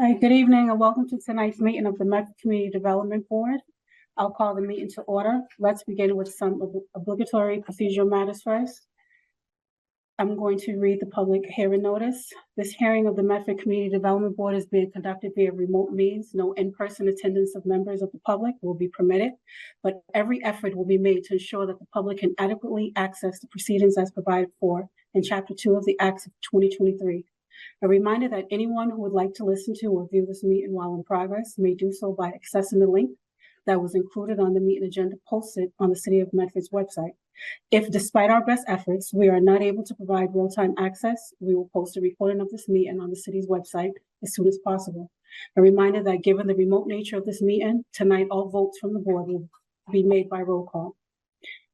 Hi, good evening and welcome to tonight's meeting of the Medford Community Development Board. I'll call the meeting to order. Let's begin with some obligatory procedural matters first. I'm going to read the public hearing notice. This hearing of the Medford Community Development Board is being conducted via remote means. No in-person attendance of members of the public will be permitted, but every effort will be made to ensure that the public can adequately access the proceedings as provided for in Chapter 2 of the Acts of 2023. A reminder that anyone who would like to listen to or view this meeting while in progress may do so by accessing the link that was included on the meeting agenda posted on the City of Medford's website. If, despite our best efforts, we are not able to provide real-time access, we will post a recording of this meeting on the city's website as soon as possible. A reminder that given the remote nature of this meeting, tonight all votes from the board will be made by roll call.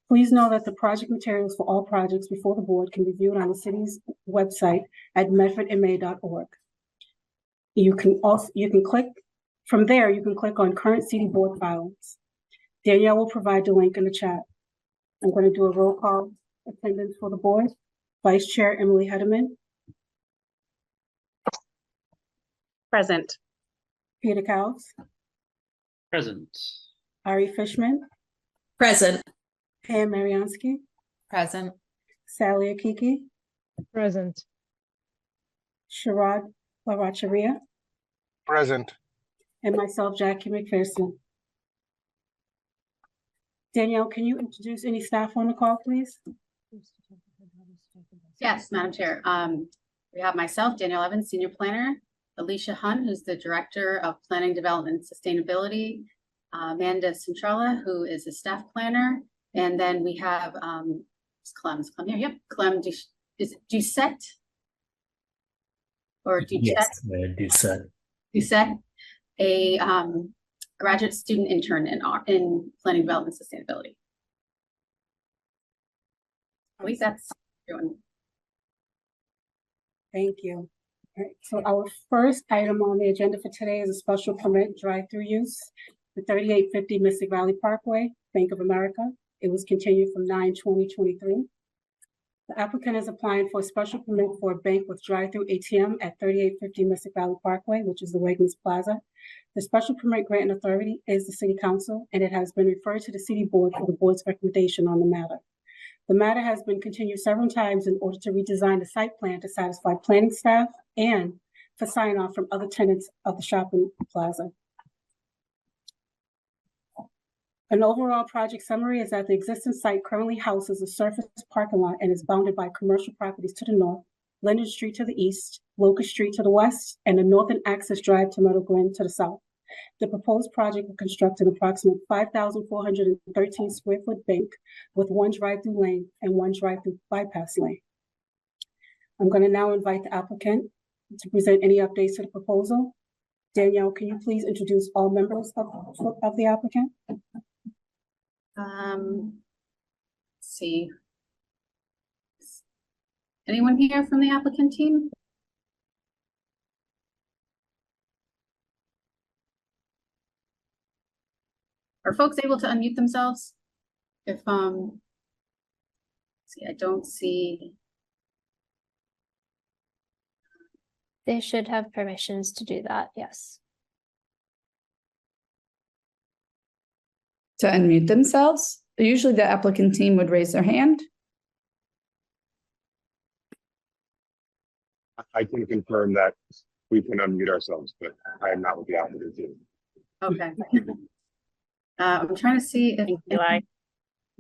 Please know that the project materials for all projects before the board can be viewed on the city's website at medfordma.org. You can click from there. You can click on current city board filings. Danielle will provide the link in the chat. I'm going to do a roll call attendance for the board. Vice Chair Emily Hederman. Present. Peter Cowles. Present. Ari Fishman. Present. Pam Mariansky. Present. Sally Akiki. Present. Sharad Laracharia. Present. And myself, Jackie McPherson. Danielle, can you introduce any staff on the call, please? Yes, Madam Chair. We have myself, Danielle Evans, Senior Planner, Alicia Hunt, who's the Director of Planning, Development, and Sustainability, Amanda Centrella, who is a Staff Planner, and then we have Clem here. Yep, Clem Doucette or Doucette? Yes, Doucette. Doucette, a graduate student intern in Planning, Development, and Sustainability. I believe that's everyone. Thank you. All right, so our first item on the agenda for today is a special permit drive-through use for 3850 Mystic Valley Parkway, Bank of America. It was continued from 9/20/23. The applicant is applying for a special permit for a bank with drive-through ATM at 3850 Mystic Valley Parkway, which is the Wegmans Plaza. The special permit granting authority is the City Council, and it has been referred to the City Board for the Board's recommendation on the matter. The matter has been continued several times in order to redesign the site plan to satisfy planning staff and for sign-off from other tenants of the shopping plaza. An overall project summary is that the existing site currently houses a surface parking lot and is bounded by commercial properties to the north, Linden Street to the east, Locust Street to the west, and the northern access drive to Meadow Glen to the south. The proposed project will construct an approximate 5,413 square foot bank with one drive-through lane and one drive-through bypass lane. I'm going to now invite the applicant to present any updates to the proposal. Danielle, can you please introduce all members of the applicant? Let's see. Anyone here from the applicant team? Are folks able to unmute themselves? If see, I don't see. They should have permissions to do that, yes. To unmute themselves, usually the applicant team would raise their hand. I can confirm that we can unmute ourselves, but I am not with the applicant team. Okay. I'm trying to see if Eli.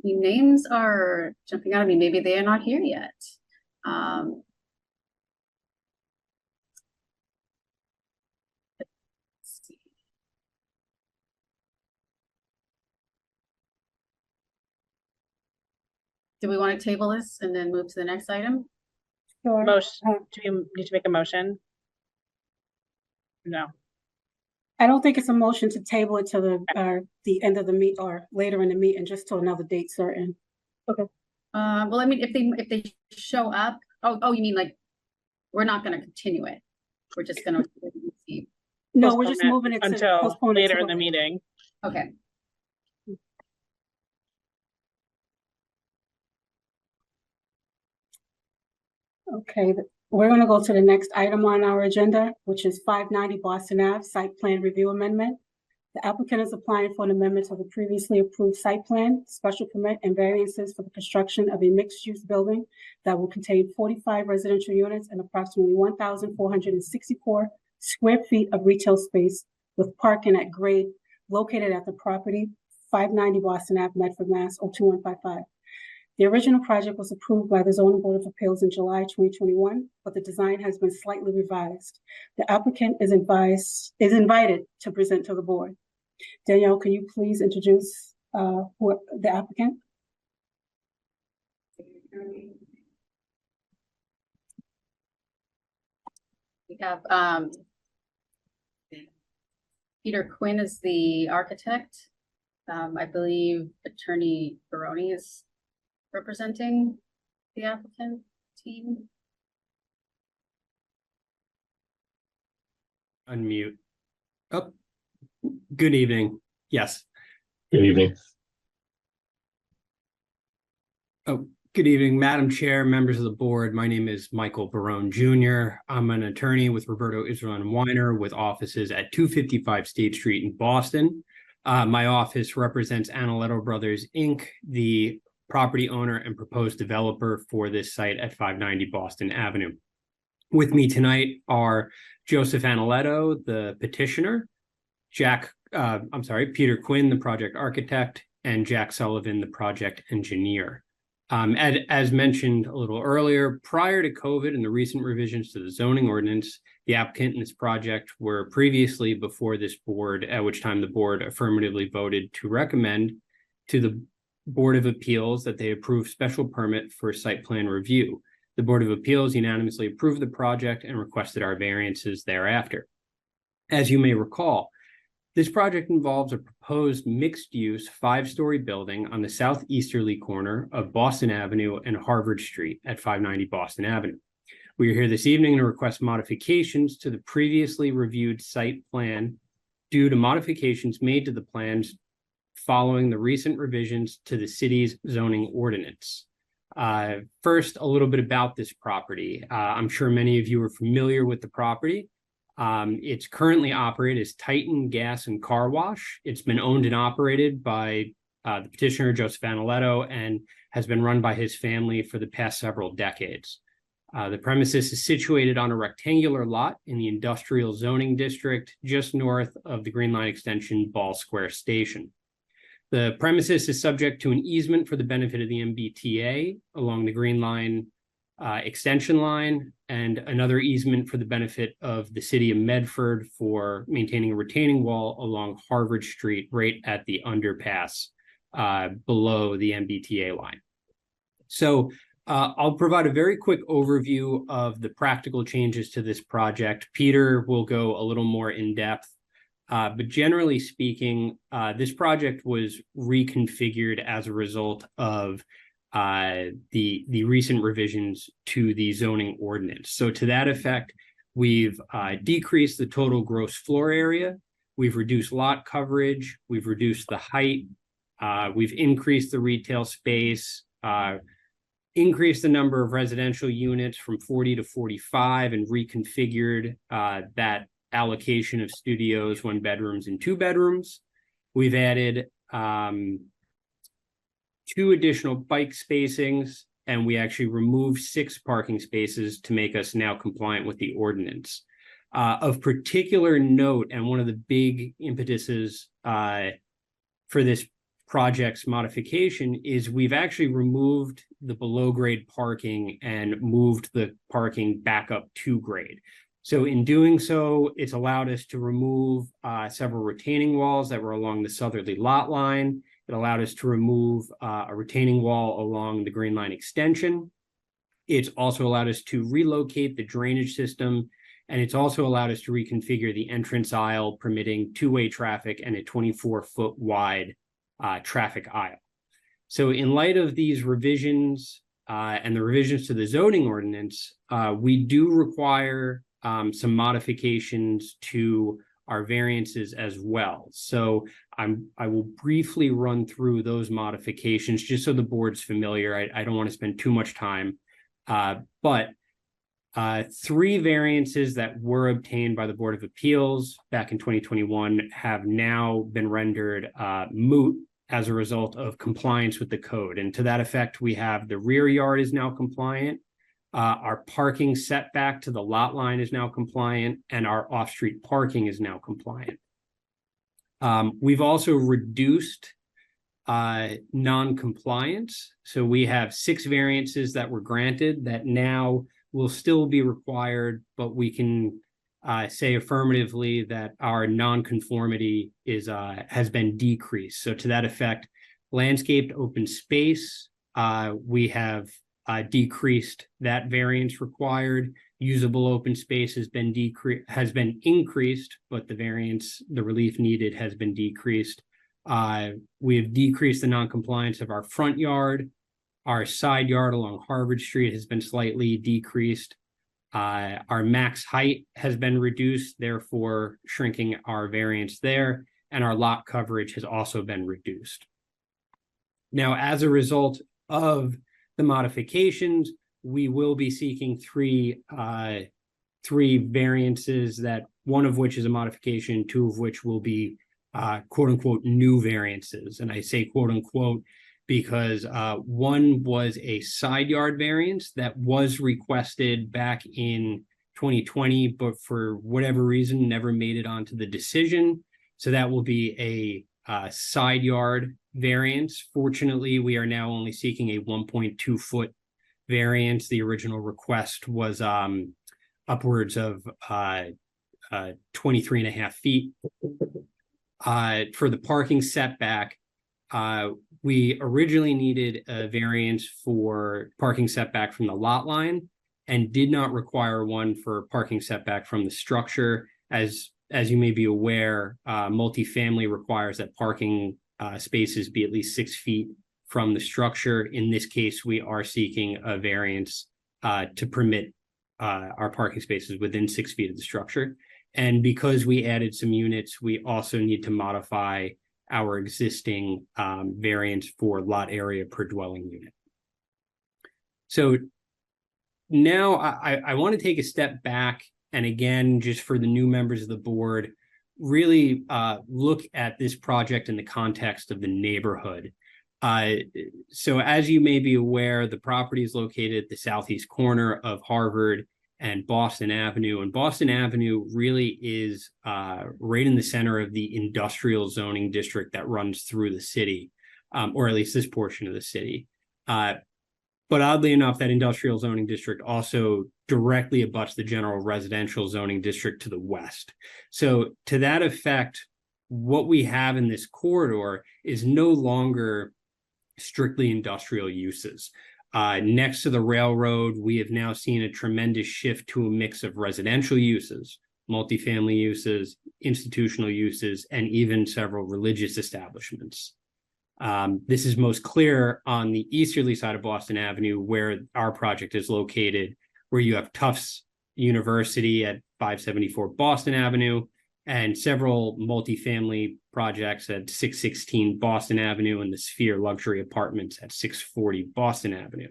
the names are jumping out at me. Maybe they are not here yet. Let's see. Do we want to table this and then move to the next item? Sure. Motion. Do you need to make a motion? No. I don't think it's a motion to table it to the end of the meet or later in the meeting, just to another date certain. Well, I mean, if they show up, oh, you mean like we're not going to continue it? We're just going to No, we're just Postpone it moving it to until postpone it later to in the meeting. Okay. Okay, We're gonna go to the next item on our agenda, which is 590 Boston Ave Site Plan Review Amendment. The applicant is applying for an amendment to the previously approved site plan, special permit, and variances for the construction of a mixed-use building that will contain 45 residential units and approximately 1,464 square feet of retail space with parking at grade located at the property 590 Boston Ave, Medford, Mass. 02155. The original project was approved by the Zoning Board of Appeals in July 2021, but the design has been slightly revised. The applicant is invited to present to the board. Danielle, can you please introduce the applicant? We have Peter Quinn is the architect. I believe Attorney Baroni is representing the applicant team. Unmute. Oh, good evening. Yes. Good evening. Oh, good evening, Madam Chair, members of the board. My name is Michael Barone Jr. I'm an attorney with Roberto Israel and Weiner with offices at 255 State Street in Boston. My office represents Analetto Brothers, Inc., the property owner and proposed developer for this site at 590 Boston Avenue. With me tonight are Joseph Analetto, the petitioner, Peter Quinn, the project architect, and Jack Sullivan, the project engineer. As mentioned a little earlier, prior to COVID and the recent revisions to the zoning ordinance, the applicant and this project were previously before this board, at which time the board affirmatively voted to recommend to the Board of Appeals that they approve special permit for site plan review. The Board of Appeals unanimously approved the project and requested our variances thereafter. As you may recall, this project involves a proposed mixed-use 5-story building on the southeasterly corner of Boston Avenue and Harvard Street at 590 Boston Avenue. We are here this evening to request modifications to the previously reviewed site plan due to modifications made to the plans following the recent revisions to the city's zoning ordinance. First, a little bit about this property. I'm sure many of you are familiar with the property. It's currently operated as Titan Gas and Car Wash. It's been owned and operated by the petitioner, Joseph Analetto, and has been run by his family for the past several decades. The premises is situated on a rectangular lot in the industrial zoning district just north of the Green Line Extension Ball Square Station. The premises is subject to an easement for the benefit of the MBTA along the Green Line extension line, and another easement for the benefit of the city of Medford for maintaining a retaining wall along Harvard Street right at the underpass below the MBTA line. So I'll provide a very quick overview of the practical changes to this project. Peter will go a little more in depth. But generally speaking, this project was reconfigured as a result of the recent revisions to the zoning ordinance. So to that effect, we've decreased the total gross floor area, we've reduced lot coverage, we've reduced the height, we've increased the retail space, increased the number of residential units from 40 to 45, and reconfigured that allocation of studios, 1 bedrooms and 2 bedrooms. We've added 2 additional bike spacings, and we actually removed 6 parking spaces to make us now compliant with the ordinance. Of particular note, and one of the big impetuses for this project's modification, is we've actually removed the below grade parking and moved the parking back up to grade. So in doing so, it's allowed us to remove several retaining walls that were along the southerly lot line. It allowed us to remove a retaining wall along the Green Line extension. It's also allowed us to relocate the drainage system, and it's also allowed us to reconfigure the entrance aisle, permitting 2-way traffic and a 24-foot wide traffic aisle. So in light of these revisions and the revisions to the zoning ordinance, we do require some modifications to our variances as well. So I will briefly run through those modifications just so the board's familiar. I don't want to spend too much time, but 3 variances that were obtained by the Board of Appeals back in 2021 have now been rendered moot as a result of compliance with the code. And to that effect, we have the rear yard is now compliant, our parking setback to the lot line is now compliant, and our off-street parking is now compliant. We've also reduced non-compliance. So we have 6 variances that were granted that now will still be required, but we can say affirmatively that our non-conformity is has been decreased. So to that effect, landscaped open space, we have decreased that variance required. Usable open space has been increased, but the relief needed has been decreased. We have decreased the non-compliance of our front yard. Our side yard along Harvard Street has been slightly decreased. Our max height has been reduced, therefore shrinking our variance there, and our lot coverage has also been reduced. Now, as a result of the modifications, we will be seeking three variances, that one of which is a modification, 2 of which will be quote unquote new variances. And I say quote unquote because one was a side yard variance that was requested back in 2020, but for whatever reason never made it onto the decision. So that will be a side yard variance. Fortunately, we are now only seeking a 1.2 foot variance. The original request was upwards of 23.5 feet. For the parking setback, we originally needed a variance for parking setback from the lot line and did not require one for parking setback from the structure. As you may be aware, multifamily requires that parking spaces be at least 6 feet from the structure. In this case, we are seeking a variance to permit our parking spaces within 6 feet of the structure. And because we added some units, we also need to modify our existing variance for lot area per dwelling unit. So now I want to take a step back, and again, just for the new members of the board, really look at this project in the context of the neighborhood. So as you may be aware, the property is located at the southeast corner of Harvard and Boston Avenue. And Boston Avenue really is right in the center of the industrial zoning district that runs through the city, or at least this portion of the city. But oddly enough, that industrial zoning district also directly abuts the general residential zoning district to the west. So to that effect, what we have in this corridor is no longer strictly industrial uses. Next to the railroad, we have now seen a tremendous shift to a mix of residential uses, multifamily uses, institutional uses, and even several religious establishments. This is most clear on the easterly side of Boston Avenue, where our project is located, where you have Tufts University at 574 Boston Avenue and several multifamily projects at 616 Boston Avenue and the Sphere Luxury Apartments at 640 Boston Avenue.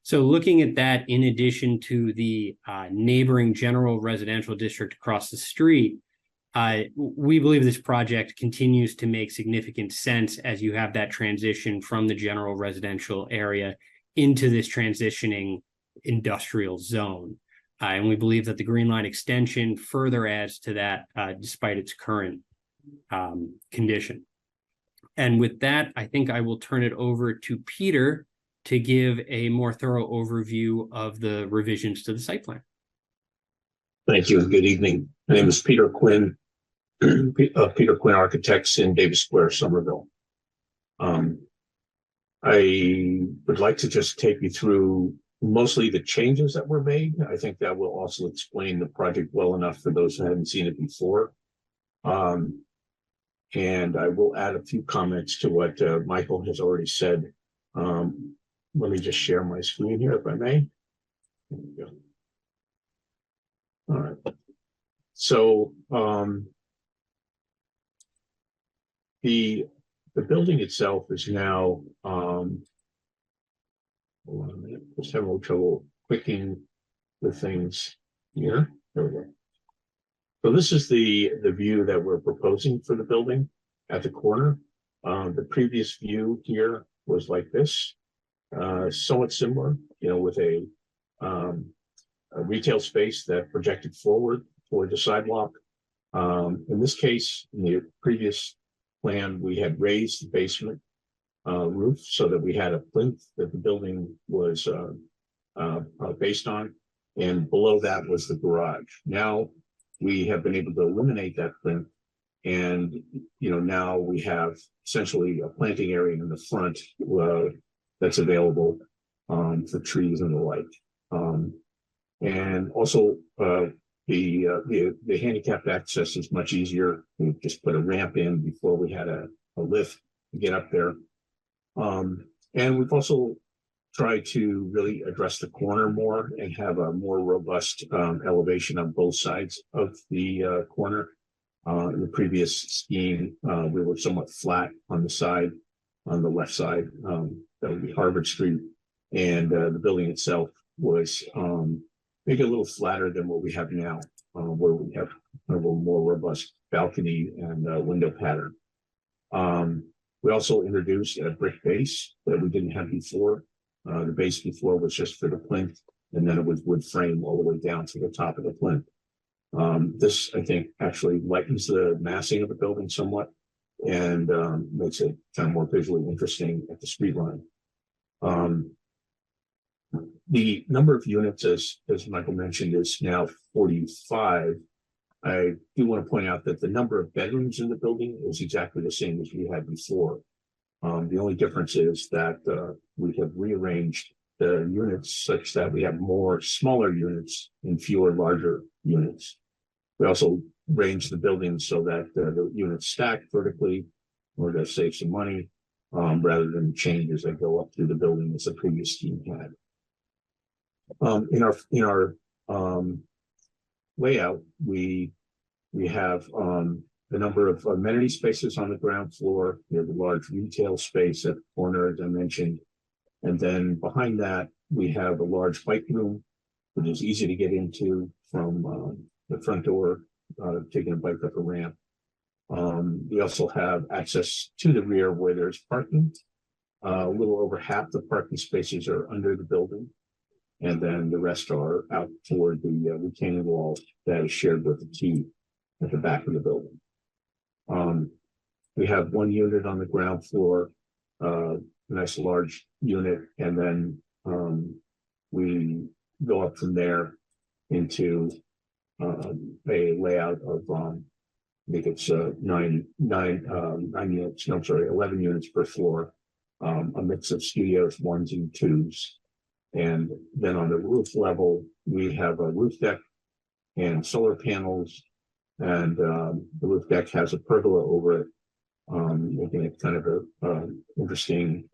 So looking at that, in addition to the neighboring general residential district across the street, we believe this project continues to make significant sense as you have that transition from the general residential area into this transitioning industrial zone. And we believe that the Green Line extension further adds to that despite its current condition. And with that, I think I will turn it over to Peter to give a more thorough overview of the revisions to the site plan. Thank you and good evening. My name is Peter Quinn, Peter Quinn Architects in Davis Square, Somerville. I would like to just take you through mostly the changes that were made. I think that will also explain the project well enough for those who haven't seen it before. And I will add a few comments to what Michael has already said. Let me just share my screen here, if I may. There we go. All right. So the building itself is now hold on a minute, just having a little trouble clicking the things here. There we go. So this is the view that we're proposing for the building at the corner. The previous view here was like this, somewhat similar, with a retail space that projected forward toward the sidewalk. In this case, in the previous plan, we had raised the basement roof so that we had a plinth that the building was based on, and below that was the garage. Now we have been able to eliminate that plinth, and now we have essentially a planting area in the front that's available for trees and the like. And also the handicapped access is much easier. We just put a ramp in before we had a lift to get up there. And we've also tried to really address the corner more and have a more robust elevation on both sides of the corner. In the previous scheme, we were somewhat flat on the side, on the left side, that would be Harvard Street. And the building itself was maybe a little flatter than what we have now, where we have a little more robust balcony and window pattern. We also introduced a brick base that we didn't have before. The base before was just for the plinth, and then it was wood frame all the way down to the top of the plinth. This, I think, actually lightens the massing of the building somewhat and makes it kind of more visually interesting at the street line. The number of units, as Michael mentioned, is now 45. I do want to point out that the number of bedrooms in the building is exactly the same as we had before. The only difference is that we have rearranged the units such that we have more smaller units and fewer larger units. We also arranged the building so that the units stack vertically in order to save some money, rather than change as they go up through the building as the previous scheme had. In our layout, we have the number of amenity spaces on the ground floor. We have the large retail space at the corner, as I mentioned, and then behind that we have a large bike room, which is easy to get into from the front door, taking a bike up a ramp. We also have access to the rear where there's parking. A little over half the parking spaces are under the building, and then the rest are out toward the retaining wall that is shared with the T at the back of the building. We have one unit on the ground floor, a nice large unit, and then we go up from there into a layout of I think it's 11 units per floor, a mix of studios, ones and twos. And then on the roof level, we have a roof deck and solar panels, and the roof deck has a pergola over it, making it kind of a interesting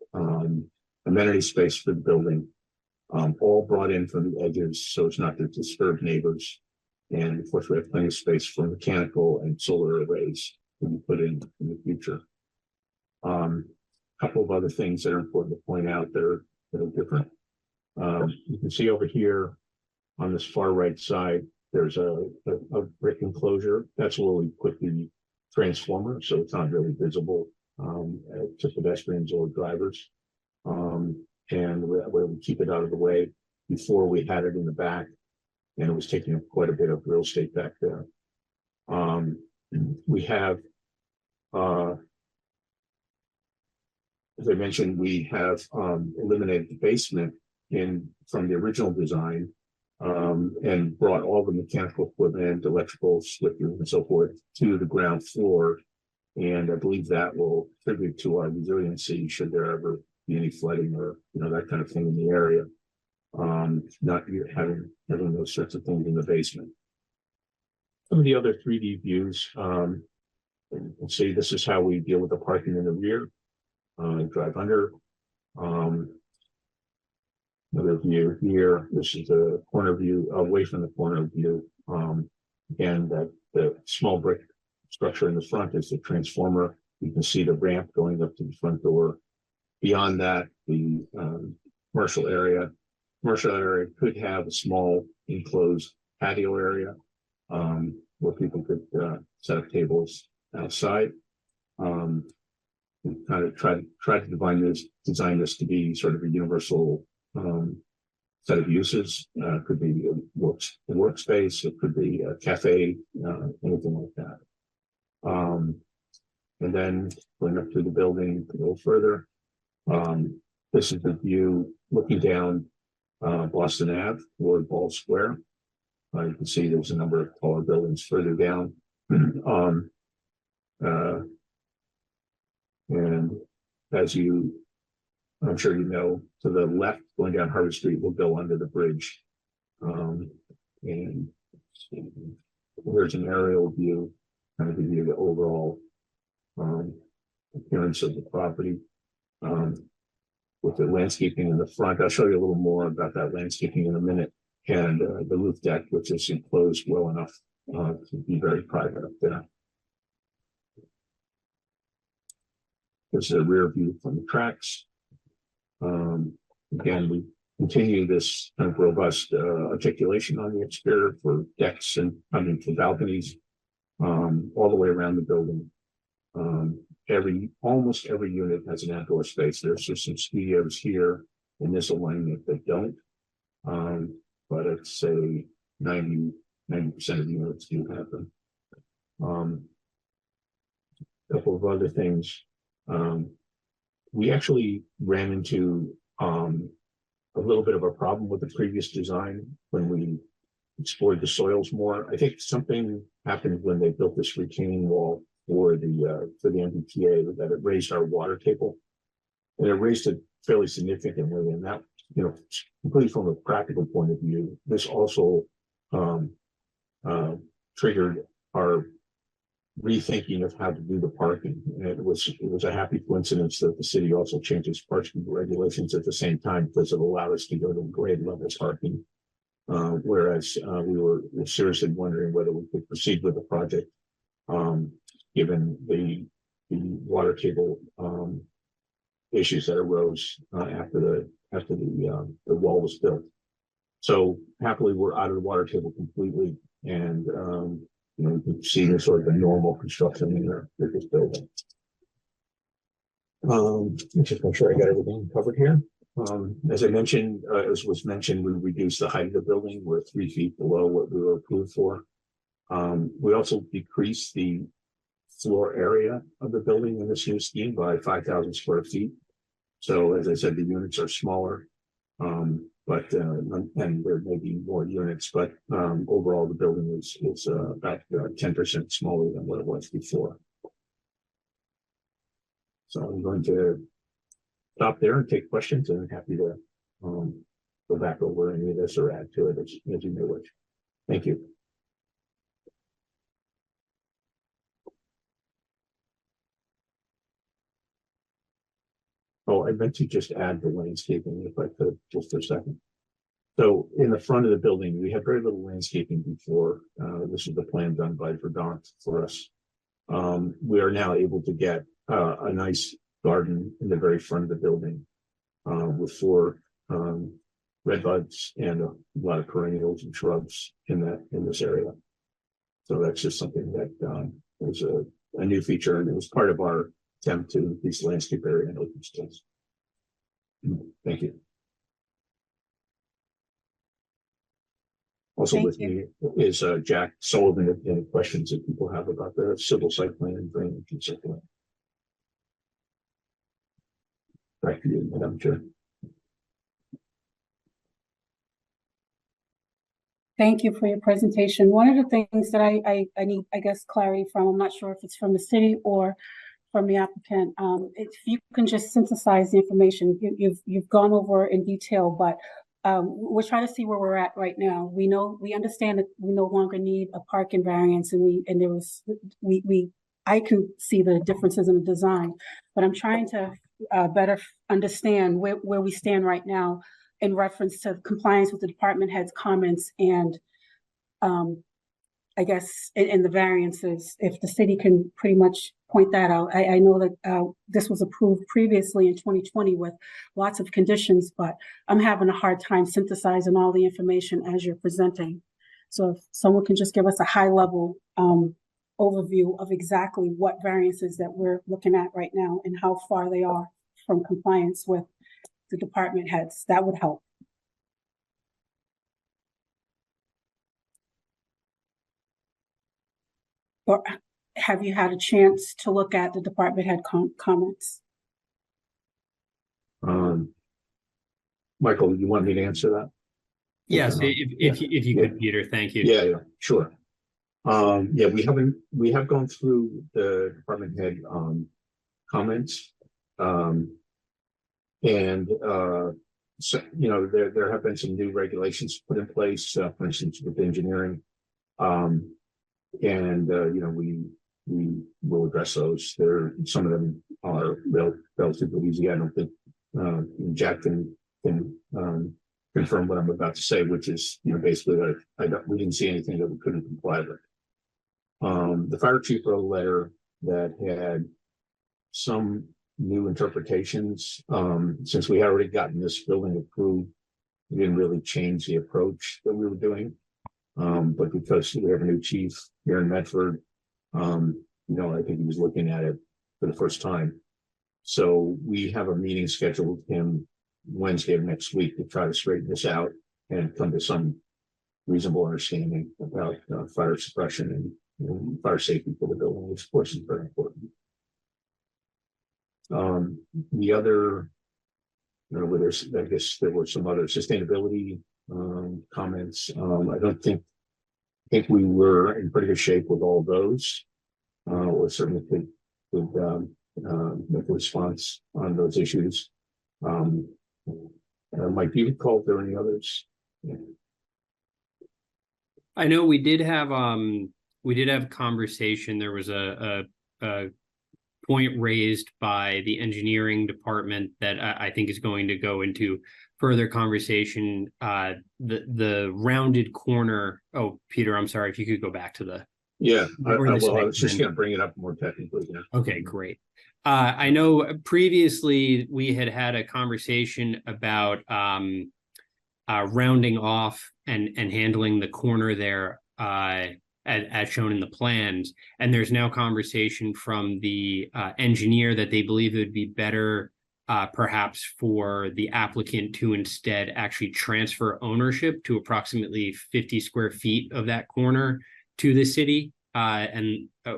amenity space for the building, all brought in from the edges so it's not to disturb neighbors. And of course, we have plenty of space for mechanical and solar arrays to be put in the future. A couple of other things that are important to point out that are different. You can see over here on this far right side, there's a brick enclosure. That's where we put the transformer, so it's not really visible to pedestrians or drivers. And where we keep it out of the way. Before we had it in the back, and it was taking up quite a bit of real estate back there. We have, as I mentioned, we have eliminated the basement from the original design, and brought all the mechanical equipment, electrical switches and so forth to the ground floor. And I believe that will contribute to our resiliency should there ever be any flooding or that kind of thing in the area. Not having those sorts of things in the basement. Some of the other 3D views, let's see, this is how we deal with the parking in the rear. Drive under. Another view here. This is a corner view away from the corner view. And the small brick structure in the front is the transformer. You can see the ramp going up to the front door. Beyond that, the commercial area could have a small enclosed patio area, where people could, set up tables outside. We kind of tried to design this to be sort of a universal, set of uses. Could be a workspace, it could be a cafe, anything like that. And then going up to the building a little further. This is the view looking down Boston Ave toward Ball Square. You can see there's a number of taller buildings further down. And as I'm sure you know, to the left, going down Harvard Street, will go under the bridge. And there's an aerial view, kind of give you the overall appearance of the property. With the landscaping in the front, I'll show you a little more about that landscaping in a minute. And the roof deck, which is enclosed well enough to be very private up there. This is a rear view from the tracks. Again, we continue this kind of robust articulation on the exterior for decks and for balconies all the way around the building. Almost every unit has an outdoor space. There's just some studios here in this alignment that don't. But I'd say 90% of the units do have them. A couple of other things. We actually ran into a little bit of a problem with the previous design when we explored the soils more. I think something happened when they built this retaining wall for the MBTA, that it raised our water table, and it raised it fairly significantly. And that, completely from a practical point of view, this also triggered our rethinking of how to do the parking. And it was a happy coincidence that the city also changed its parking regulations at the same time, because it allowed us to go to grade level parking. Whereas we were seriously wondering whether we could proceed with the project, given the water table issues that arose after the wall was built. So happily, we're out of the water table completely, and you can see the sort of the normal construction in this building. Just make sure I got everything covered here. As I mentioned, as was mentioned, we reduced the height of the building. We're 3 feet below what we were approved for. We also decreased the floor area of the building in this new scheme by 5,000 square feet. So as I said, the units are smaller, but and there may be more units, but overall the building is about 10% smaller than what it was before. So I'm going to stop there and take questions, and I'm happy to go back over any of this or add to it as you may wish. Thank you. Oh, I meant to just add the landscaping if I could, just for a second. So in the front of the building, we had very little landscaping before. This is the plan done by Verdant for us. We are now able to get a nice garden in the very front of the building with 4 red buds and a lot of perennials and shrubs in this area. So that's just something that was a new feature, and it was part of our attempt to increase landscape area and open space. Thank you. Also Thank with me is Jack Sullivan. If any questions that people have about the civil site plan and drainage and so forth. Back to you, Madam Chair. Thank you for your presentation. One of the things that I need, I guess, clarity from, I'm not sure if it's from the city or from the applicant, if you can just synthesize the information. You've gone over in detail, but we're trying to see where we're at right now. We understand that we no longer need a parking variance, and I can see the differences in the design, but I'm trying to better understand where we stand right now in reference to compliance with the department head's comments and I guess, in the variances, if the city can pretty much point that out. I know that this was approved previously in 2020 with lots of conditions, but I'm having a hard time synthesizing all the information as you're presenting. So if someone can just give us a high level overview of exactly what variances that we're looking at right now and how far they are from compliance with the department heads, that would help. Or have you had a chance to look at the department head comments? Michael, you want me to answer that? Yes, Okay. if you Yeah. could, Peter, thank you. Yeah, sure. Yeah, we have gone through the department head, comments. So, there have been some new regulations put in place, for instance, with engineering. We will address those. Some of them are relatively easy. I don't think, Jack can confirm what I'm about to say, which is, basically that we didn't see anything that we couldn't comply with. The fire chief wrote a letter that had some new interpretations. Since we had already gotten this building approved, we didn't really change the approach that we were doing. But because we have a new chief here in Medford, I think he was looking at it for the first time. So we have a meeting scheduled with him Wednesday of next week to try to straighten this out and come to some reasonable understanding about fire suppression and fire safety for the building, which of course is very important. The other, I guess there were some other sustainability comments. I think we were in pretty good shape with all those. We certainly could make a response on those issues. Mike, do you recall if there were any others? I know we did have conversation. There was a point raised by the engineering department that I think is going to go into further conversation. The rounded corner. Oh, Peter, I'm sorry, if you could go back to the. Yeah, I or the was just segment. going to bring it up more technically. Yeah. Okay, great. I know previously we had a conversation about rounding off and handling the corner there as shown in the plans. And there's now conversation from the engineer that they believe it would be better perhaps for the applicant to instead actually transfer ownership to approximately 50 square feet of that corner to the city.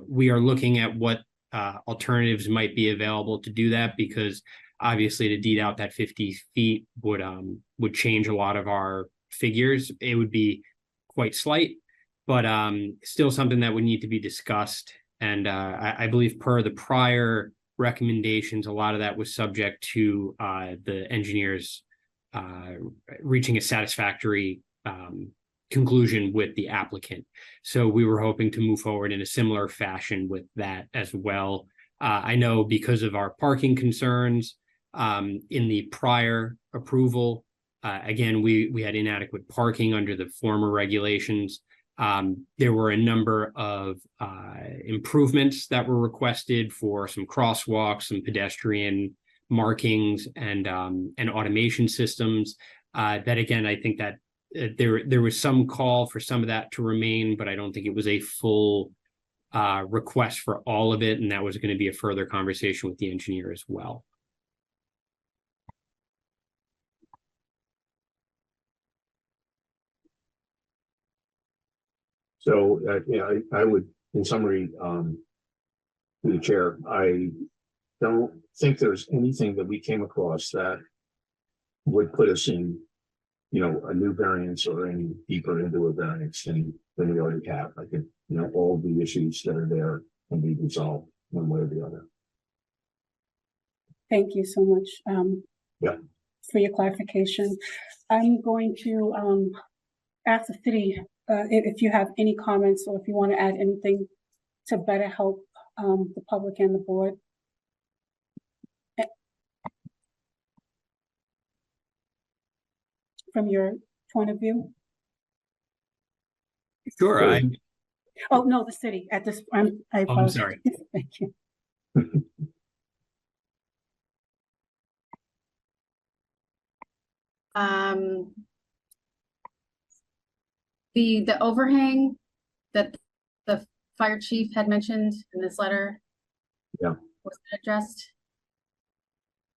We are looking at what alternatives might be available to do that, because obviously to deed out that 50 feet would change a lot of our figures. It would be quite slight, but still something that would need to be discussed. And I believe per the prior recommendations, a lot of that was subject to the engineers reaching a satisfactory conclusion with the applicant. So we were hoping to move forward in a similar fashion with that as well. I know because of our parking concerns in the prior approval, again, we had inadequate parking under the former regulations. There were a number of improvements that were requested for some crosswalks, some pedestrian markings, and automation systems. That again, I think that there was some call for some of that to remain, but I don't think it was a full request for all of it, and that was going to be a further conversation with the engineer as well. So, I would, in summary, to the chair, I don't think there's anything that we came across that would put us in, a new variance or any deeper into a variance than we already have. I think, all the issues that are there can be resolved one way or the other. Thank you so much for your clarification. I'm going to ask the city if you have any comments or if you want to add anything to better help the public and the board. From your point of view. Sure. Oh, no, the city at this, I Oh, I'm apologize. sorry. Thank you. Um. The overhang that the fire chief had mentioned in this letter. Yeah. Was it addressed?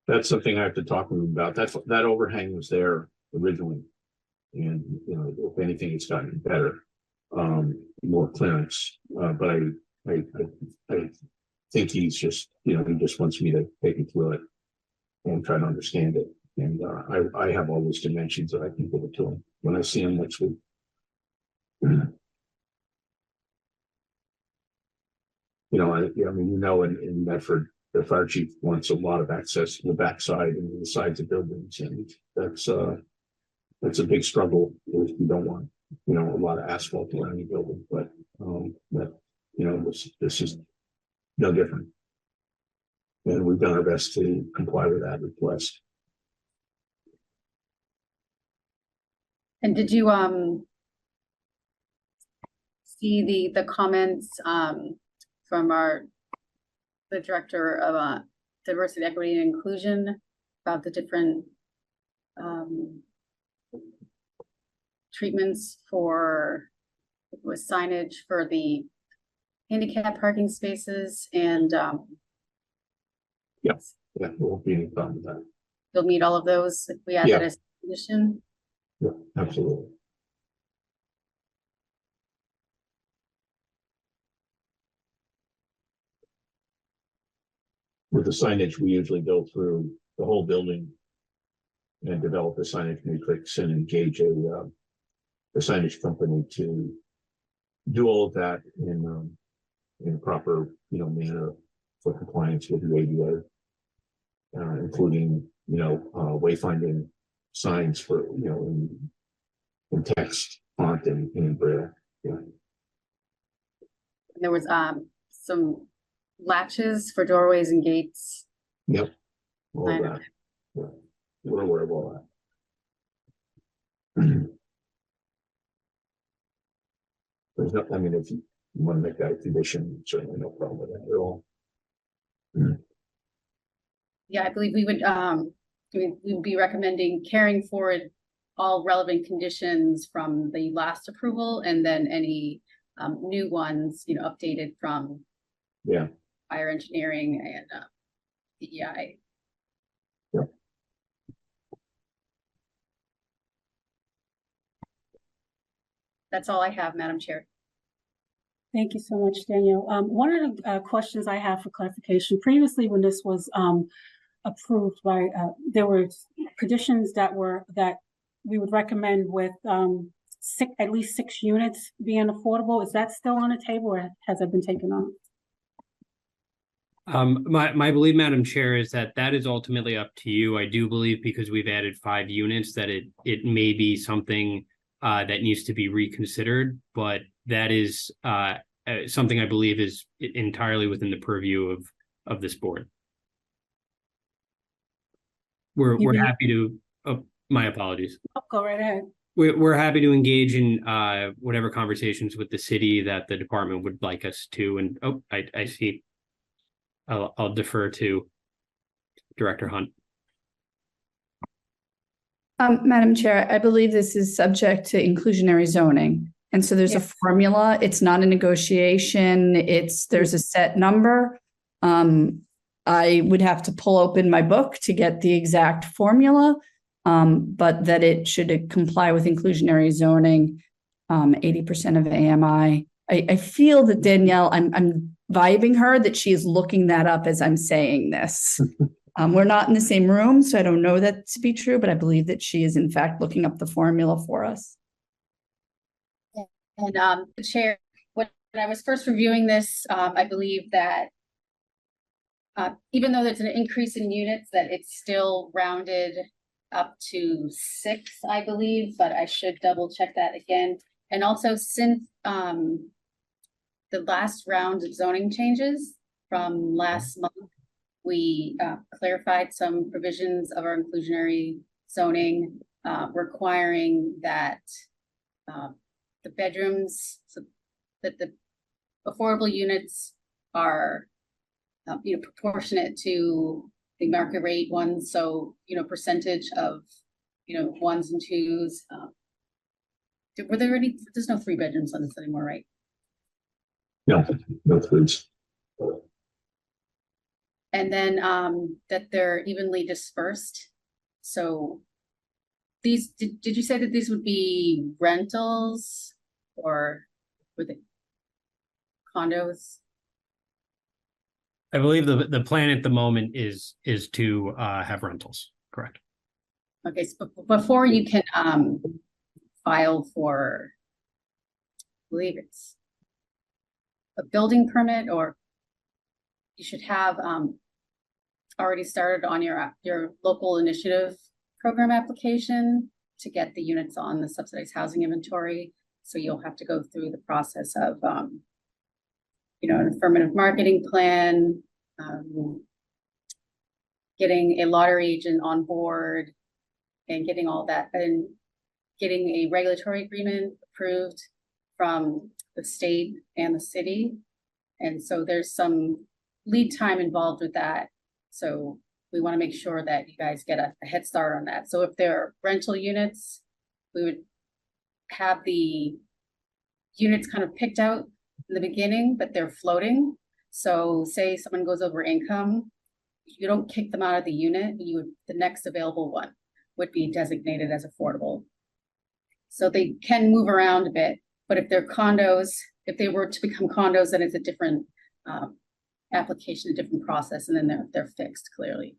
That's something I have to talk to them about. That overhang was there originally. And, you know, if anything, it's gotten better, more clearance. But I think he's just, you know, he just wants me to take him through it and try to understand it. And I have all those dimensions that I can give it to him when I see him next week. You know, I mean, you know, in Medford, the fire chief wants a lot of access to the backside and the sides of buildings, and that's a big struggle if you don't want, you know, a lot of asphalt around your building. But that, you know, this is no different, and we've done our best to comply with that request. And did you see the comments from the director of diversity, equity, and inclusion about the different treatments for signage for the handicap parking spaces, and Yeah, there won't be any problem with that. you'll meet all of those if we add Yeah. that as a condition. Yeah, absolutely. With the signage, we usually go through the whole building and develop a signage matrix and engage a signage company to do all of that in proper, you know, manner for compliance with the ADA, including, you know, wayfinding signs for, you know, in text, font, and in braille. Yeah. There was some latches for doorways and gates. Yep. All of that. Yeah. We're aware of all that. There's no, I mean, if you want to make that a condition, certainly no problem with that at all. Yeah, I believe we'd be recommending carrying forward all relevant conditions from the last approval, and then any new ones, you know, updated from Yeah. fire engineering and DEI. Yeah. That's all I have, Madam Chair. Thank you so much, Danielle. One of the questions I have for clarification, previously when this was approved by, there were conditions that we would recommend with at least 6 units being affordable. Is that still on the table, or has that been taken off? My belief, Madam Chair, is that is ultimately up to you. I do believe, because we've added 5 units, that it may be something that needs to be reconsidered, but that is something I believe is entirely within the purview of this board. We're happy to. Oh, my apologies. Oh, go right ahead. We're happy to engage in whatever conversations with the city that the department would like us to. And I see. I'll defer to Director Hunt. Madam Chair, I believe this is subject to inclusionary zoning. And so there's a Yes. formula. It's not a negotiation. There's a set number. I would have to pull open my book to get the exact formula, but that it should comply with inclusionary zoning, 80% of AMI. I feel that Danielle, I'm vibing her that she is looking that up as I'm saying this. We're not in the same room, so I don't know that to be true, but I believe that she is in fact looking up the formula for us. And Chair, when I was first reviewing this, I believe that even though there's an increase in units, that it's still rounded up to 6, I believe, but I should double check that again. And also, since the last round of zoning changes from last month, we clarified some provisions of our inclusionary zoning, requiring that the bedrooms, so that the affordable units are, proportionate to the market rate ones. So, percentage of, ones and twos. Were there any, there's no 3 bedrooms on this anymore, right? No, no, please. And then that they're evenly dispersed. So these, did you say that these would be rentals or were they condos? I believe the plan at the moment is to have rentals, correct? Okay, so before you can file for, I believe it's a building permit, or you should have already started on your local initiative program application to get the units on the subsidized housing inventory. So you'll have to go through the process of an affirmative marketing plan, getting a lottery agent on board, and getting all that, and getting a regulatory agreement approved from the state and the city. And so there's some lead time involved with that. So we want to make sure that you guys get a head start on that. So if there are rental units, we would have the units kind of picked out in the beginning, but they're floating. So say someone goes over income, you don't kick them out of the unit. The next available one would be designated as affordable. So they can move around a bit, but if they're condos, if they were to become condos, then it's a different application, a different process, and then they're fixed clearly.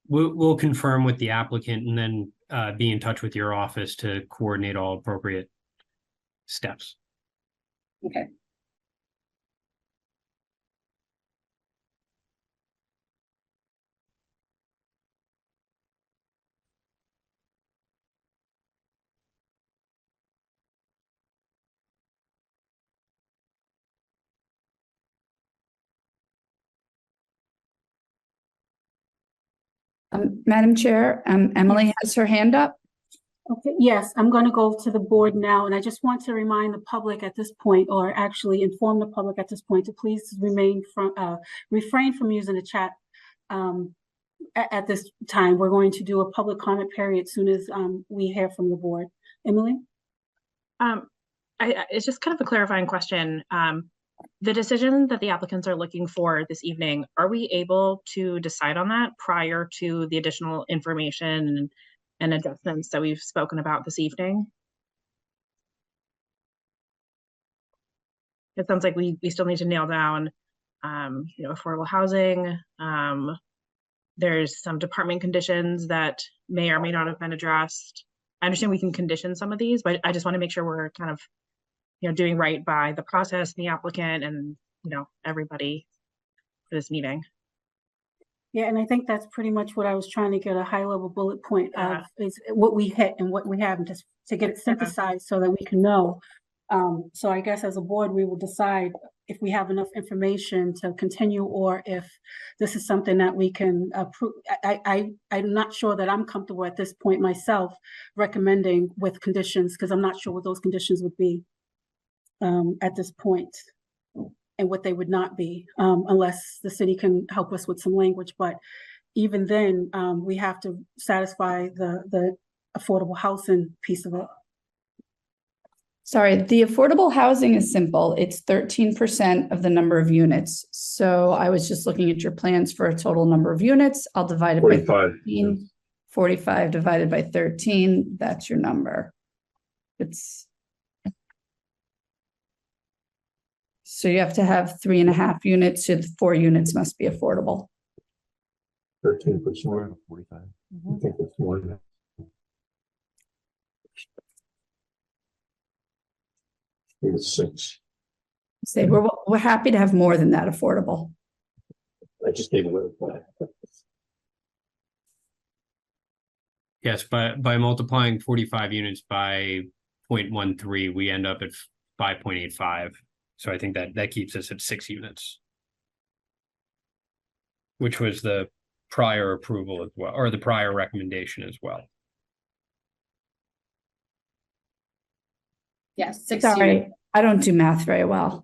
We'll confirm with the applicant and then be in touch with your office to coordinate all appropriate steps. Okay. Madam Chair, Emily has her hand up. Okay, yes, I'm going to go to the board now, and I just want to remind the public at this point, or actually inform the public at this point, to please refrain from using the chat at this time. We're going to do a public comment period as soon as we hear from the board. Emily? It's just kind of a clarifying question. The decision that the applicants are looking for this evening, are we able to decide on that prior to the additional information and adjustments that we've spoken about this evening? It sounds like we still need to nail down, affordable housing. There's some department conditions that may or may not have been addressed. I understand we can condition some of these, but I just want to make sure we're kind of, doing right by the process, the applicant, and, everybody for this meeting. Yeah, and I think that's pretty much what I was trying to get a high level bullet point of, is what we hit and what we haven't, just to get it synthesized so that we can know. So I guess as a board, we will decide if we have enough information to continue, or if this is something that we can approve. I'm not sure that I'm comfortable at this point myself recommending with conditions, because I'm not sure what those conditions would be at this point, and what they would not be, unless the city can help us with some language. But even then, we have to satisfy the affordable housing piece of it. Sorry, the affordable housing is simple. It's 13% of the number of units. So I was just looking at your plans for a total number of units. I'll divide it by 45. 13. 45 divided by 13, that's your number. So you have to have 3.5 units, so 4 units must be affordable. 13%. 45. I think it's more than that. It's 6. Say we're happy to have more than that affordable. I just gave away the plan. Yes, by multiplying 45 units by 0.13, we end up at 5.85. So I think that keeps us at 6 units, which was the prior approval as well, or the prior recommendation as well. Yes, 6 Sorry, units. I don't do math very well.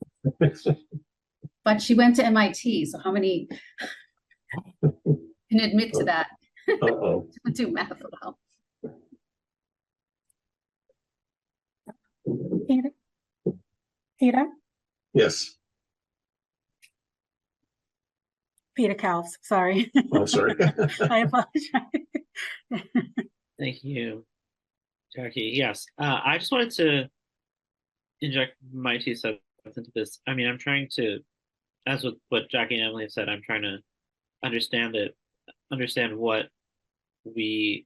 But she went to MIT, so how many can admit to that? Uh-oh. Do math well. Peter? Peter? Yes, Peter Kals, sorry. oh, sorry. I apologize. Thank you, Jackie. Yes, I just wanted to inject my 2 cents into this. I mean, I'm trying to, as with what Jackie and Emily have said, I'm trying to understand what we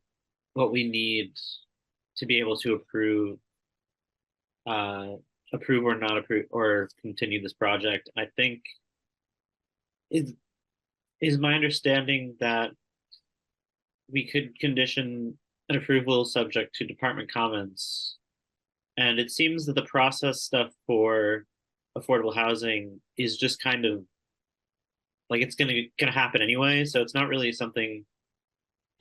need to be able to approve or not approve or continue this project. I think is my understanding that we could condition an approval subject to department comments. And it seems that the process stuff for affordable housing is just kind of like it's gonna happen anyway. So it's not really something,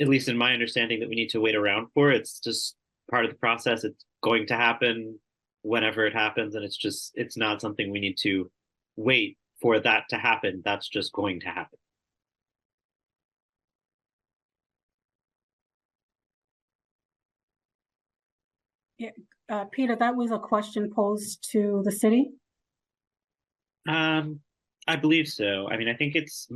at least in my understanding, that we need to wait around for. It's just part of the process. It's going to happen whenever it happens, and it's not something we need to wait for that to happen. That's just going to happen. Peter, that was a question posed to the city? I believe so. I mean, I think it's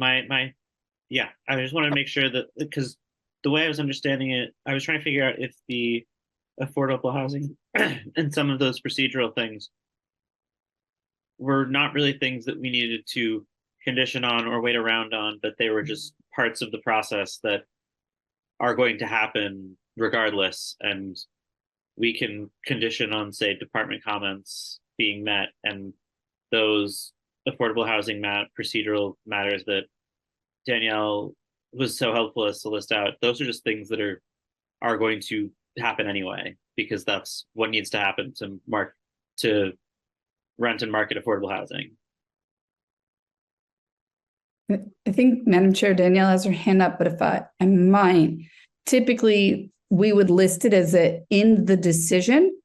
yeah, I just want to make sure that, because the way I was understanding it, I was trying to figure out if the affordable housing and some of those procedural things were not really things that we needed to condition on or wait around on, but they were just parts of the process that are going to happen regardless. And we can condition on, say, department comments being met, and those affordable housing procedural matters that Danielle was so helpful as to list out. Those are just things that are going to happen anyway, because that's what needs to happen to rent and market affordable housing. I think Madam Chair, Danielle has her hand up, but if I might, typically we would list it as in the decision,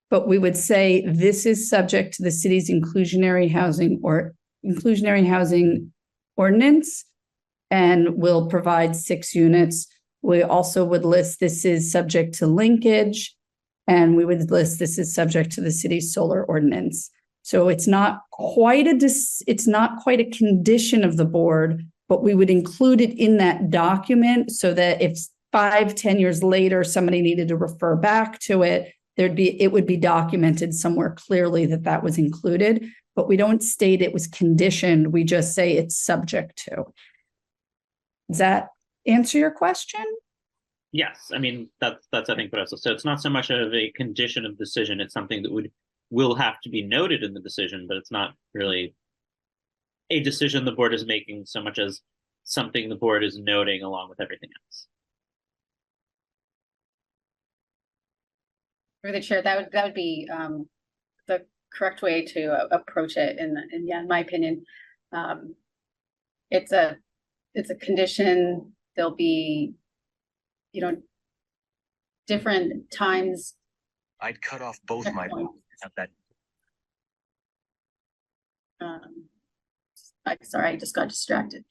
but we would say this is subject to the city's inclusionary housing ordinance, and will provide 6 units. We also would list this is subject to linkage, and we would list this is subject to the city's solar ordinance. So it's not quite a condition of the board, but we would include it in that document so that if 5-10 years later somebody needed to refer back to it, it would be documented somewhere clearly that was included. But we don't state it was conditioned. We just say it's subject to. Does that answer your question? Yes, I mean that's I think what I was. So it's not so much of a condition of decision. It's something that will have to be noted in the decision, but it's not really a decision the board is making so much as something the board is noting along with everything else. Through the chair, that would be the correct way to approach it. And yeah, in my opinion, it's a condition. There'll be, different times. I'd cut off both my at that. Sorry, I just got distracted.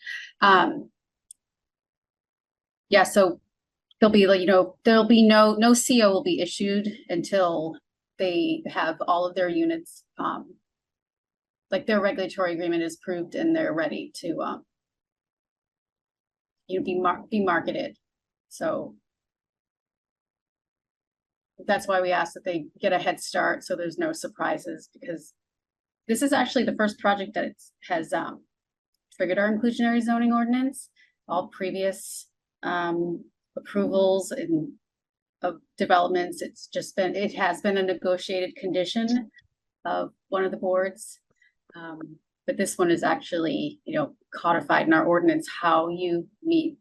Yeah, so there'll be no CO will be issued until they have all of their units, like their regulatory agreement is approved and they're ready to be marketed. So that's why we ask that they get a head start so there's no surprises, because this is actually the first project that has triggered our inclusionary zoning ordinance. All previous approvals of developments, it has been a negotiated condition of one of the boards. But this one is actually, codified in our ordinance how you meet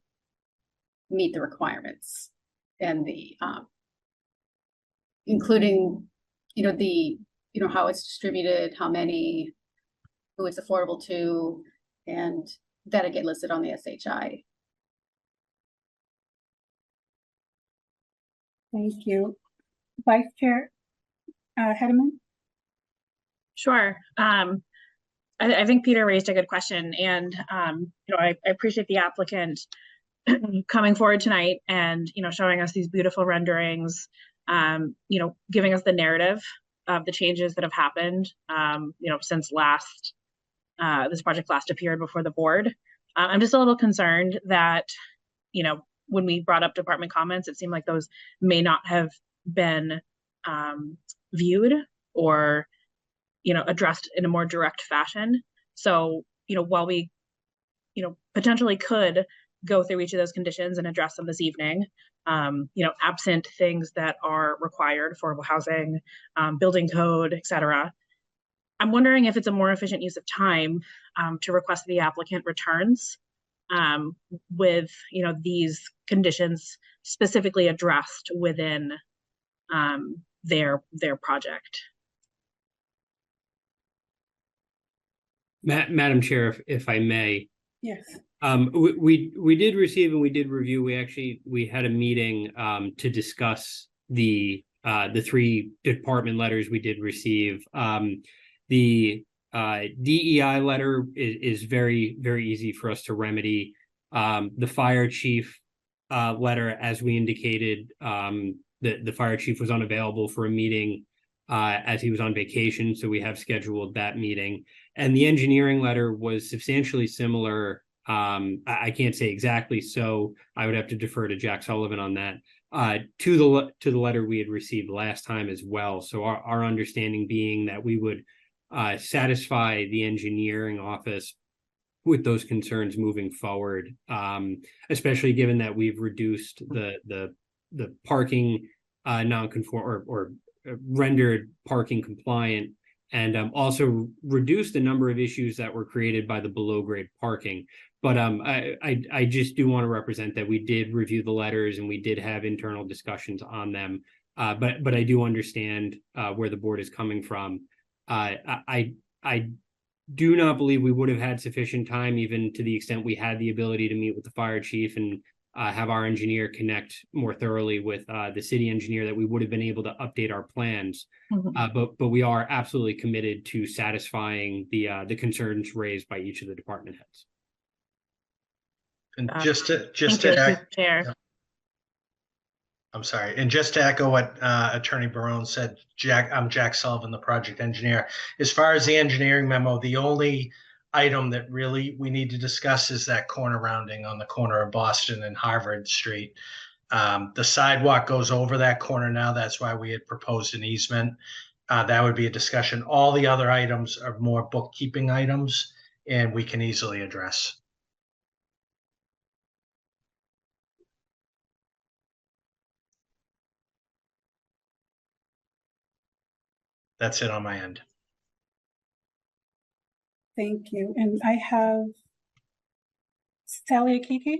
the requirements, and the including, how it's distributed, how many, who it's affordable to, and that'll get listed on the SHI. Thank you. Vice Chair Hedman? Sure. I think Peter raised a good question, and I appreciate the applicant coming forward tonight and showing us these beautiful renderings, giving us the narrative of the changes that have happened, since last this project last appeared before the board. I'm just a little concerned that when we brought up department comments, it seemed like those may not have been viewed or addressed in a more direct fashion. So, while we, potentially could go through each of those conditions and address them this evening, absent things that are required, affordable housing, building code, et cetera, I'm wondering if it's a more efficient use of time to request the applicant returns with, these conditions specifically addressed within their project. Madam Chair, if I may, Yes. we did receive and we did review. We had a meeting to discuss the 3 department letters we did receive. The DEI letter is very, very easy for us to remedy. The fire chief letter, as we indicated, the fire chief was unavailable for a meeting as he was on vacation, so we have scheduled that meeting. And the engineering letter was substantially similar. I can't say exactly, so I would have to defer to Jack Sullivan on that. To the letter we had received last time as well. So our understanding being that we would satisfy the engineering office with those concerns moving forward, especially given that we've reduced the parking non-conform or rendered parking compliant, and also reduce the number of issues that were created by the below grade parking. But I just do want to represent that we did review the letters and we did have internal discussions on them. But I do understand where the board is coming from. I do not believe we would have had sufficient time, even to the extent we had the ability to meet with the fire chief and have our engineer connect more thoroughly with the city engineer, that we would have been able to update our plans. But we are absolutely committed to satisfying the concerns raised by each of the department heads. And Thank you, Mr. Chair. I'm sorry, and just to echo what Attorney Barone said, I'm Jack Sullivan, the project engineer. As far as the engineering memo, the only item that really we need to discuss is that corner rounding on the corner of Boston and Harvard Street. The sidewalk goes over that corner now. That's why we had proposed an easement. That would be a discussion. All the other items are more bookkeeping items, and we can easily address. That's it on my end. Thank you. And I have Sally Akiki.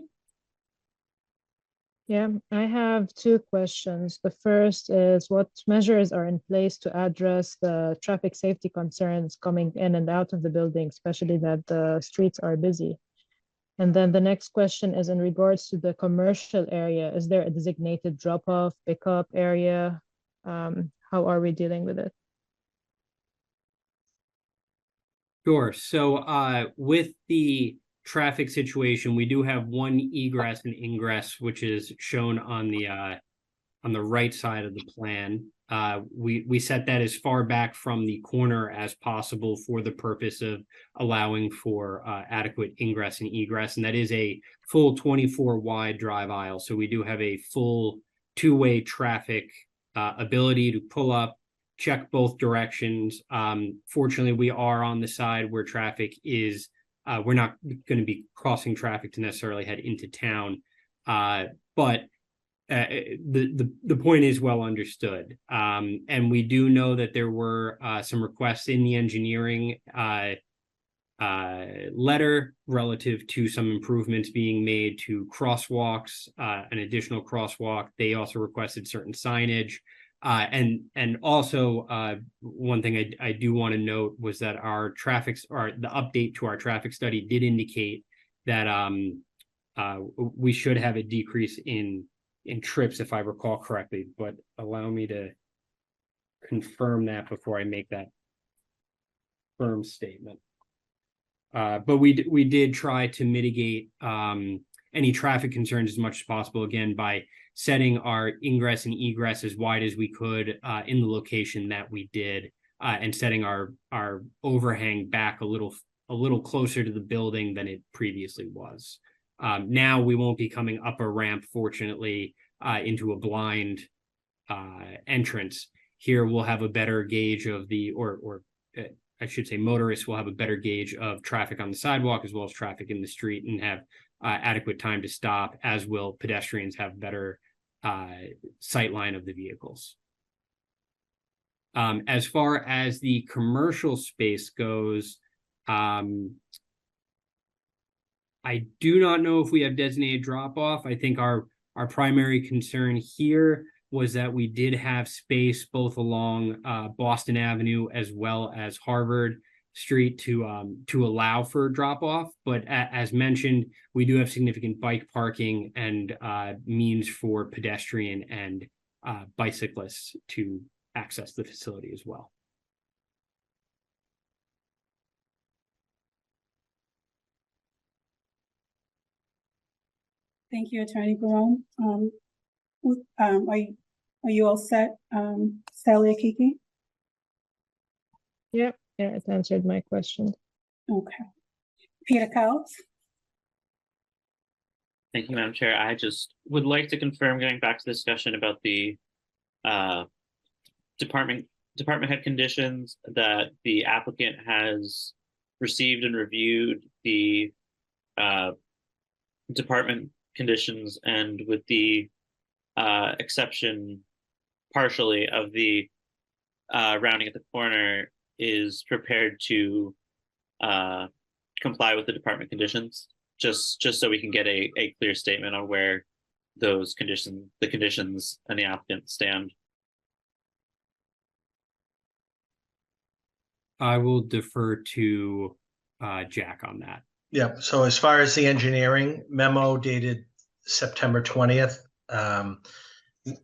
Yeah, I have 2 questions. The first is, what measures are in place to address the traffic safety concerns coming in and out of the building, especially that the streets are busy? And then the next question is in regards to the commercial area. Is there a designated drop-off, pickup area? How are we dealing with it? Sure. So with the traffic situation, we do have one egress and ingress, which is shown on the right side of the plan. We set that as far back from the corner as possible for the purpose of allowing for adequate ingress and egress. And that is a full 24 wide drive aisle. So we do have a full 2-way traffic ability to pull up, check both directions. Fortunately, we are on the side where traffic is, we're not going to be crossing traffic to necessarily head into town. But the point is well understood. And we do know that there were some requests in the engineering letter relative to some improvements being made to crosswalks, an additional crosswalk. They also requested certain signage. And also one thing I do want to note was that the update to our traffic study did indicate that we should have a decrease in trips, if I recall correctly, but allow me to confirm that before I make that firm statement. but we did try to mitigate any traffic concerns as much as possible, again, by setting our ingress and egress as wide as we could in the location that we did, and setting our overhang back a little closer to the building than it previously was. Now we won't be coming up a ramp, fortunately, into a blind entrance. Here we'll have a better gauge of I should say motorists will have a better gauge of traffic on the sidewalk as well as traffic in the street, and have adequate time to stop, as will pedestrians have better sight line of the vehicles. As far as the commercial space goes, I do not know if we have designated drop-off. I think our primary concern here was that we did have space both along Boston Avenue as well as Harvard Street to allow for drop-off. But as mentioned, we do have significant bike parking and means for pedestrian and bicyclists to access the facility as well. Thank you, Attorney Barone. Are you all set, Sally Akiki? Yep, yeah, it answered my question. Okay. Peter Couch? Thank you, Madam Chair. I just would like to confirm, getting back to the discussion about the department head conditions, that the applicant has received and reviewed the department conditions, and with the exception partially of the rounding at the corner, is prepared to comply with the department conditions, just so we can get a clear statement on where those conditions and the applicant stand. I will defer to Jack on that. Yeah, so as far as the engineering memo dated September 20th,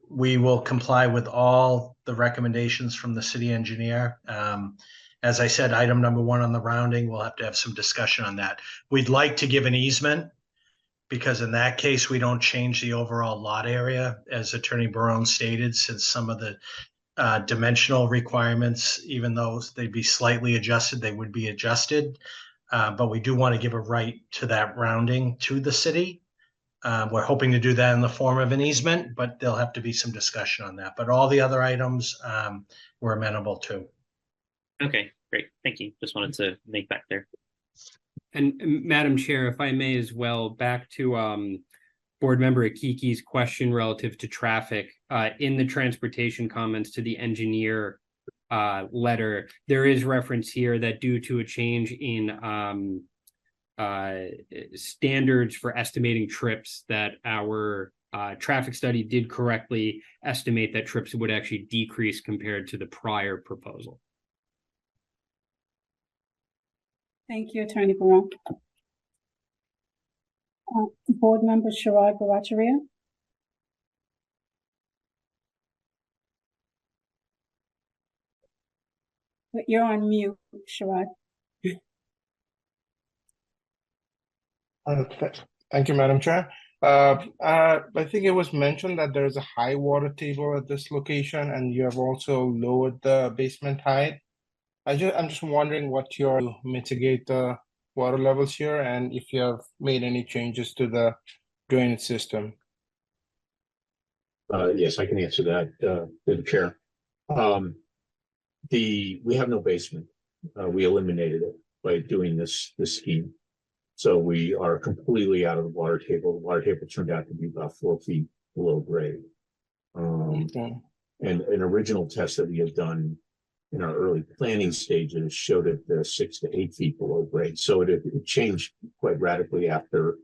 we will comply with all the recommendations from the city engineer. As I said, item number 1 on the rounding, we'll have to have some discussion on that. We'd like to give an easement, because in that case, we don't change the overall lot area, as Attorney Barone stated, since some of the dimensional requirements, even though they'd be slightly adjusted, they would be adjusted. But we do want to give a right to that rounding to the city. We're hoping to do that in the form of an easement, but there'll have to be some discussion on that. But all the other items we're amenable to. Okay, great. Thank you. Just wanted to make that clear. And Madam Chair, if I may as well, back to Board Member Akiki's question relative to traffic. In the transportation comments to the engineer letter, there is reference here that due to a change in standards for estimating trips, that our traffic study did correctly estimate that trips would actually decrease compared to the prior proposal. Thank you, Attorney Barone. Board Member Sharad Baracharia? But you're on mute, Sharad. Thank you, Madam Chair. I think it was mentioned that there is a high water table at this location, and you have also lowered the basement height. I'm just wondering what you're to mitigate the water levels here, and if you have made any changes to the drainage system. Yes, I can answer that, Madam Chair. We have no basement. We eliminated it by doing this scheme. So we are completely out of the water table. The water table turned out to be about 4 feet below grade. Okay. And an original test that we had done in our early planning stages showed it 6 to 8 feet below grade. So it changed quite radically after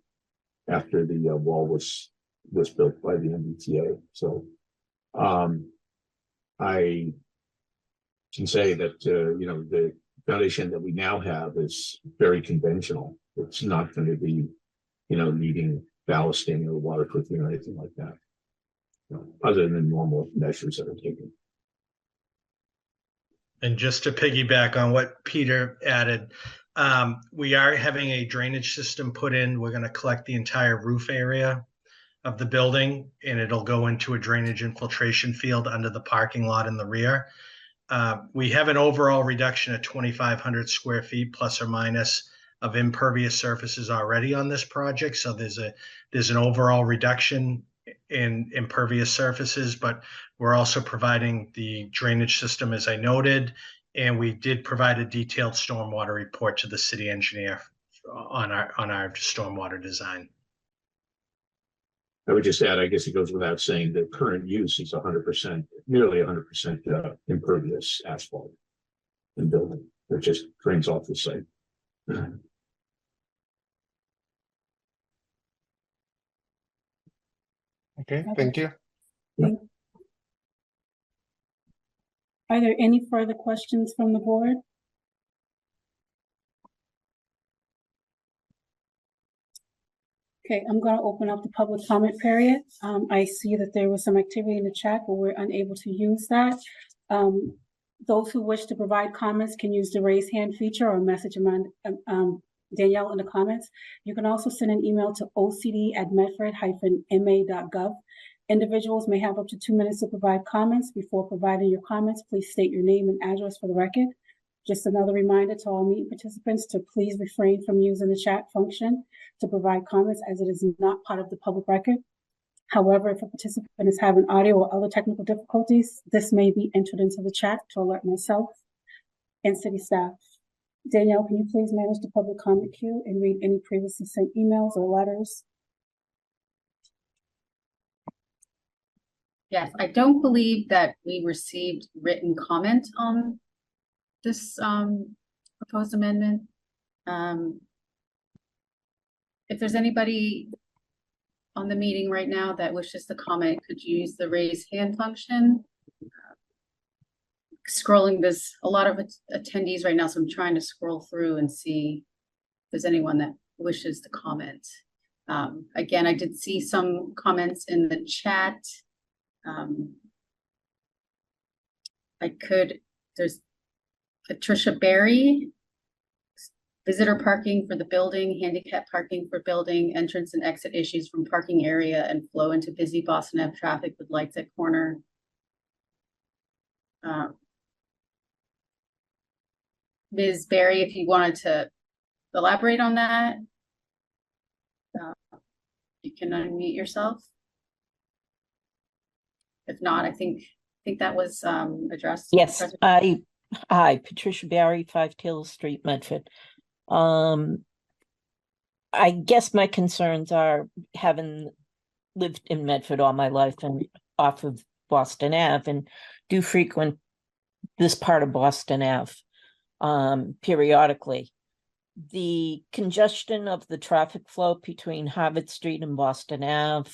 the wall was built by the MBTA. So I can say that the foundation that we now have is very conventional. It's not going to be needing ballasting or waterproofing or anything like that, other than normal measures that are taken. And just to piggyback on what Peter added, We are having a drainage system put in. We're going to collect the entire roof area of the building, and it'll go into a drainage infiltration field under the parking lot in the rear. We have an overall reduction of 2,500 square feet plus or minus of impervious surfaces already on this project. So there's an overall reduction in impervious surfaces, but we're also providing the drainage system, as I noted, and we did provide a detailed stormwater report to the city engineer on our stormwater design. I would just add, I guess it goes without saying, that current use is 100%, nearly 100% impervious asphalt in building. It just drains off the site. Okay, thank you. Are there any further questions from the board? Okay, I'm going to open up the public comment period. I see that there was some activity in the chat, but we're unable to use that. Those who wish to provide comments can use the raise hand feature or message Danielle in the comments. You can also send an email to ocd@medford-ma.gov. Individuals may have up to 2 minutes to provide comments. Before providing your comments, please state your name and address for the record. Just another reminder to all meeting participants to please refrain from using the chat function to provide comments, as it is not part of the public record. However, if a participant is having audio or other technical difficulties, this may be entered into the chat to alert myself and city staff. Danielle, can you please manage the public comment queue and read any previously sent emails or letters? Yes, I don't believe that we received written comment on this proposed amendment. If there's anybody on the meeting right now that wishes to comment, could you use the raise hand function? Scrolling, there's a lot of attendees right now, so I'm trying to scroll through and see if there's anyone that wishes to comment. Again, I did see some comments in the chat. There's Patricia Berry, visitor parking for the building, handicap parking for building, entrance and exit issues from parking area and flow into busy Boston Ave traffic with lights at corner. Ms. Berry, if you wanted to elaborate on that, you can unmute yourself. If not, I think that was addressed. Yes, hi, Patricia Barry, 5 Taylor Street, Medford. I guess my concerns are, having lived in Medford all my life and off of Boston Ave, and do frequent this part of Boston Ave periodically. The congestion of the traffic flow between Harvard Street and Boston Ave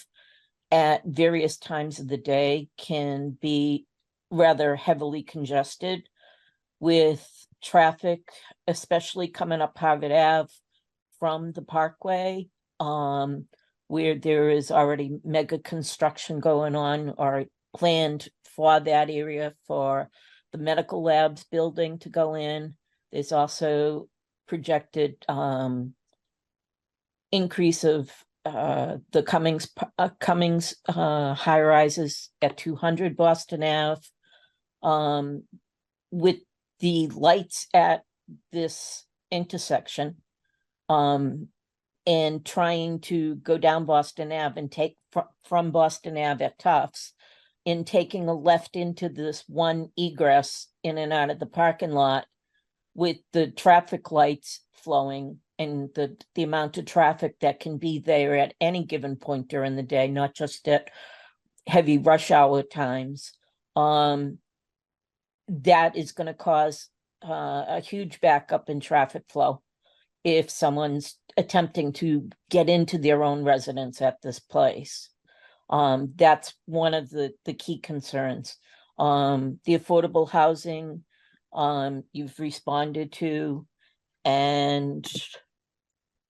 at various times of the day can be rather heavily congested, with traffic, especially coming up Harvard Ave from the Parkway, where there is already mega construction going on or planned for that area for the medical labs building to go in. There's also projected increase of the Cummings high rises at 200 Boston Ave. With the lights at this intersection, and trying to go down Boston Ave and take from Boston Ave at Tufts, in taking a left into this one egress in and out of the parking lot, with the traffic lights flowing and the amount of traffic that can be there at any given point during the day, not just at heavy rush hour times. That is going to cause a huge backup in traffic flow if someone's attempting to get into their own residence at this place. That's one of the key concerns. The affordable housing you've responded to, and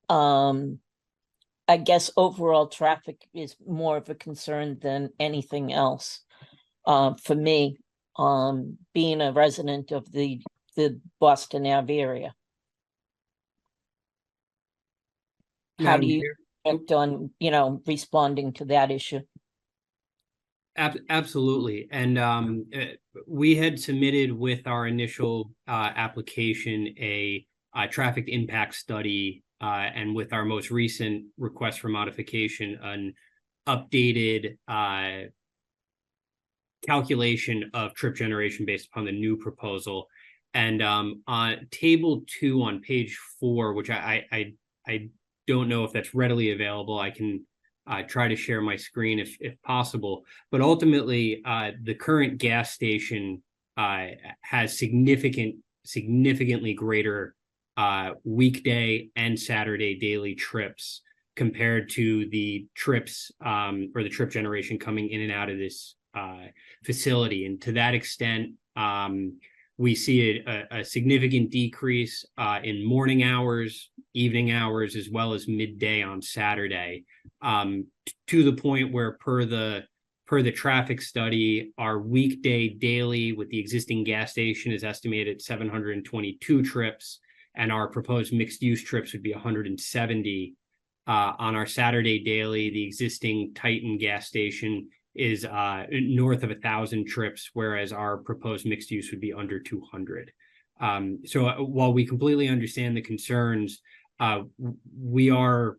I guess overall traffic is more of a concern than anything else for me, being a resident of the Boston Ave area. How Madam do you Chair? act on, responding to that issue? Absolutely. And we had submitted with our initial application a traffic impact study, and with our most recent request for modification, an updated calculation of trip generation based upon the new proposal. And on table 2 on page 4, which I don't know if that's readily available, I can try to share my screen if possible. But ultimately, the current gas station has significantly greater weekday and Saturday daily trips compared to the trips or the trip generation coming in and out of this facility. And to that extent, we see a significant decrease in morning hours, evening hours, as well as midday on Saturday, to the point where per the traffic study, our weekday daily with the existing gas station is estimated at 722 trips, and our proposed mixed use trips would be 170. On our Saturday daily, the existing Titan gas station is north of 1,000 trips, whereas our proposed mixed use would be under 200. So while we completely understand the concerns, we are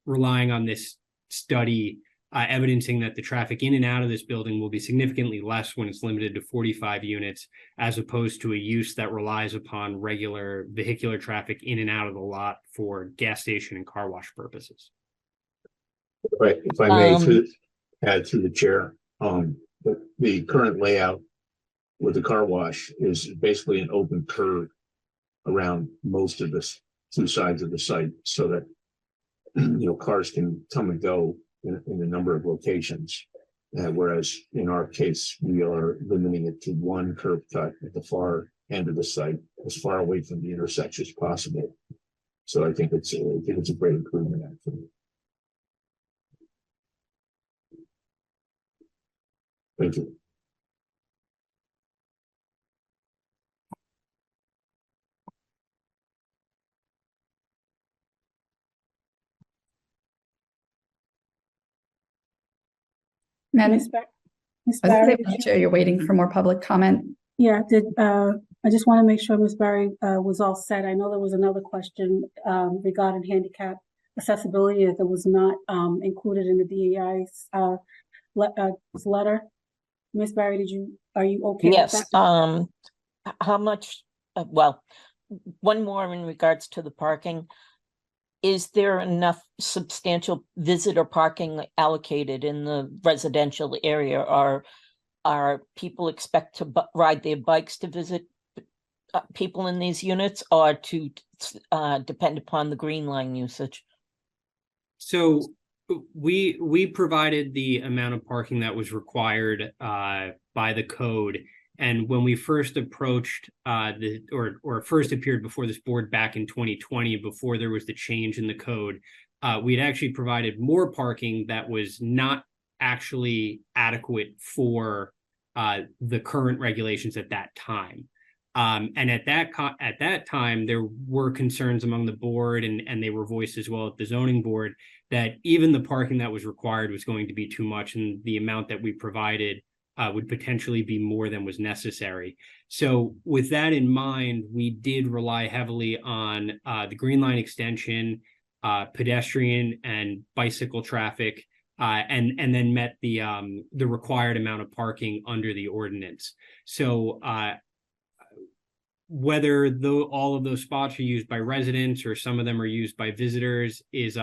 relying on this study evidencing that the traffic in and out of this building will be significantly less when it's limited to 45 units, as opposed to a use that relies upon regular vehicular traffic in and out of the lot for gas station and car wash purposes. If I may add through the chair, the current layout with the car wash is basically an open curve around most of the 2 sides of the site, so that cars can come and go in a number of locations. Whereas in our case, we are limiting it to 1 curb cut at the far end of the site, as far away from the intersection as possible. So I think it's a great improvement, actually. Thank you. Madam Ms. I was Barry, gonna say, Chair, you're waiting for more public comment. yeah, I just want to make sure Ms. Barry was all set. I know there was another question regarding handicap accessibility that was not included in the DEI's letter. Ms. Barry, are you okay with Yes, that? how much, well, one more in regards to the parking. Is there enough substantial visitor parking allocated in the residential area? Are people expect to ride their bikes to visit people in these units, or to depend upon the Green Line usage? So we provided the amount of parking that was required by the code. And when we first approached or first appeared before this board back in 2020, before there was the change in the code, we'd actually provided more parking that was not actually adequate for the current regulations at that time. And at that time, there were concerns among the board, and they were voiced as well at the zoning board, that even the parking that was required was going to be too much, and the amount that we provided would potentially be more than was necessary. So with that in mind, we did rely heavily on the Green Line extension, pedestrian and bicycle traffic, and then met the required amount of parking under the ordinance. So whether all of those spots are used by residents or some of them are used by visitors is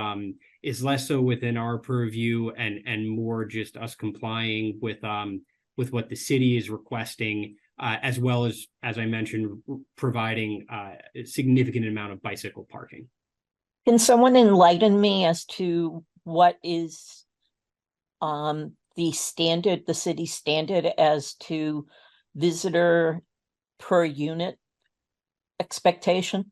less so within our purview, and more just us complying with what the city is requesting, as well as I mentioned, providing a significant amount of bicycle parking. Can someone enlighten me as to what is the city standard as to visitor per unit expectation?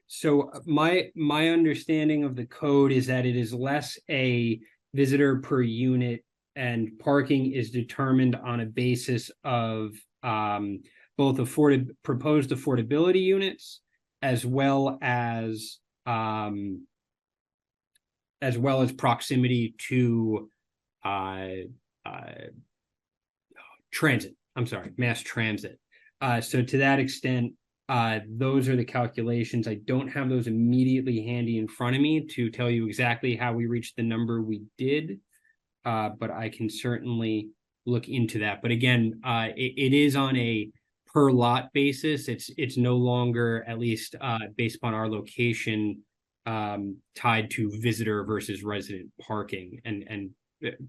So my understanding of the code is that it is less a visitor per unit, and parking is determined on a basis of both proposed affordability units as well as proximity to transit. I'm sorry, mass transit. So to that extent, those are the calculations. I don't have those immediately handy in front of me to tell you exactly how we reached the number we did, but I can certainly look into that. But again, it is on a per lot basis. It's no longer, at least based upon our location, tied to visitor versus resident parking. And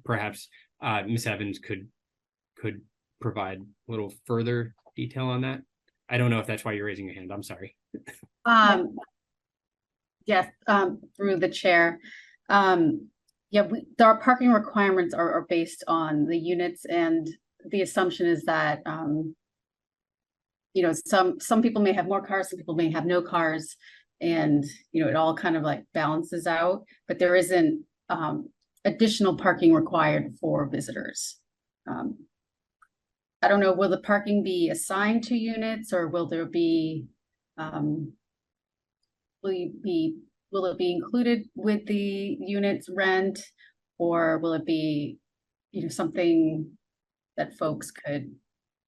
perhaps Ms. Evans could provide a little further detail on that. I don't know if that's why you're raising your hand. I'm sorry. Yes, through the chair. Yeah, our parking requirements are based on the units, and the assumption is that, you know, some people may have more cars, some people may have no cars, and, you know, it all kind of like balances out, but there isn't additional parking required for visitors. I don't know, will the parking be assigned to units, or will there be, will it be included with the unit's rent, or will it be, you know, something that folks could,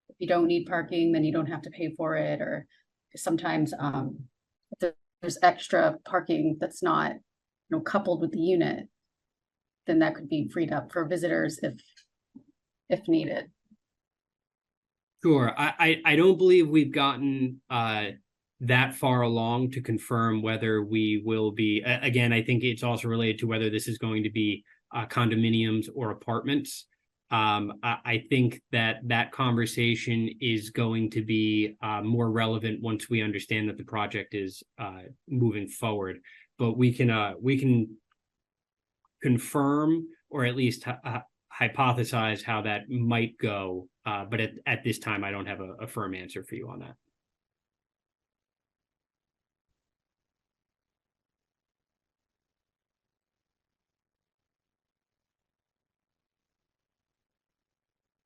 if you don't need parking, then you don't have to pay for it, or sometimes if there's extra parking that's not, you know, coupled with the unit, then that could be freed up for visitors if needed. Sure. I don't believe we've gotten that far along to confirm whether we will be, again, I think it's also related to whether this is going to be condominiums or apartments. I think that conversation is going to be more relevant once we understand that the project is moving forward. But we can confirm, or at least hypothesize how that might go. But at this time, I don't have a firm answer for you on that.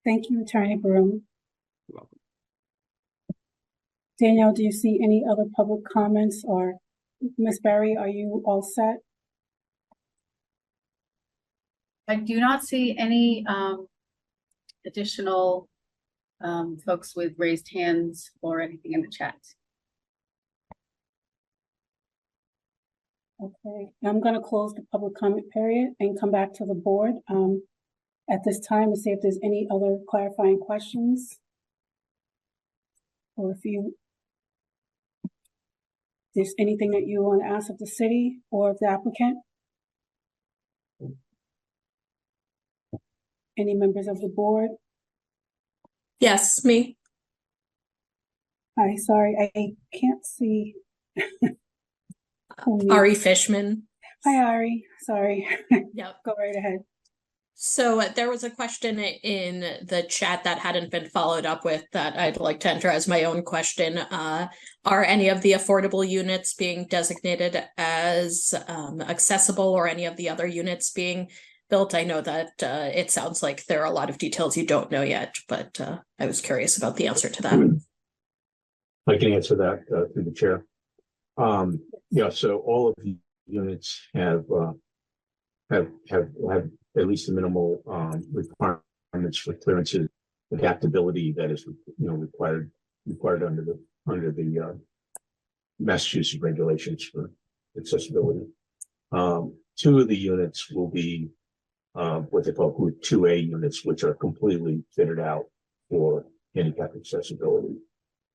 Thank you, Attorney Broom. You're welcome. Danielle, do you see any other public comments, or Ms. Berry, are you all set? I do not see any additional folks with raised hands or anything in the chat. Okay, I'm going to close the public comment period and come back to the board at this time to see if there's any other clarifying questions, or if there's anything that you want to ask of the city or of the applicant. Any members of the board? Yes, me. Hi, sorry, I can't see. Ari Fishman. Hi, Ari, sorry. Yep. Go right ahead. So there was a question in the chat that hadn't been followed up with that I'd like to enter as my own question. Are any of the affordable units being designated as accessible, or any of the other units being built? I know that it sounds like there are a lot of details you don't know yet, but I was curious about the answer to that. I can answer that through the chair. Yeah, so all of the units have at least the minimal requirements for clearances, adaptability that is, you know, required under the Massachusetts regulations for accessibility. Two of the units will be what they call Group 2A units, which are completely fitted out for handicap accessibility.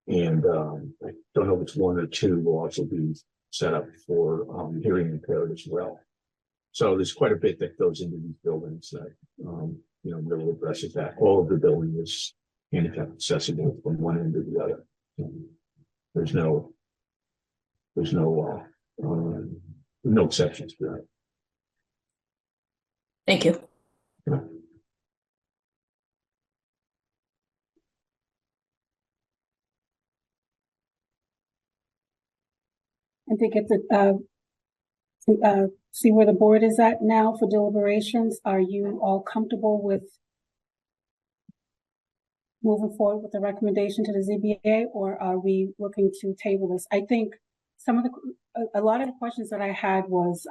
And I don't know if it's one or two will also be set up for hearing impaired as well. So there's quite a bit that goes into these buildings that you know, really addresses that. All of the building is handicap accessible from one end to the other. There's no exceptions to that. Thank you. Yeah. And to get the see where the board is at now for deliberations, are you all comfortable with moving forward with the recommendation to the ZBA, or are we looking to table this? I think some of a lot of the questions that I had was,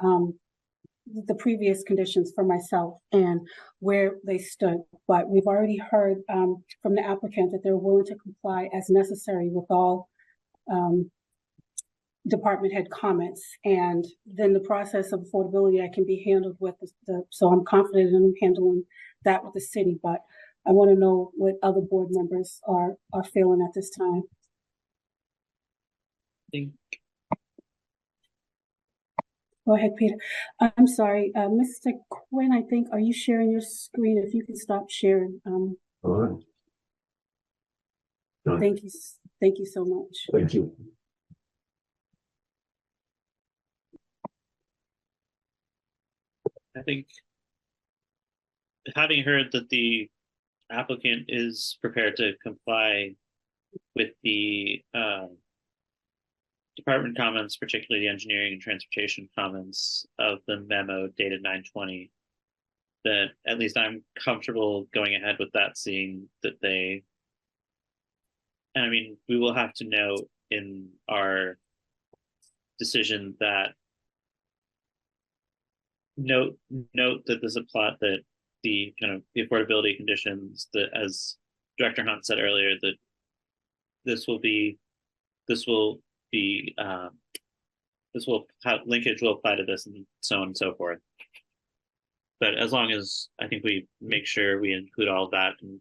the previous conditions for myself and where they stood, but we've already heard, from the applicant that they're willing to comply as necessary with all, department head comments, and then the process of affordability I can be handled with so I'm confident in handling that with the city, but I want to know what other board members are feeling at this time. think Go ahead, Peter. I'm sorry, Mr. Quinn, I think, are you sharing your screen? If you can stop sharing, All right. Done. thank you so much. Thank you. I think having heard that the applicant is prepared to comply with the department comments, particularly the engineering and transportation comments of the memo dated 9/20, that at least I'm comfortable going ahead with that, seeing that they, and I mean, we will have to note in our decision that note that this applies, that the kind of the affordability conditions, that as Director Hunt said earlier, that linkage will apply to this and so on and so forth. But as long as I think we make sure we include all of that and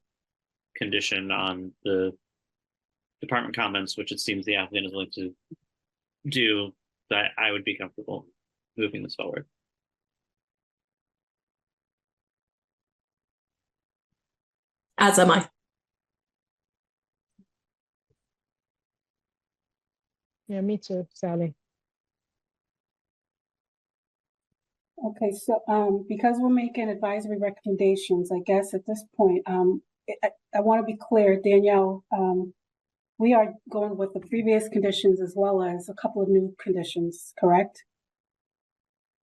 condition on the department comments, which it seems the applicant is willing to do, that I would be comfortable moving this forward. As am I. Yeah, me too, Sally. Okay, so because we're making advisory recommendations, I guess at this point, I want to be clear, Danielle, we are going with the previous conditions as well as a couple of new conditions, correct?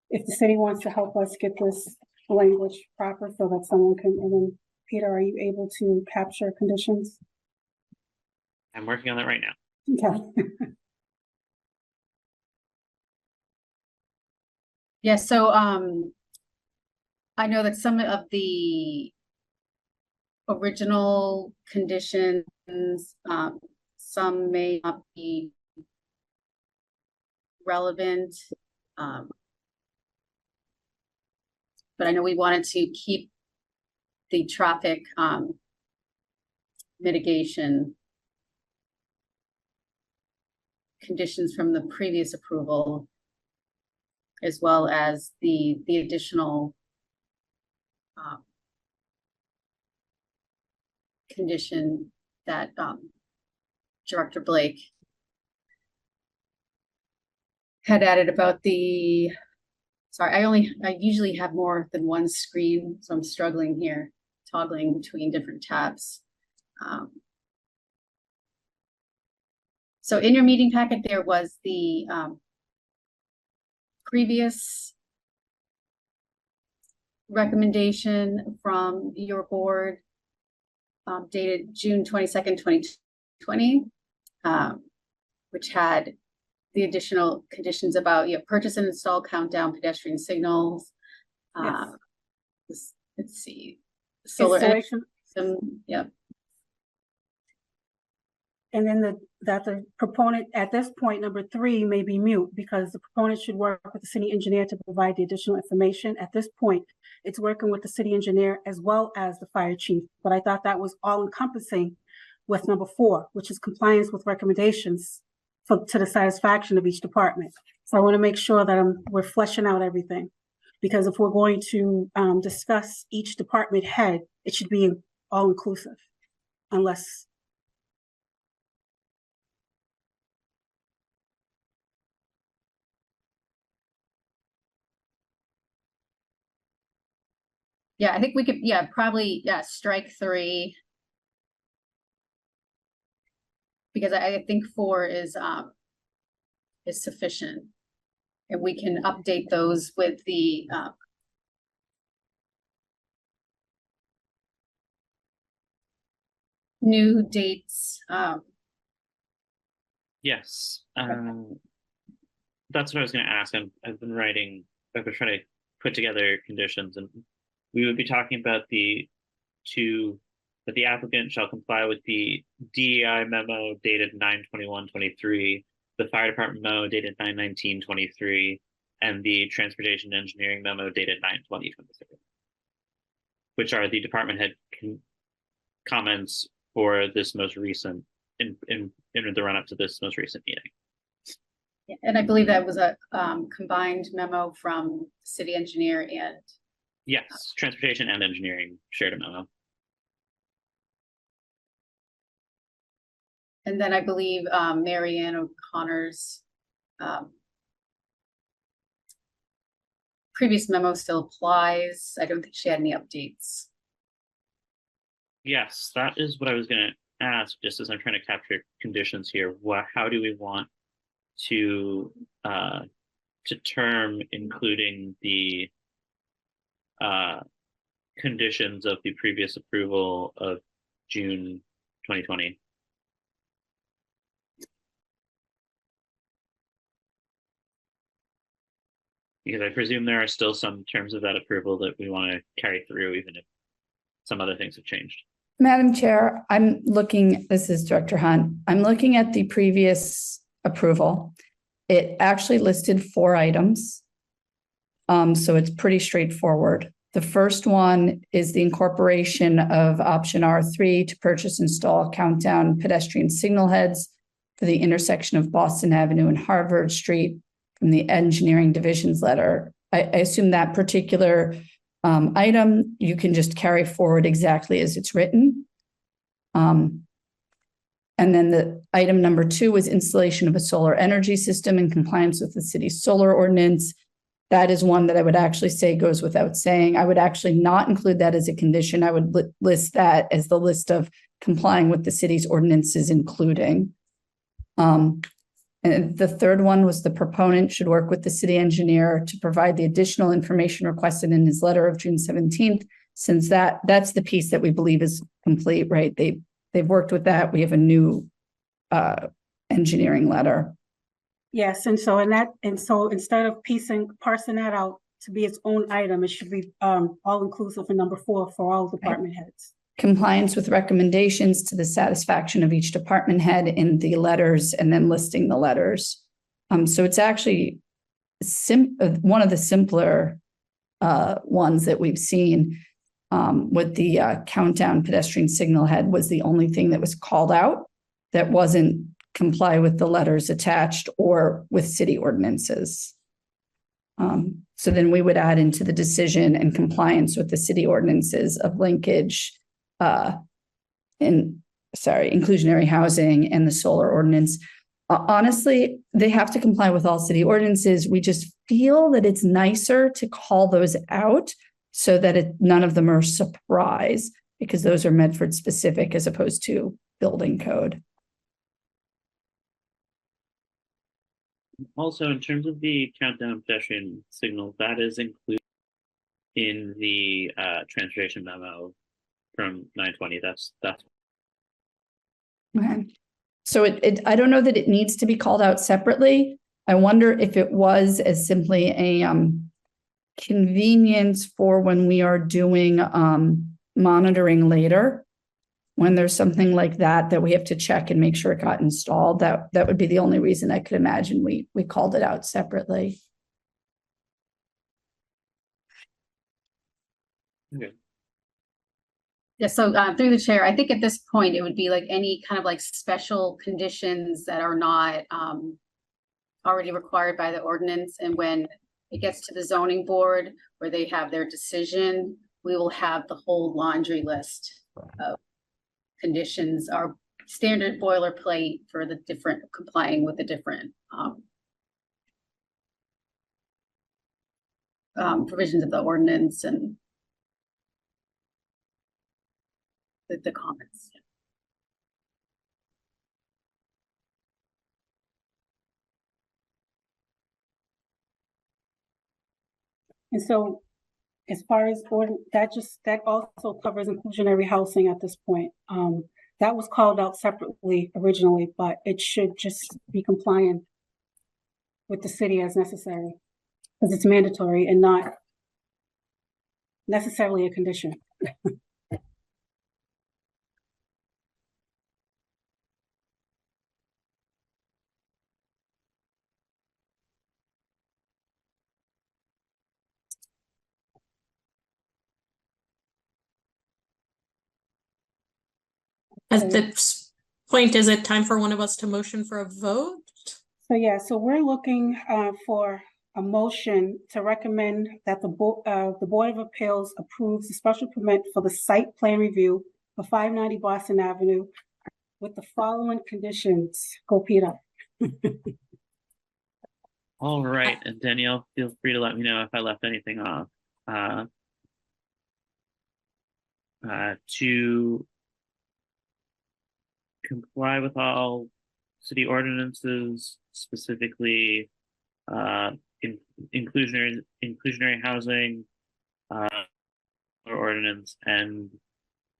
If the city wants to help us get this language proper so that someone can, and then Peter, are you able to capture conditions? I'm working on that right now. Okay. Yeah, so I know that some of the original conditions, some may not be relevant. But I know we wanted to keep the traffic mitigation conditions from the previous approval, as well as the additional condition that Director Blake had added about the, sorry, I usually have more than one screen, so I'm struggling here, toggling between different tabs. So in your meeting packet, there was the previous recommendation from your board dated June 22nd, 2020, which had the additional conditions about purchase and install countdown pedestrian signals. Let's see, solar installation. Yep. And then that the proponent at this point, number 3, may be mute because the proponent should work with the city engineer to provide the additional information. At this point, it's working with the city engineer as well as the fire chief. But I thought that was all encompassing with number 4, which is compliance with recommendations to the satisfaction of each department. So I want to make sure that we're fleshing out everything, because if we're going to discuss each department head, it should be all inclusive, unless. Yeah, I think we could, probably, strike 3. Because I think 4 is sufficient. And we can update those with the new dates. Yes, that's what I was gonna ask. I've been trying to put together conditions, and we would be talking about that the applicant shall comply with the DEI memo dated 9/21/23, the fire department memo dated 9/19/23, and the transportation engineering memo dated 9/20/23, which are the department head comments for this most recent in the run up to this most recent meeting. Yeah, and I believe that was a combined memo from the city engineer and Yes, transportation and engineering shared a memo. and then I believe Mary Ann O'Connor's previous memo still applies. I don't think she had any updates. Yes, that is what I was going to ask, just as I'm trying to capture conditions here. How do we want to term including the conditions of the previous approval of June 2020? Because I presume there are still some terms of that approval that we want to carry through, even if some other things have changed. Madam Chair, this is Director Hunt. I'm looking at the previous approval. It actually listed 4 items. So it's pretty straightforward. The first one is the incorporation of option R3 to purchase, install, countdown pedestrian signal heads for the intersection of Boston Avenue and Harvard Street from the engineering division's letter. I assume that particular item, you can just carry forward exactly as it's written. And then the item number 2 was installation of a solar energy system in compliance with the city's solar ordinance. That is one that I would actually say goes without saying. I would actually not include that as a condition. I would list that as the list of complying with the city's ordinances, including. And the third one was the proponent should work with the city engineer to provide the additional information requested in his letter of June 17th, since that's the piece that we believe is complete, right? They've worked with that. We have a new engineering letter. Yes, and so instead of parsing that out to be its own item, it should be all inclusive in number 4 for all department heads. Compliance with recommendations to the satisfaction of each department head in the letters, and then listing the letters. So it's actually one of the simpler ones that we've seen. With the countdown pedestrian signal head was the only thing that was called out that wasn't comply with the letters attached or with city ordinances. So then we would add into the decision and compliance with the city ordinances of linkage, inclusionary housing and the solar ordinance. Honestly, they have to comply with all city ordinances. We just feel that it's nicer to call those out so that none of them are a surprise, because those are Medford specific as opposed to building code. Also, in terms of the countdown pedestrian signal, that is included in the transportation memo from 9/20. That's. Okay. So I don't know that it needs to be called out separately. I wonder if it was as simply a convenience for when we are doing monitoring later, when there's something like that we have to check and make sure it got installed. That would be the only reason I could imagine we called it out separately. Okay. Yeah, so through the chair, I think at this point, it would be like any kind of like special conditions that are not already required by the ordinance. And when it gets to the zoning board where they have their decision, we will have the whole laundry list of conditions, our standard boilerplate for the different, complying with the different provisions of the ordinance and the comments. And so as far as that also covers inclusionary housing at this point. That was called out separately originally, but it should just be compliant with the city as necessary, because it's mandatory and not necessarily a condition. At this point, is it time for one of us to motion for a vote? So yeah, so we're looking for a motion to recommend that the Board of Appeals approves the special permit for the site plan review for 590 Boston Avenue with the following conditions. Go, Peter. All right, and Danielle, feel free to let me know if I left anything off. To comply with all city ordinances, specifically inclusionary housing ordinance and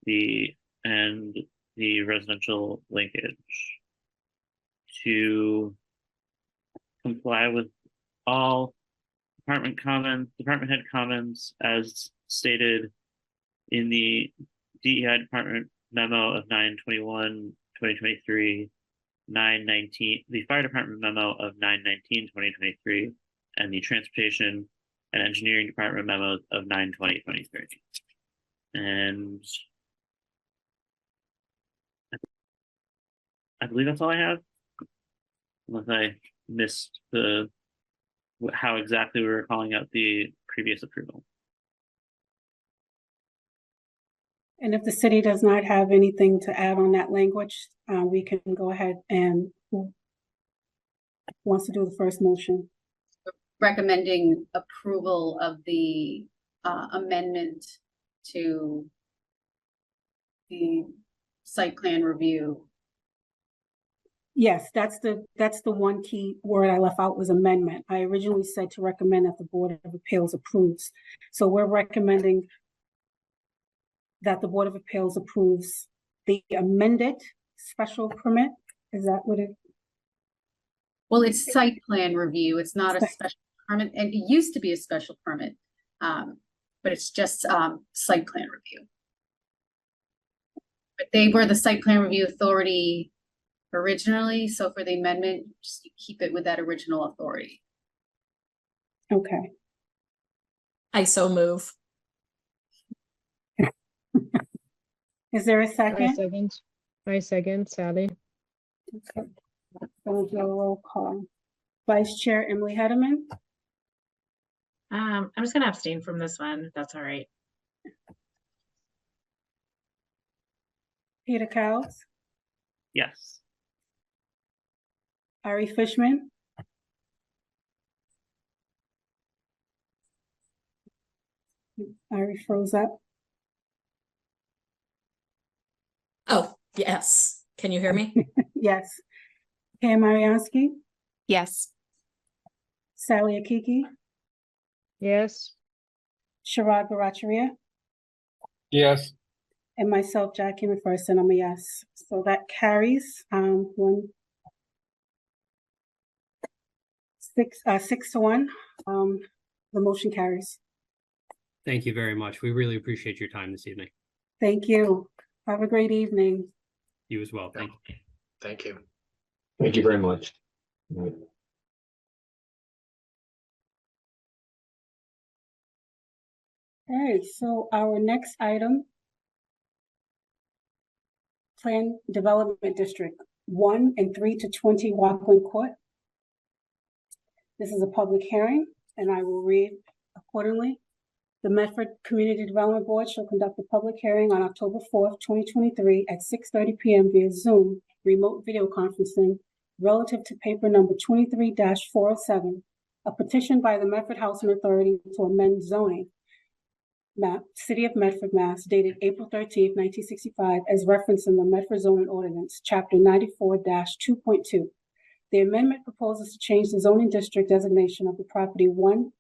the residential linkage. To comply with all department head comments as stated in the DEI department memo of 9/21/2023, 9/19, the fire department memo of 9/19/2023, and the transportation and engineering department memos of 9/20/23. And I believe that's all I have, unless I missed how exactly we were calling out the previous approval. And if the city does not have anything to add on that language, we can go ahead and who wants to do the first motion? Recommending approval of the amendment to the site plan review. Yes, that's the one key word I left out was amendment. I originally said to recommend that the Board of Appeals approves. So we're recommending that the Board of Appeals approves the amended special permit. Is that what it? Well, it's site plan review. It's not a special permit, and it used to be a special permit, but it's just site plan review. But they were the site plan review authority originally, so for the amendment, just keep it with that original authority. Okay. I so move. Is there a I second? second, Sally. Okay. We'll do a roll call. Vice Chair Emily Hedeman, I'm just gonna abstain from this one, if that's all right. Peter Cowles, Yes. Ari Fishman, Ari froze up. Oh, yes. Can you hear me? Yes. Pam Mariansky, Yes. Sally Akiki, Yes. Sharad Baracharia, Yes. and myself, Jackie McPherson, I'm a yes. So that carries 6-1. The motion carries. Thank you very much. We really appreciate your time this evening. Thank you. Have a great evening. You as well. Thank you. Thank you. Thank you very much. Right. All right, so our next item, Plan Development District 1 and 3 to 20 Walkland Court. This is a public hearing, and I will read accordingly. The Medford Community Development Board shall conduct a public hearing on October 4th, 2023 at 6:30 p.m. via Zoom, remote video conferencing, relative to paper number 23-407, a petition by the Medford Housing Authority to amend zoning map, City of Medford, Mass, dated April 13th, 1965, as referenced in the Medford zoning ordinance, chapter 94-2.2. The amendment proposes to change the zoning district designation of the property 1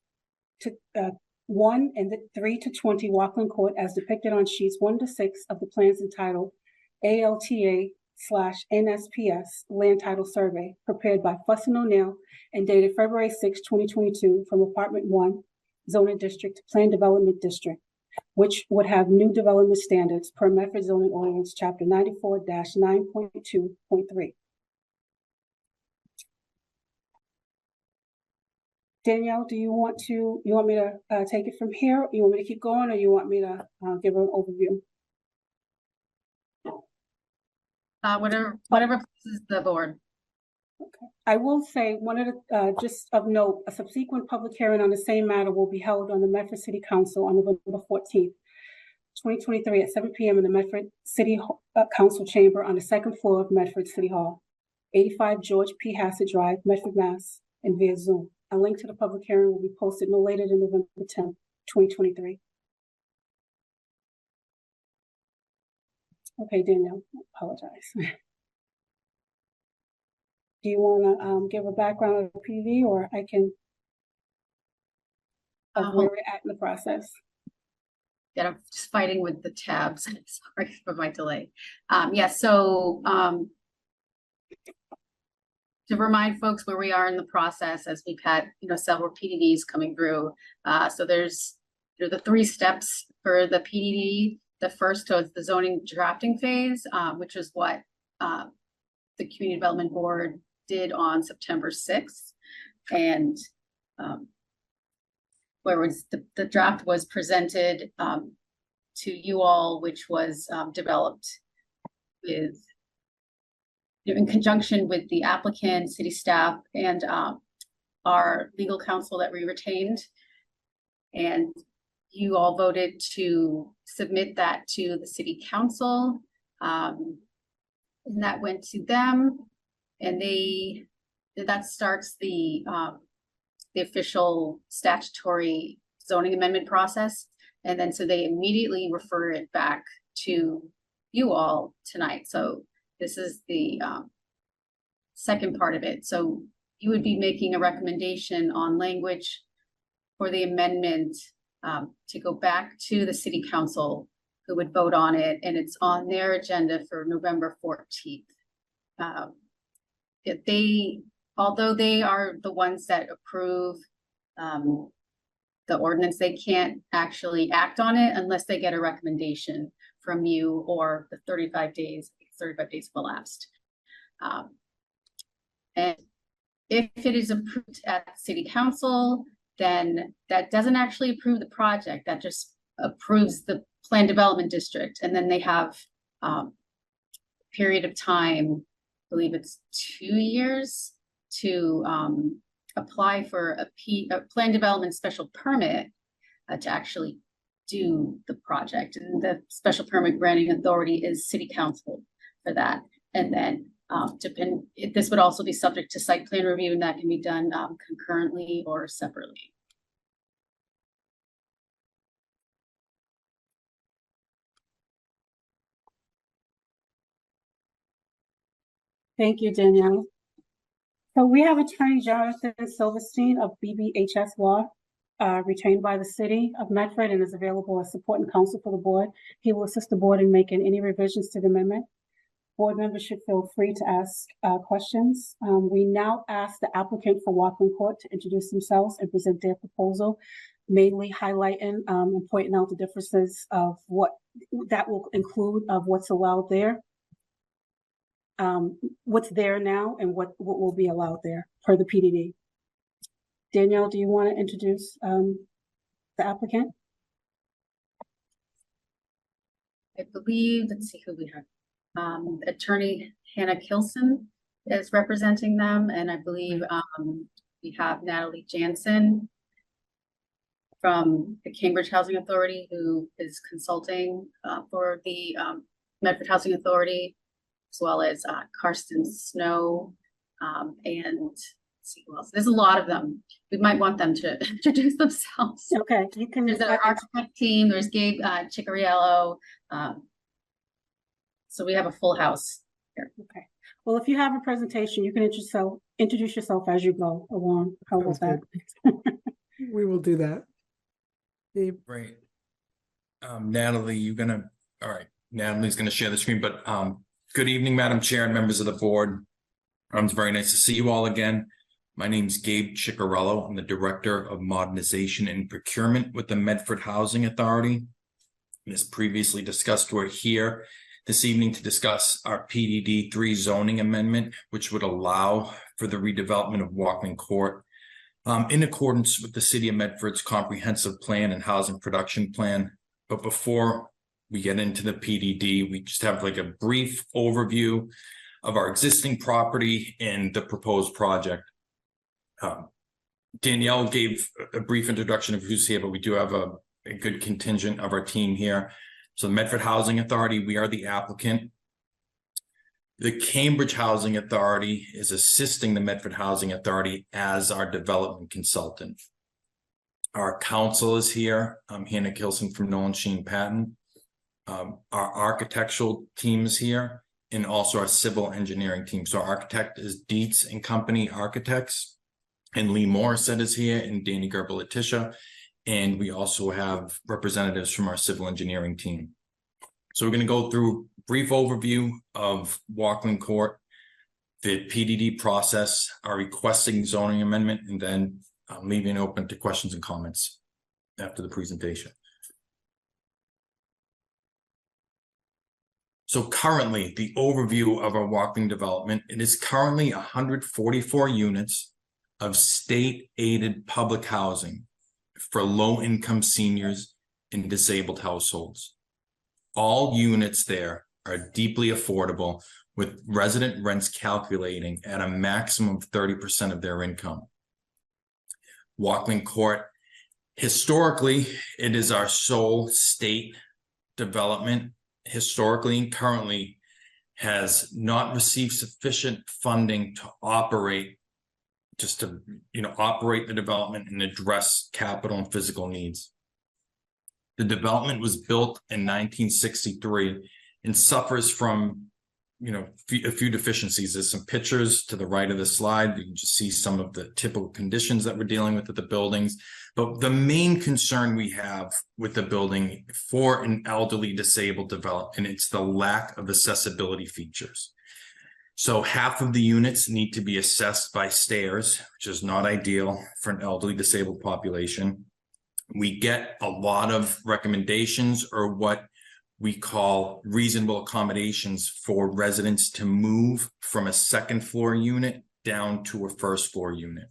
and 3 to 20 Walkland Court as depicted on sheets 1 to 6 of the plans entitled ALTA/NSPS Land Title Survey prepared by Fussin O'Neill and dated February 6, 2022 from Apartment 1, Zoning District to Plan Development District, which would have new development standards per Medford Zoning Ordinance, Chapter 94-9.2.3. Danielle, do you want me to take it from here? You want me to keep going, or you want me to give an overview? Whatever pleases the board. I will say one of the, just of note, a subsequent public hearing on the same matter will be held on the Medford City Council on November 14th, 2023 at 7 p.m. in the Medford City Council chamber on the second floor of Medford City Hall, 85 George P. Hassett Drive, Medford, Mass, and via Zoom. A link to the public hearing will be posted no later than November 10th, 2023. Okay, Danielle, I apologize. Do you want to give a background of the PV, or I can, of where we're at in the process? Yeah, I'm just fighting with the tabs. Sorry for my delay. So to remind folks where we are in the process, as we've had, several PDDs coming through. So there's the 3 steps for the PDD. The first was the zoning drafting phase, which is what the Community Development Board did on September 6th. And where was the draft was presented to you all, which was developed with in conjunction with the applicant, city staff, and our legal counsel that we retained. And you all voted to submit that to the city council. And that went to them, and that starts the official statutory zoning amendment process. And then so they immediately refer it back to you all tonight. So this is the second part of it. So you would be making a recommendation on language for the amendment to go back to the city council, who would vote on it, and it's on their agenda for November 14th. Although they are the ones that approve the ordinance, they can't actually act on it unless they get a recommendation from you, or the 35 days elapsed. And if it is approved at city council, then that doesn't actually approve the project, that just approves the plan development district. And then they have a period of time, I believe it's 2 years, to apply for a plan development special permit to actually do the project. And the special permit granting authority is city council for that. And then this would also be subject to site plan review, and that can be done concurrently or separately. Thank you, Danielle. So we have Attorney Jonathan Silverstein of BBHS Law, retained by the city of Medford, and is available as support and counsel for the board. He will assist the board in making any revisions to the amendment. Board members should feel free to ask questions. We now ask the applicant for Walkland Court to introduce themselves and present their proposal, mainly highlighting and pointing out the differences of what that will include of what's allowed there. What's there now and what will be allowed there per the PDD. Danielle, do you want to introduce the applicant? I believe, let's see who we have. Attorney Hannah Kilson is representing them, and I believe we have Natalie Jansen from the Cambridge Housing Authority, who is consulting for the Medford Housing Authority, as well as Karsten Snow, and let's see who else. There's a lot of them. We might want them to introduce themselves. Okay, you can. There's our architect team. There's Gabe Chickariello. So we have a full house here. Okay. Well, if you have a presentation, you can introduce yourself as you go along. How was that? We will do that. Great. Natalie, all right. Natalie's going to share the screen, but good evening, Madam Chair and members of the board. It's very nice to see you all again. My name's Gabe Ciccarello. I'm the Director of Modernization and Procurement with the Medford Housing Authority. As previously discussed, we're here this evening to discuss our PDD 3 zoning amendment, which would allow for the redevelopment of Walkland Court in accordance with the City of Medford's comprehensive plan and housing production plan. But before we get into the PDD, we just have like a brief overview of our existing property and the proposed project. Danielle gave a brief introduction of who's here, but we do have a good contingent of our team here. So the Medford Housing Authority, we are the applicant. The Cambridge Housing Authority is assisting the Medford Housing Authority as our development consultant. Our counsel is here. Hannah Kilson from Nolan Sheen Patton. Our architectural team is here, and also our civil engineering team. So our architect is Dietz and Company Architects, and Lee Morissette is here, and Danny Gerber-Letitia. And we also have representatives from our civil engineering team. So we're going to go through a brief overview of Walkland Court, the PDD process, our requesting zoning amendment, and then I'm leaving it open to questions and comments after the presentation. So currently, the overview of our Walkland development, it is currently 144 units of state-aided public housing for low-income seniors and disabled households. All units there are deeply affordable, with resident rents calculating at a maximum of 30% of their income. Walkland Court, historically, it is our sole state development. Historically and currently has not received sufficient funding to operate, just to operate the development and address capital and physical needs. The development was built in 1963 and suffers from a few deficiencies. There's some pictures to the right of the slide. You can just see some of the typical conditions that we're dealing with at the buildings. But the main concern we have with the building for an elderly disabled development, it's the lack of accessibility features. So half of the units need to be assessed by stairs, which is not ideal for an elderly disabled population. We get a lot of recommendations, or what we call reasonable accommodations, for residents to move from a second floor unit down to a first floor unit.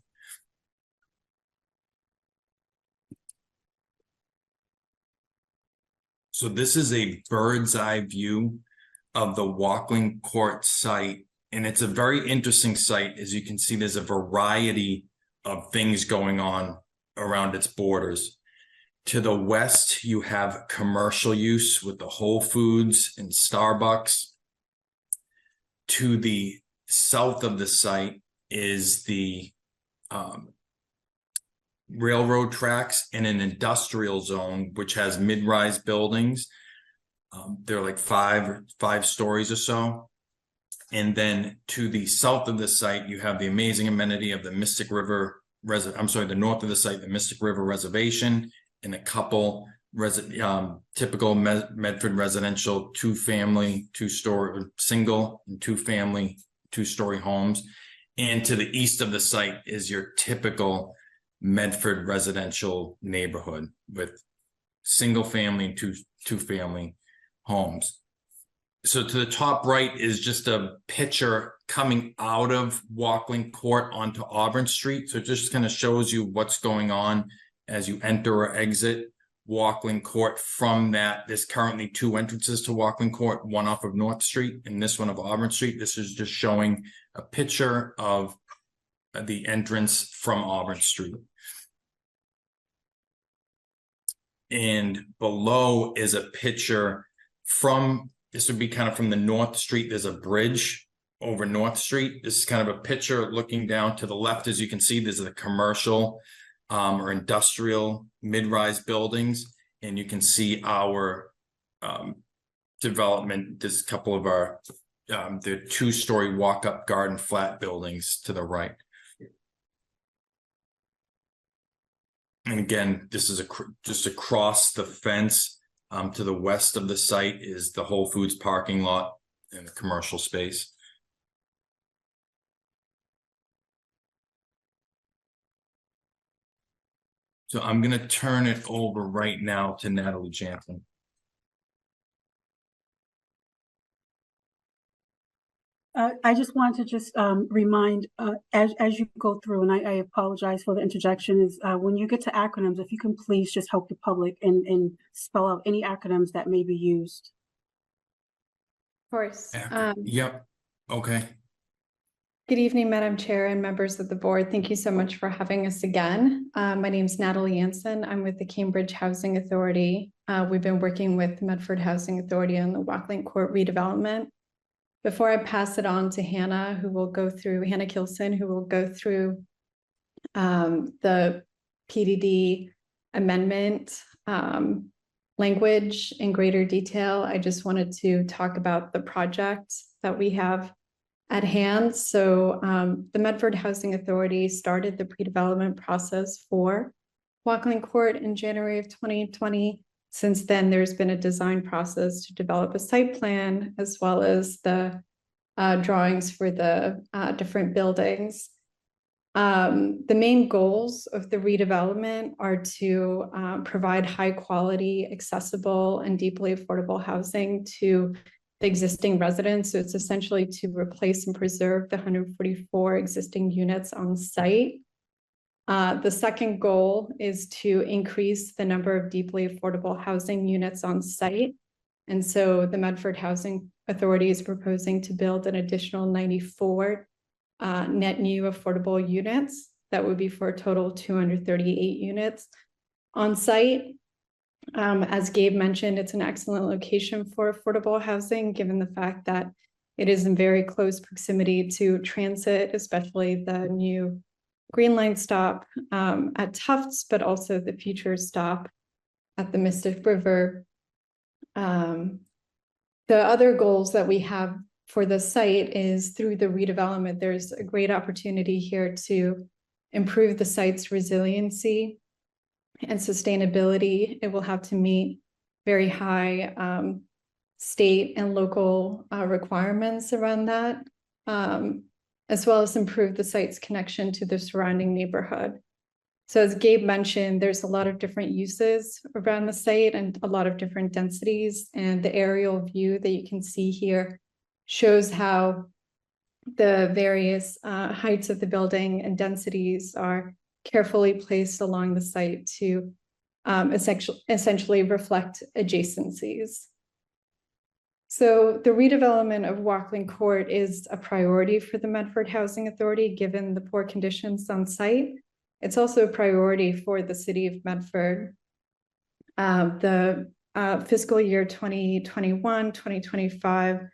So this is a bird's eye view of the Walkland Court site. And it's a very interesting site. As you can see, there's a variety of things going on around its borders. To the west, you have commercial use with the Whole Foods and Starbucks. To the south of the site is the railroad tracks and an industrial zone, which has mid-rise buildings. They're like five stories or so. And then to the south of the site, you have the amazing amenity of the Mystic River, the north of the site, the Mystic River Reservation, and a couple typical Medford residential two-family, two-story, single and two-family, two-story homes. And to the east of the site is your typical Medford residential neighborhood with single-family and two-family homes. So to the top right is just a picture coming out of Walkland Court onto Auburn Street. So it just kind of shows you what's going on as you enter or exit Walkland Court. From that, there's currently two entrances to Walkland Court, one off of North Street and this one of Auburn Street. This is just showing a picture of the entrance from Auburn Street. And below is a picture from, this would be kind of from the North Street. There's a bridge over North Street. This is kind of a picture looking down to the left. As you can see, there's a commercial or industrial mid-rise buildings. And you can see our development. There's a couple of our, the two-story walk-up garden flat buildings to the right. And again, this is just across the fence To the west of the site is the Whole Foods parking lot and the commercial space. So I'm gonna turn it over right now to Natalie Jansen. I just want to just remind, as you go through, and I apologize for the interjection, is when you get to acronyms, if you can please just help the public and spell out any acronyms that may be used. Of course. Yep, okay. Good evening, Madam Chair and members of the board. Thank you so much for having us again. My name is Natalie Jansen. I'm with the Cambridge Housing Authority. We've been working with Medford Housing Authority on the Watling Court redevelopment. Before I pass it on to Hannah, Hannah Kilson, who will go through the PDD amendment language in greater detail, I just wanted to talk about the project that we have at hand. So the Medford Housing Authority started the pre-development process for Watling Court in January of 2020. Since then, there's been a design process to develop a site plan as well as the drawings for the different buildings. The main goals of the redevelopment are to provide high quality, accessible, and deeply affordable housing to the existing residents. So it's essentially to replace and preserve the 144 existing units on site. The second goal is to increase the number of deeply affordable housing units on site. And so the Medford Housing Authority is proposing to build an additional 94 net new affordable units. That would be for a total of 238 units on site. As Gabe mentioned, it's an excellent location for affordable housing, given the fact that it is in very close proximity to transit, especially the new Green Line stop at Tufts, but also the future stop at the Mystic River. The other goals that we have for the site is through the redevelopment, there's a great opportunity here to improve the site's resiliency and sustainability. It will have to meet very high state and local requirements around that, as well as improve the site's connection to the surrounding neighborhood. So as Gabe mentioned, there's a lot of different uses around the site and a lot of different densities, and the aerial view that you can see here shows how the various heights of the building and densities are carefully placed along the site to essentially reflect adjacencies. So the redevelopment of Watling Court is a priority for the Medford Housing Authority, given the poor conditions on site. It's also a priority for the city of Medford. The fiscal year 2021-2025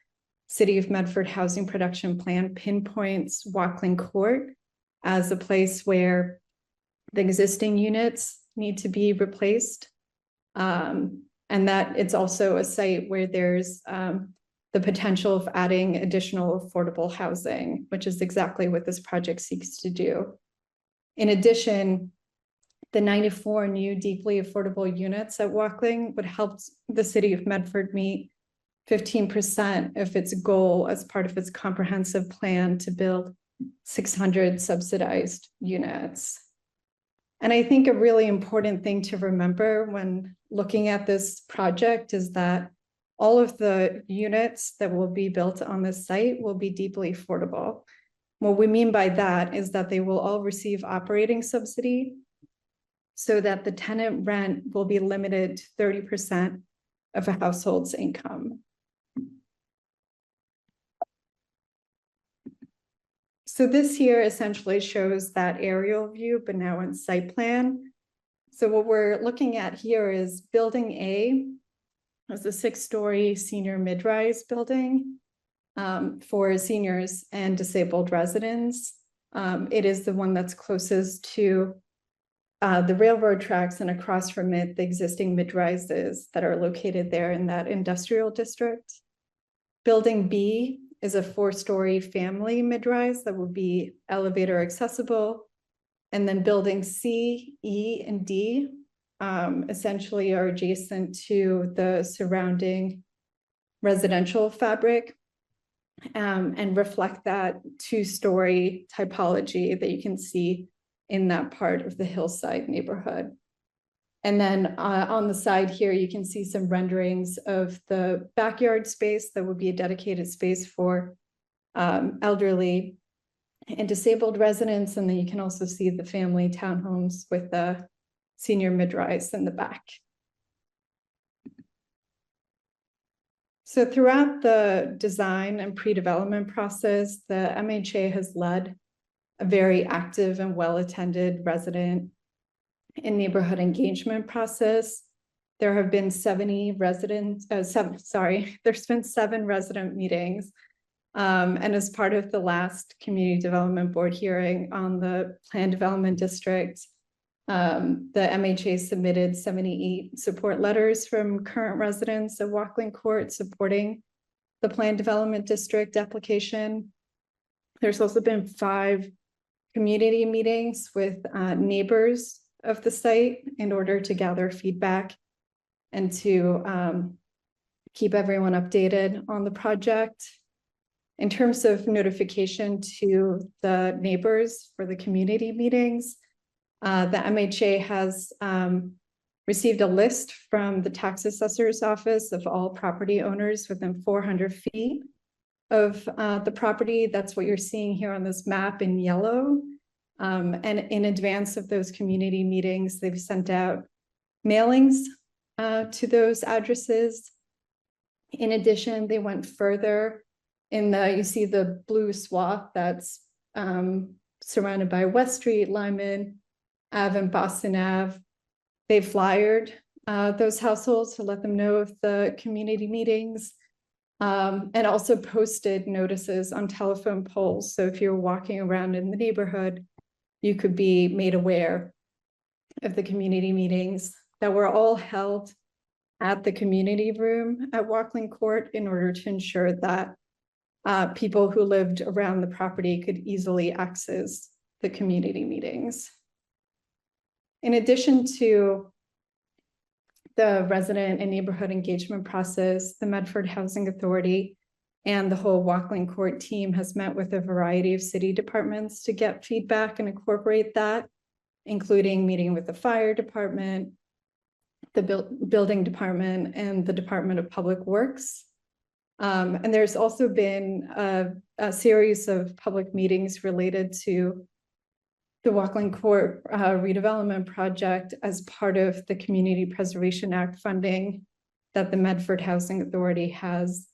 City of Medford Housing Production Plan pinpoints Watling Court as a place where the existing units need to be replaced. And that it's also a site where there's the potential of adding additional affordable housing, which is exactly what this project seeks to do. In addition, the 94 new deeply affordable units at Watling would help the city of Medford meet 15% of its goal as part of its comprehensive plan to build 600 subsidized units. And I think a really important thing to remember when looking at this project is that all of the units that will be built on this site will be deeply affordable. What we mean by that is that they will all receive operating subsidy so that the tenant rent will be limited to 30% of a household's income. So this here essentially shows that aerial view, but now in site plan. So what we're looking at here is building A as a 6-story senior mid-rise building for seniors and disabled residents. It is the one that's closest to the railroad tracks, and across from it, the existing mid-rises that are located there in that industrial district. Building B is a 4-story family mid-rise that will be elevator accessible. And then building C, E, and D essentially are adjacent to the surrounding residential fabric, and reflect that two-story typology that you can see in that part of the hillside neighborhood. And then on the side here, you can see some renderings of the backyard space that would be a dedicated space for elderly and disabled residents. And then you can also see the family townhomes with the senior mid-rise in the back. So throughout the design and pre-development process, the MHA has led a very active and well-attended resident and neighborhood engagement process. There have been 7 resident meetings. And as part of the last Community Development Board hearing on the Plan Development District, the MHA submitted 78 support letters from current residents of Walkland Court supporting the Plan Development District application. There's also been 5 community meetings with neighbors of the site in order to gather feedback and to keep everyone updated on the project. In terms of notification to the neighbors for the community meetings, the MHA has received a list from the tax assessor's office of all property owners within 400 feet of the property. That's what you're seeing here on this map in yellow. And in advance of those community meetings, they've sent out mailings to those addresses. In addition, they went further in you see the blue swath that's surrounded by West Street, Lyman Ave, and Boston Ave. They flyered those households to let them know of the community meetings, and also posted notices on telephone poles. So if you're walking around in the neighborhood, you could be made aware of the community meetings that were all held at the community room at Walkland Court in order to ensure that people who lived around the property could easily access the community meetings. In addition to the resident and neighborhood engagement process, the Medford Housing Authority and the whole Walkland Court team has met with a variety of city departments to get feedback and incorporate that, including meeting with the fire department, the building department, and the Department of Public Works. And there's also been a series of public meetings related to the Walkland Court redevelopment project as part of the Community Preservation Act funding that the Medford Housing Authority has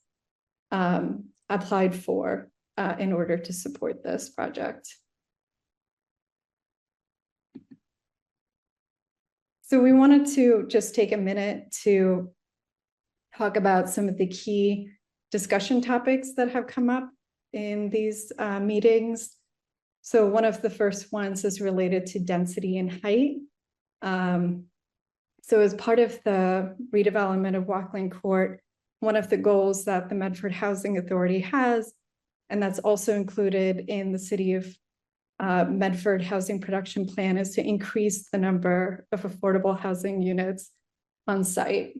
applied for in order to support this project. So we wanted to just take a minute to talk about some of the key discussion topics that have come up in these meetings. So one of the first ones is related to density and height. So as part of the redevelopment of Walkland Court, one of the goals that the Medford Housing Authority has, and that's also included in the City of Medford Housing Production Plan, is to increase the number of affordable housing units on site.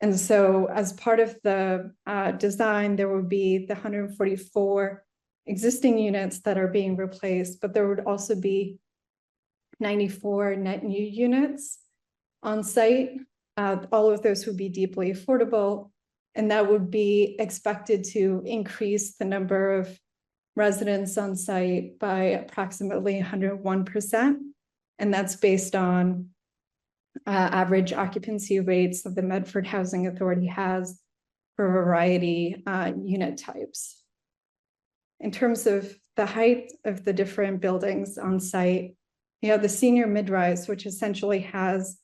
And so as part of the design, there will be the 144 existing units that are being replaced, but there would also be 94 net new units on site. All of those would be deeply affordable, and that would be expected to increase the number of residents on site by approximately 101%. And that's based on average occupancy rates that the Medford Housing Authority has for a variety unit types. In terms of the height of the different buildings on site, you have the senior mid-rise, which essentially has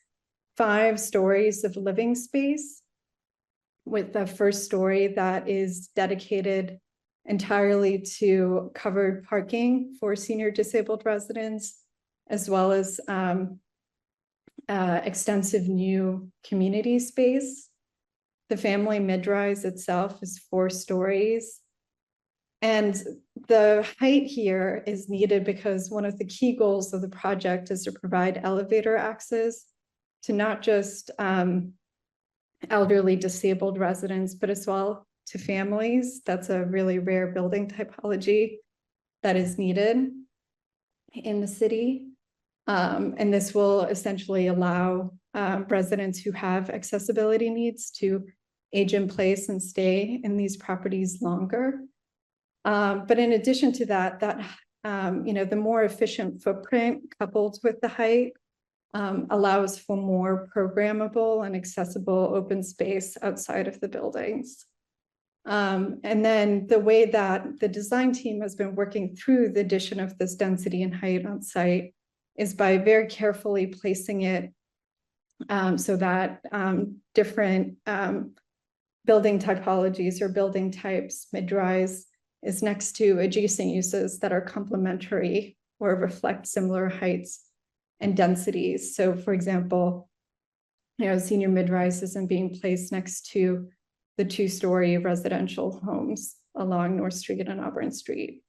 5 stories of living space, with the first story that is dedicated entirely to covered parking for senior disabled residents, as well as extensive new community space. The family mid-rise itself is 4 stories. And the height here is needed because one of the key goals of the project is to provide elevator access to not just elderly disabled residents, but as well to families. That's a really rare building typology that is needed in the city. And this will essentially allow residents who have accessibility needs to age in place and stay in these properties longer. But in addition to that, the more efficient footprint coupled with the height allows for more programmable and accessible open space outside of the buildings. And then the way that the design team has been working through the addition of this density and height on site is by very carefully placing it so that different building typologies or building types, mid-rise, is next to adjacent uses that are complementary or reflect similar heights and densities. So for example, senior mid-rise isn't being placed next to the 2-story residential homes along North Street and Auburn Street.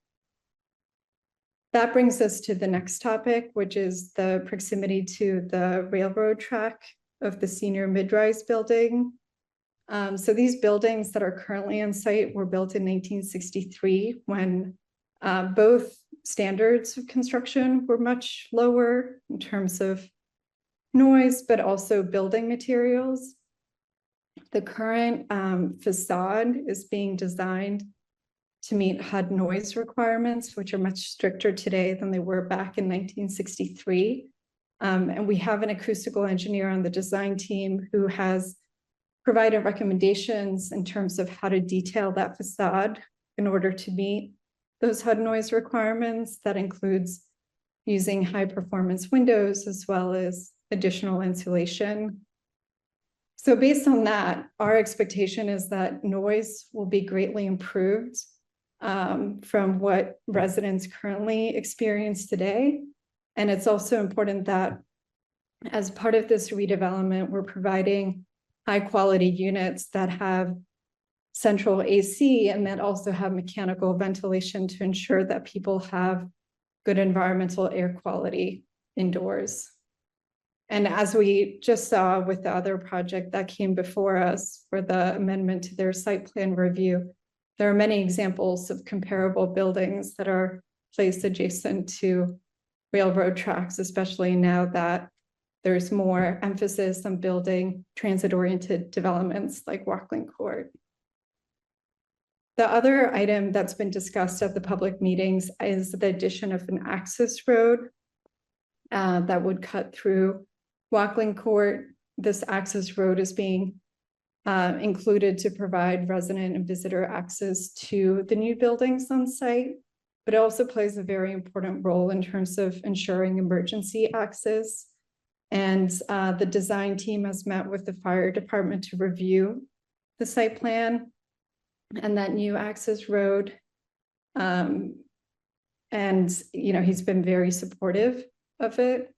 That brings us to the next topic, which is the proximity to the railroad track of the senior mid-rise building. So these buildings that are currently on site were built in 1963 when both standards of construction were much lower in terms of noise, but also building materials. The current facade is being designed to meet HUD noise requirements, which are much stricter today than they were back in 1963. And we have an acoustical engineer on the design team who has provided recommendations in terms of how to detail that facade in order to meet those HUD noise requirements. That includes using high performance windows as well as additional insulation. So based on that, our expectation is that noise will be greatly improved from what residents currently experience today. And it's also important that as part of this redevelopment, we're providing high quality units that have central AC and that also have mechanical ventilation to ensure that people have good environmental air quality indoors. And as we just saw with the other project that came before us for the amendment to their site plan review, there are many examples of comparable buildings that are placed adjacent to railroad tracks, especially now that there's more emphasis on building transit-oriented developments like Walkland Court. The other item that's been discussed at the public meetings is the addition of an access road that would cut through Walkland Court. This access road is being included to provide resident and visitor access to the new buildings on site, but it also plays a very important role in terms of ensuring emergency access. And the design team has met with the fire department to review the site plan and that new access road. And he's been very supportive of it.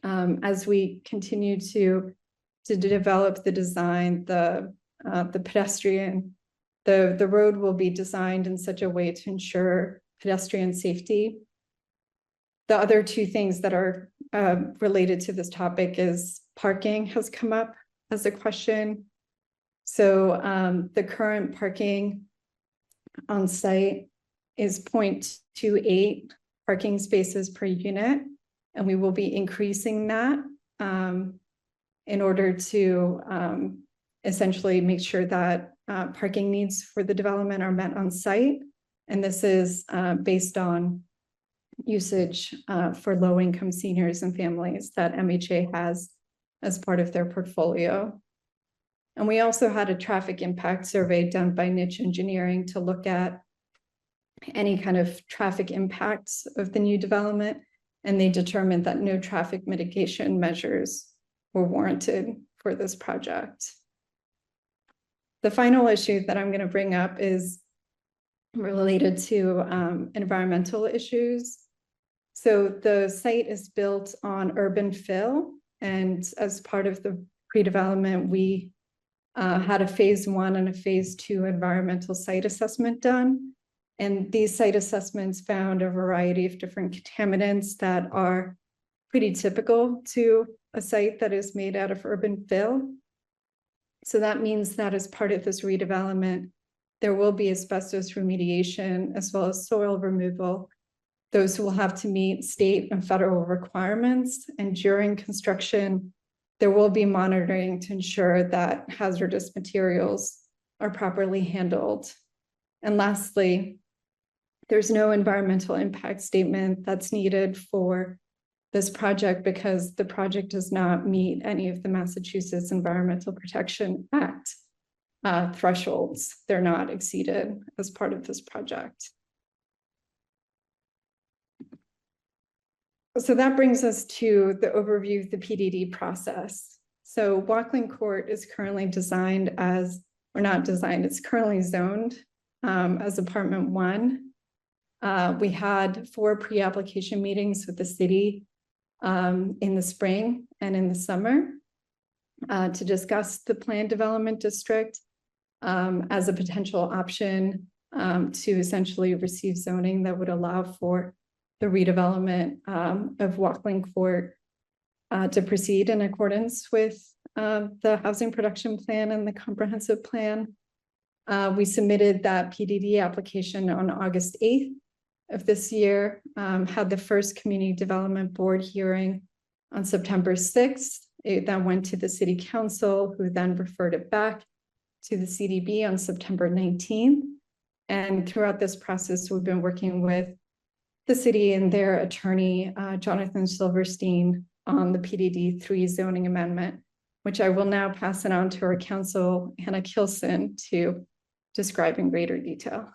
As we continue to develop the design, the road will be designed in such a way to ensure pedestrian safety. The other two things that are related to this topic is parking has come up as a question. So the current parking on site is 0.28 parking spaces per unit, and we will be increasing that in order to essentially make sure that parking needs for the development are met on site. And this is based on usage for low-income seniors and families that MHA has as part of their portfolio. And we also had a traffic impact survey done by Niche Engineering to look at any kind of traffic impacts of the new development, and they determined that no traffic mitigation measures were warranted for this project. The final issue that I'm going to bring up is related to environmental issues. So the site is built on urban fill, and as part of the pre-development, we had a phase 1 and a phase 2 environmental site assessment done. And these site assessments found a variety of different contaminants that are pretty typical to a site that is made out of urban fill. So that means that as part of this redevelopment, there will be asbestos remediation as well as soil removal. Those will have to meet state and federal requirements. And during construction, there will be monitoring to ensure that hazardous materials are properly handled. And lastly, there's no environmental impact statement that's needed for this project because the project does not meet any of the Massachusetts Environmental Protection Act thresholds. They're not exceeded as part of this project. So that brings us to the overview of the PDD process. So Walkland Court is currently designed as, or not designed, it's currently zoned as apartment 1. We had 4 pre-application meetings with the city in the spring and in the summer to discuss the planned development district as a potential option to essentially receive zoning that would allow for the redevelopment of Walkland Court to proceed in accordance with the housing production plan and the comprehensive plan. We submitted that PDD application on August 8th of this year, had the first community development board hearing on September 6th. It then went to the city council, who then referred it back to the CDB on September 19th. And throughout this process, we've been working with the city and their attorney, Jonathan Silverstein, on the PDD 3 zoning amendment, which I will now pass it on to our counsel, Hannah Kilson, to describe in greater detail.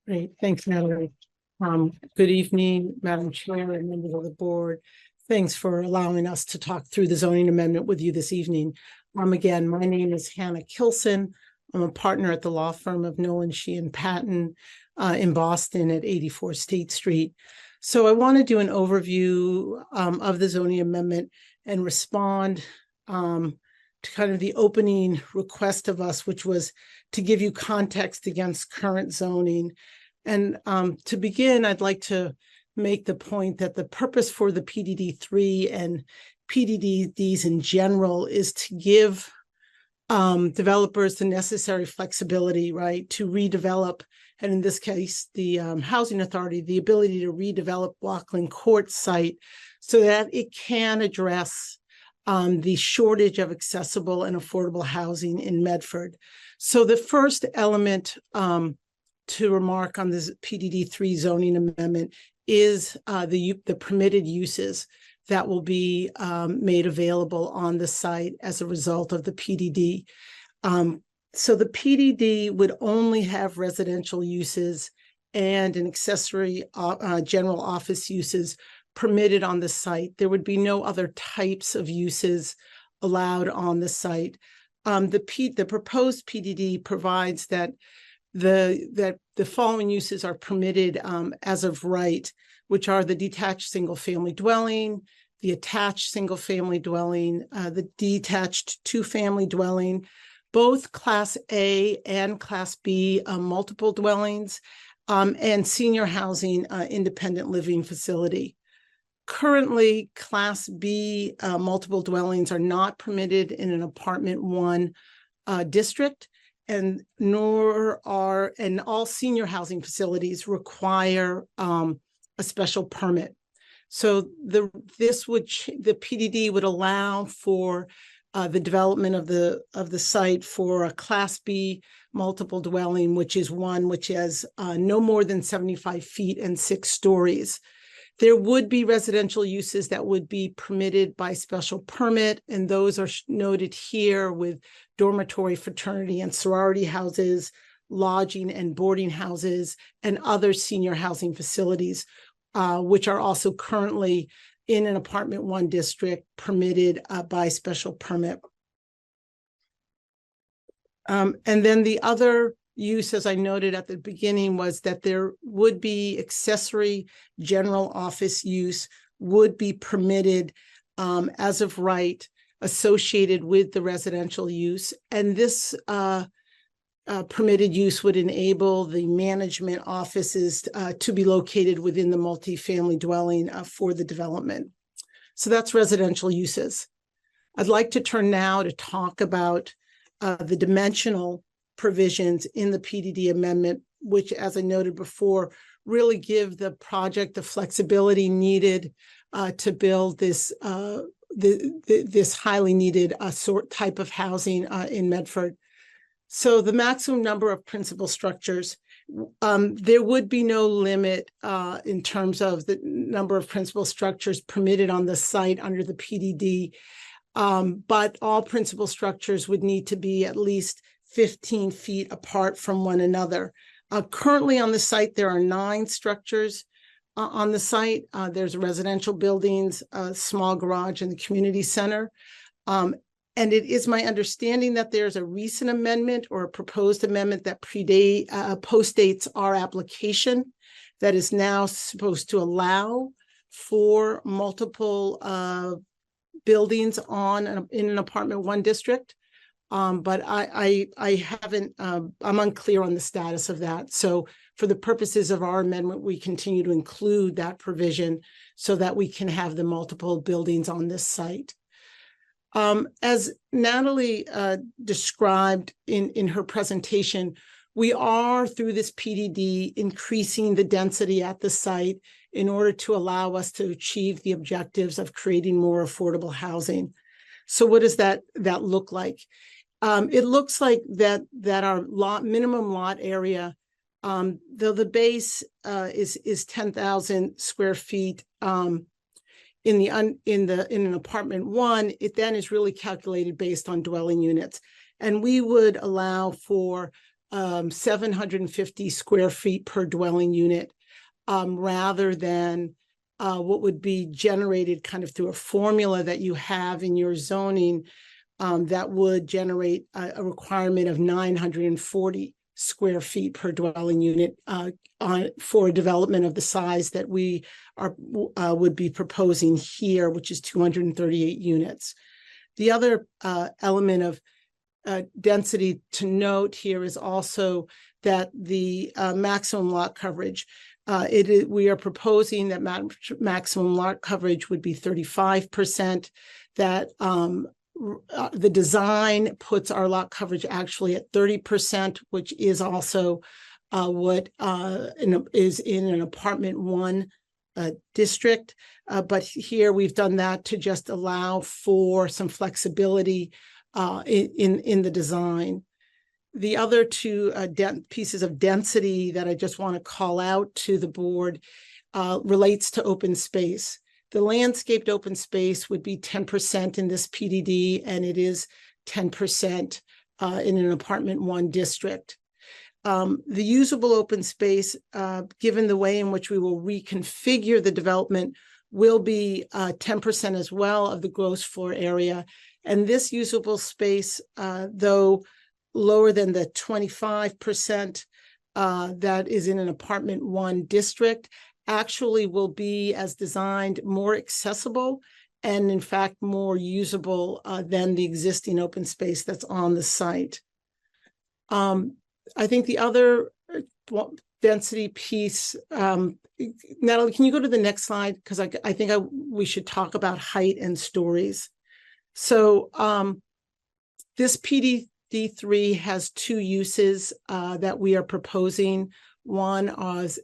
Great, thanks, Natalie. Good evening, Madam Chair and members of the board. Thanks for allowing us to talk through the zoning amendment with you this evening. Again, my name is Hannah Kilson. I'm a partner at the law firm of Nolan, Sheehan, Patton in Boston at 84 State Street. So I want to do an overview of the zoning amendment and respond to kind of the opening request of us, which was to give you context against current zoning. And to begin, I'd like to make the point that the purpose for the PDD 3 and PDDs in general is to give developers the necessary flexibility, right, to redevelop, and in this case, the Housing Authority, the ability to redevelop Walkland Court site so that it can address the shortage of accessible and affordable housing in Medford. So the first element to remark on this PDD 3 zoning amendment is the permitted uses that will be made available on the site as a result of the PDD. So the PDD would only have residential uses and an accessory general office uses permitted on the site. There would be no other types of uses allowed on the site. The proposed PDD provides that the following uses are permitted as of right, which are the detached single-family dwelling, the attached single-family dwelling, the detached two-family dwelling, both Class A and Class B multiple dwellings, and senior housing independent living facility. Currently, Class B multiple dwellings are not permitted in an apartment 1 district, and all senior housing facilities require a special permit. So the PDD would allow for the development of the site for a Class B multiple dwelling, which is one which has no more than 75 feet and 6 stories. There would be residential uses that would be permitted by special permit, and those are noted here with dormitory, fraternity, and sorority houses, lodging and boarding houses, and other senior housing facilities, which are also currently in an apartment 1 district permitted by special permit. And then the other use, as I noted at the beginning, was that there would be accessory general office use would be permitted as of right associated with the residential use. And this permitted use would enable the management offices to be located within the multifamily dwelling for the development. So that's residential uses. I'd like to turn now to talk about the dimensional provisions in the PDD amendment, which, as I noted before, really give the project the flexibility needed to build this this highly needed type of housing in Medford. So the maximum number of principal structures, there would be no limit in terms of the number of principal structures permitted on the site under the PDD, but all principal structures would need to be at least 15 feet apart from one another. Currently on the site, there are 9 structures on the site. There's residential buildings, a small garage, and the community center. And it is my understanding that there's a recent amendment or a proposed amendment that postdates our application that is now supposed to allow for multiple buildings in an apartment 1 district. But I haven't, I'm unclear on the status of that. So for the purposes of our amendment, we continue to include that provision so that we can have the multiple buildings on this site. As Natalie described in her presentation, we are, through this PDD, increasing the density at the site in order to allow us to achieve the objectives of creating more affordable housing. So what does that look like? It looks like that our minimum lot area, though the base is 10,000 square feet, in an apartment 1, it then is really calculated based on dwelling units. And we would allow for 750 square feet per dwelling unit, rather than what would be generated kind of through a formula that you have in your zoning that would generate a requirement of 940 square feet per dwelling unit for a development of the size that we would be proposing here, which is 238 units. The other element of density to note here is also that the maximum lot coverage, we are proposing that maximum lot coverage would be 35%, that the design puts our lot coverage actually at 30%, which is also what is in an apartment 1 district. But here we've done that to just allow for some flexibility in the design. The other 2 pieces of density that I just want to call out to the board relates to open space. The landscaped open space would be 10% in this PDD, and it is 10% in an apartment 1 district. The usable open space, given the way in which we will reconfigure the development, will be 10% as well of the gross floor area. And this usable space, though lower than the 25% that is in an apartment 1 district, actually will be, as designed, more accessible and in fact more usable than the existing open space that's on the site. I think the other density piece, Natalie, can you go to the next slide? Because I think we should talk about height and stories. So this PDD3 has 2 uses that we are proposing. One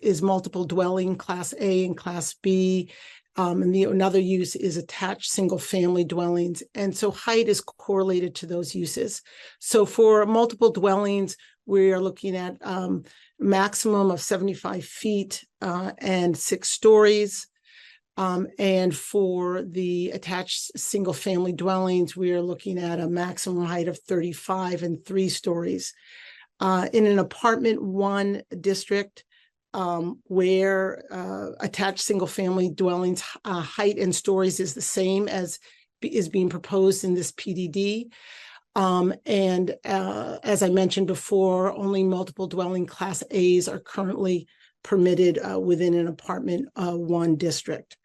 is multiple dwelling, Class A and Class B, and another use is attached single-family dwellings. And so height is correlated to those uses. So for multiple dwellings, we are looking at maximum of 75 feet and 6 stories. And for the attached single-family dwellings, we are looking at a maximum height of 35 and 3 stories. In an apartment 1 district, where attached single-family dwellings height and stories is the same as is being proposed in this PDD. And as I mentioned before, only multiple dwelling Class A's are currently permitted within an apartment 1 district.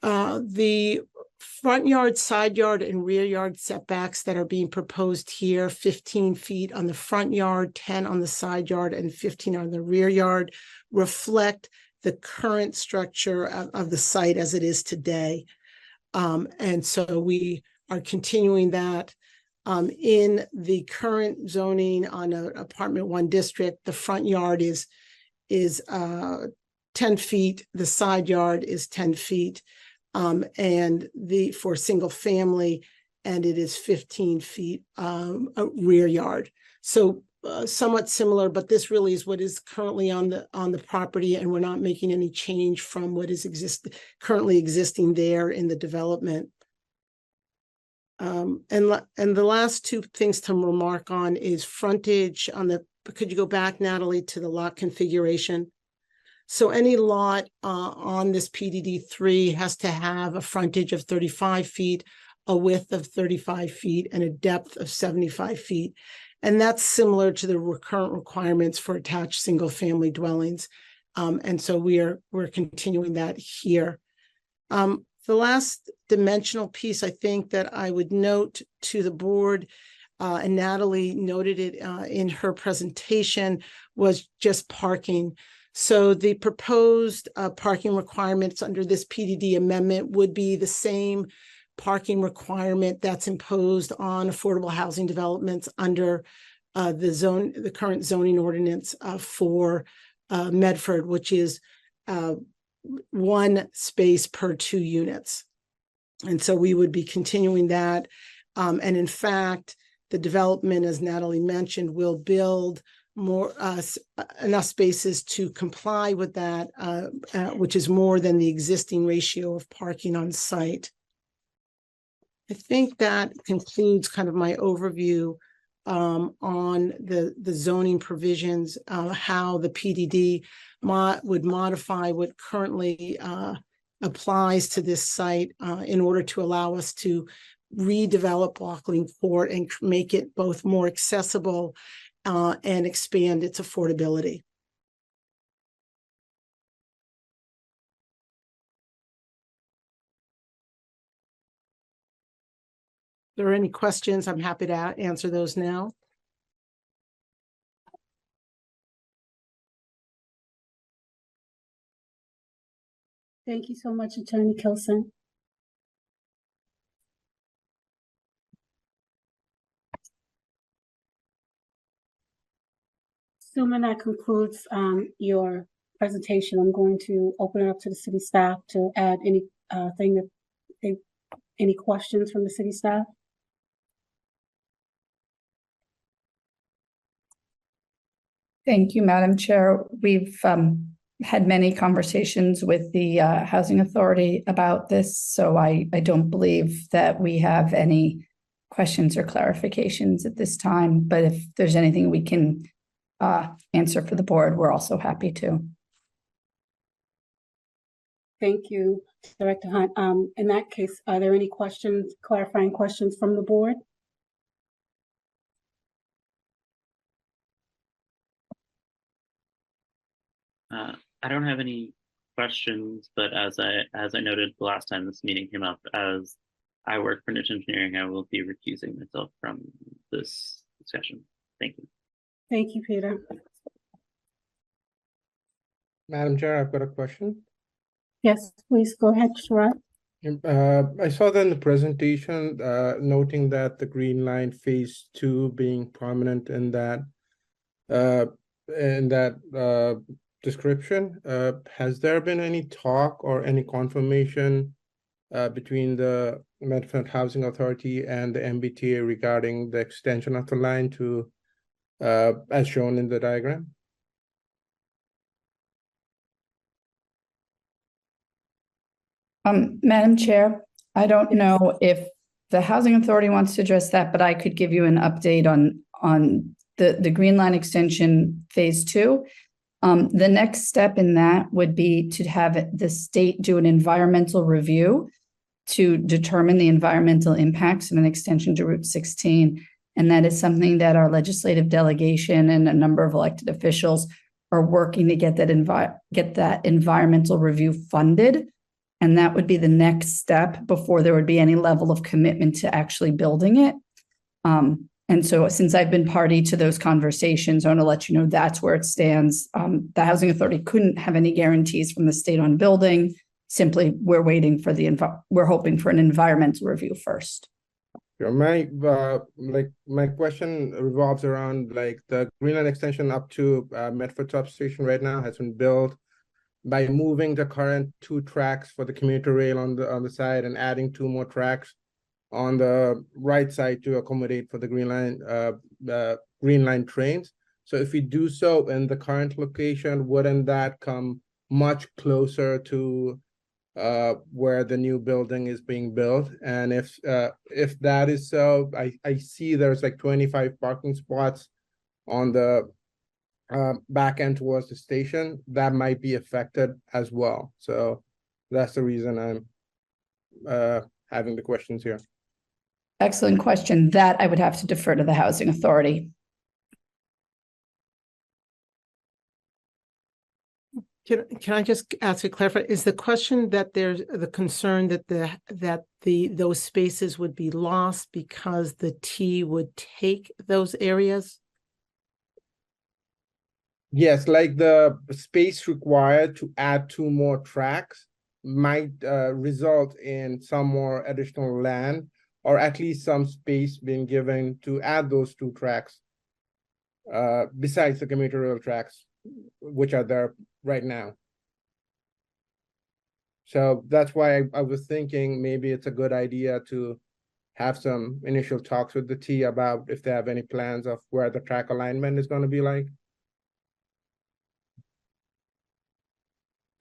The front yard, side yard, and rear yard setbacks that are being proposed here, 15 feet on the front yard, 10 on the side yard, and 15 on the rear yard, reflect the current structure of the site as it is today. And so we are continuing that. In the current zoning on an apartment 1 district, the front yard is 10 feet, the side yard is 10 feet, and for single family, and it is 15 feet a rear yard. So somewhat similar, but this really is what is currently on the property, and we're not making any change from what is currently existing there in the development. And the last 2 things to remark on is frontage on the. Could you go back, Natalie, to the lot configuration? So any lot on this PDD 3 has to have a frontage of 35 feet, a width of 35 feet, and a depth of 75 feet. And that's similar to the current requirements for attached single-family dwellings. And so we're continuing that here. The last dimensional piece, I think, that I would note to the board, and Natalie noted it in her presentation, was just parking. So the proposed parking requirements under this PDD amendment would be the same parking requirement that's imposed on affordable housing developments under the current zoning ordinance for Medford, which is 1 space per 2 units. And so we would be continuing that. And in fact, the development, as Natalie mentioned, will build more enough spaces to comply with that, which is more than the existing ratio of parking on site. I think that concludes kind of my overview on the zoning provisions, how the PDD would modify what currently applies to this site in order to allow us to redevelop Walkling Court and make it both more accessible and expand its affordability. If there are any questions, I'm happy to answer those now. Thank you so much, Attorney Kilson. Assuming that concludes your presentation, I'm going to open it up to the city staff to add any questions from the city staff. Thank you, Madam Chair. We've had many conversations with the Housing Authority about this, so I don't believe that we have any questions or clarifications at this time, but if there's anything we can answer for the board, we're also happy to. Thank you, Director Hunt. In that case, are there any questions, clarifying questions from the board? I don't have any questions, but as I noted the last time this meeting came up, as I work for niche engineering, I will be recusing myself from this discussion. Thank you. Thank you, Peter. Madam Chair, I've got a question. Yes, please go ahead, Sharad. I saw that in the presentation, noting that the Green Line Phase 2 being prominent in that description. Has there been any talk or any confirmation between the Medford Housing Authority and the MBTA regarding the extension of the line to as shown in the diagram? Madam Chair, I don't know if the Housing Authority wants to address that, but I could give you an update on the Green Line Extension Phase 2. The next step in that would be to have the state do an environmental review to determine the environmental impacts of an extension to Route 16. And that is something that our legislative delegation and a number of elected officials are working to get that environmental review funded. And that would be the next step before there would be any level of commitment to actually building it. And so since I've been party to those conversations, I want to let you know that's where it stands. The Housing Authority couldn't have any guarantees from the state on building. Simply, we're waiting for we're hoping for an environmental review first. Yeah, my question revolves around like the Greenland extension up to Medford substation right now has been built. By moving the current 2 tracks for the commuter rail on the side and adding 2 more tracks on the right side to accommodate for the Green Line trains. So if we do so in the current location, wouldn't that come much closer to where the new building is being built? And if that is so, I see there's like 25 parking spots on the back end towards the station that might be affected as well. So that's the reason I'm having the questions here. Excellent question. That I would have to defer to the Housing Authority. Can I just ask to clarify, is the question that there's the concern that those spaces would be lost because the T would take those areas? Yes, like the space required to add 2 more tracks might result in some more additional land, or at least some space being given to add those 2 tracks besides the commuter rail tracks, which are there right now. So that's why I was thinking maybe it's a good idea to have some initial talks with the T about if they have any plans of where the track alignment is going to be like.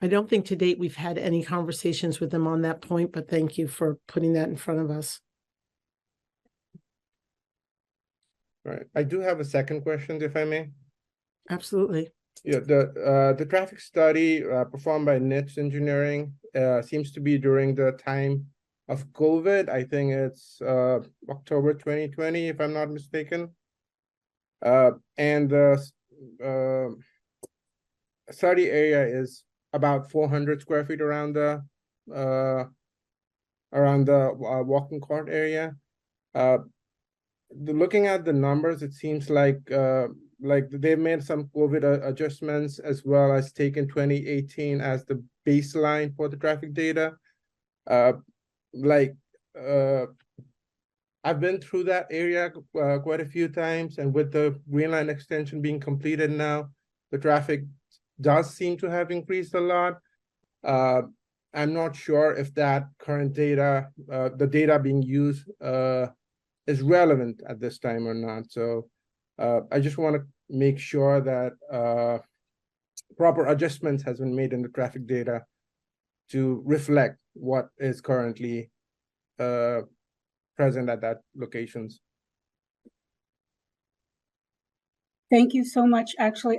I don't think to date we've had any conversations with them on that point, but thank you for putting that in front of us. Right. I do have a second question, if I may. Absolutely. Yeah, the traffic study performed by Niche Engineering seems to be during the time of COVID. I think it's October 2020, if I'm not mistaken. And the study area is about 400 square feet around the walking court area. Looking at the numbers, it seems like they made some COVID adjustments as well as taken 2018 as the baseline for the traffic data. I've been through that area quite a few times, and with the Green Line extension being completed now, the traffic does seem to have increased a lot. I'm not sure if that current data, the data being used, is relevant at this time or not. So I just want to make sure that proper adjustments has been made in the traffic data to reflect what is currently present at that locations. Thank you so much, actually,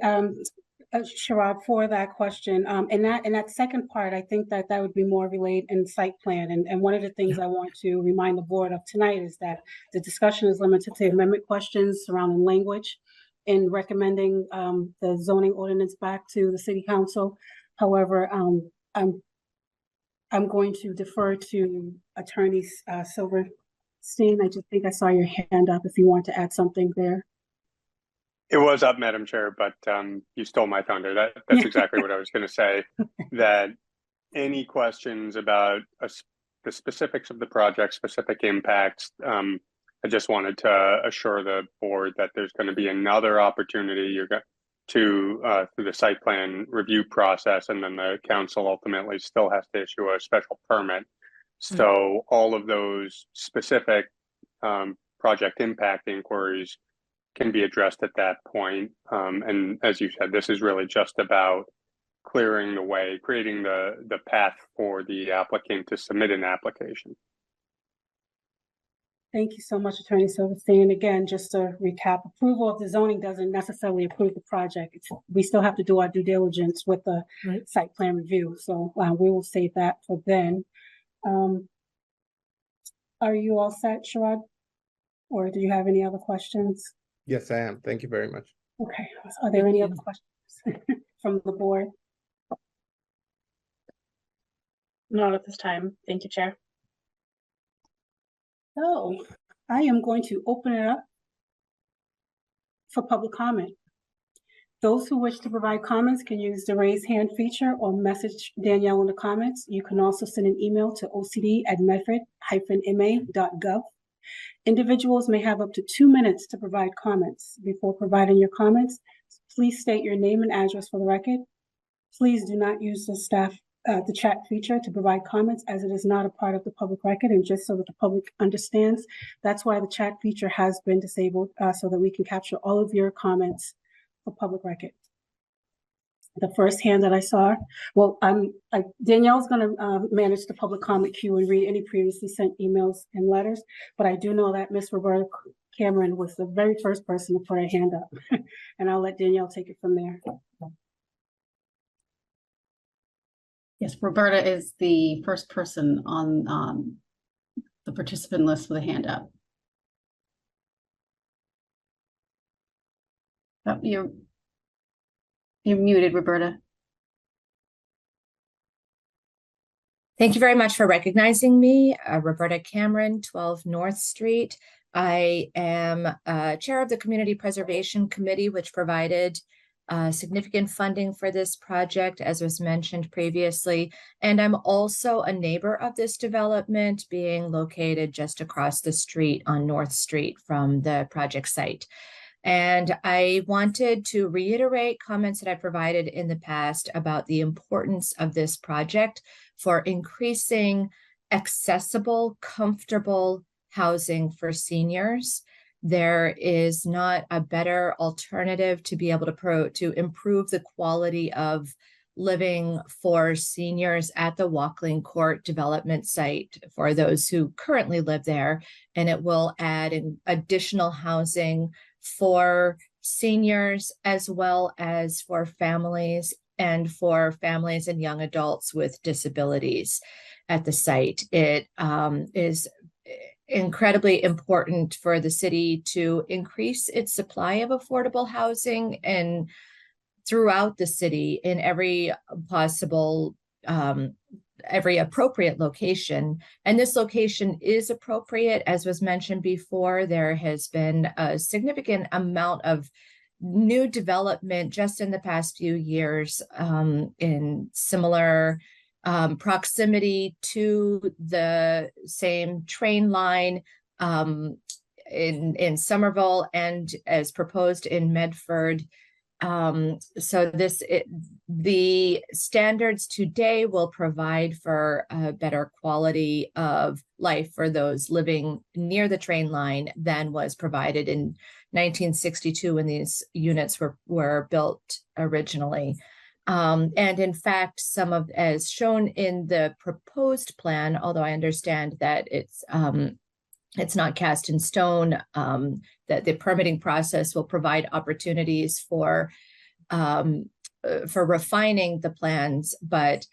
Sharad, for that question. And that second part, I think that would be more related in site plan. And one of the things I want to remind the board of tonight is that the discussion is limited to amendment questions surrounding language in recommending the zoning ordinance back to the city council. However, I'm going to defer to Attorney Silverstein. I just think I saw your hand up if you want to add something there. It was up, Madam Chair, but you stole my thunder. That's exactly what I was going to say, that any questions about the specifics of the project, specific impacts, I just wanted to assure the board that there's going to be another opportunity through the site plan review process, and then the council ultimately still has to issue a special permit. So all of those specific project impact inquiries can be addressed at that point. And as you said, this is really just about clearing the way, creating the path for the applicant to submit an application. Thank you so much, Attorney Silverstein. And again, just to recap, approval of the zoning doesn't necessarily approve the project. We still have to do our due diligence with the site plan review. So we will save that for then. Are you all set, Sharad? Or do you have any other questions? Yes, I am. Thank you very much. Okay. Are there any other questions from the board? Not at this time. Thank you, Chair. So I am going to open it up for public comment. Those who wish to provide comments can use the raise hand feature or message Danielle in the comments. You can also send an email to ocd@medford-ma.gov. Individuals may have up to 2 minutes to provide comments. Before providing your comments, please state your name and address for the record. Please do not use the chat feature to provide comments, as it is not a part of the public record, and just so that the public understands, that's why the chat feature has been disabled, so that we can capture all of your comments for public record. The first hand that I saw, well, Danielle's gonna manage the public comment queue and read any previously sent emails and letters, but I do know that Ms. Roberta Cameron was the very first person to put her hand up, and I'll let Danielle take it from there. Yes, Roberta is the first person on the participant list with a hand up. Oh, you're muted, Roberta. Thank you very much for recognizing me. Roberta Cameron, 12 North Street. I am chair of the Community Preservation Committee, which provided significant funding for this project, as was mentioned previously. And I'm also a neighbor of this development, being located just across the street on North Street from the project site. And I wanted to reiterate comments that I provided in the past about the importance of this project for increasing accessible, comfortable housing for seniors. There is not a better alternative to be able to improve the quality of living for seniors at the Walkling Court development site for those who currently live there. And it will add in additional housing for seniors, as well as for families and young adults with disabilities at the site. It is incredibly important for the city to increase its supply of affordable housing and throughout the city in every possible every appropriate location. And this location is appropriate. As was mentioned before, there has been a significant amount of new development just in the past few years in similar proximity to the same train line in Somerville and as proposed in Medford. So the standards today will provide for a better quality of life for those living near the train line than was provided in 1962 when these units were built originally. And in fact, as shown in the proposed plan, although I understand that it's not cast in stone, that the permitting process will provide opportunities for refining the plans, but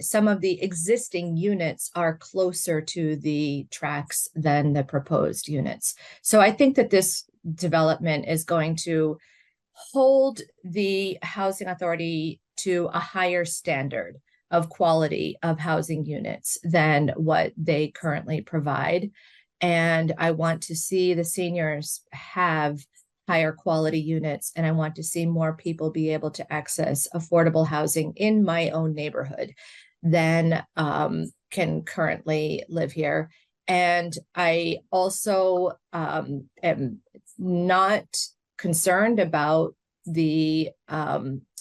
some of the existing units are closer to the tracks than the proposed units. So I think that this development is going to hold the housing authority to a higher standard of quality of housing units than what they currently provide. And I want to see the seniors have higher quality units, and I want to see more people be able to access affordable housing in my own neighborhood than can currently live here. And I also am not concerned about the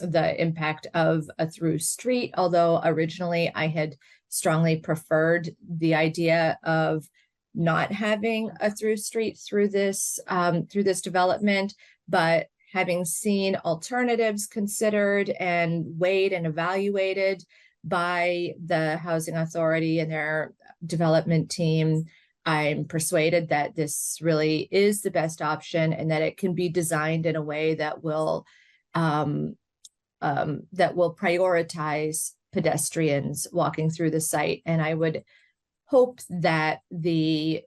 impact of a through street, although originally I had strongly preferred the idea of not having a through street through this development, but having seen alternatives considered and weighed and evaluated by the housing authority and their development team, I'm persuaded that this really is the best option and that it can be designed in a way that will prioritize pedestrians walking through the site. And I would hope that the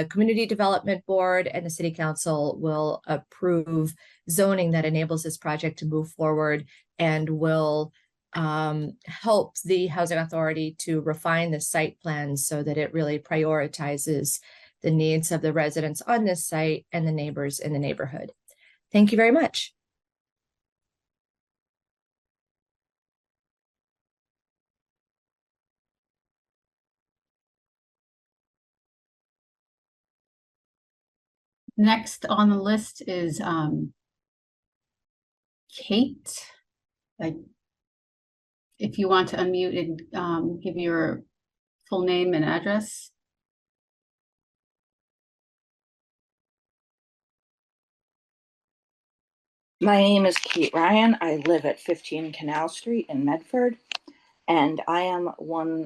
Community Development Board and the City Council will approve zoning that enables this project to move forward and will help the Housing Authority to refine the site plans so that it really prioritizes the needs of the residents on this site and the neighbors in the neighborhood. Thank you very much. Next on the list is Kate. If you want to unmute and give your full name and address. My name is Kate Ryan. I live at 15 Canal Street in Medford, and I am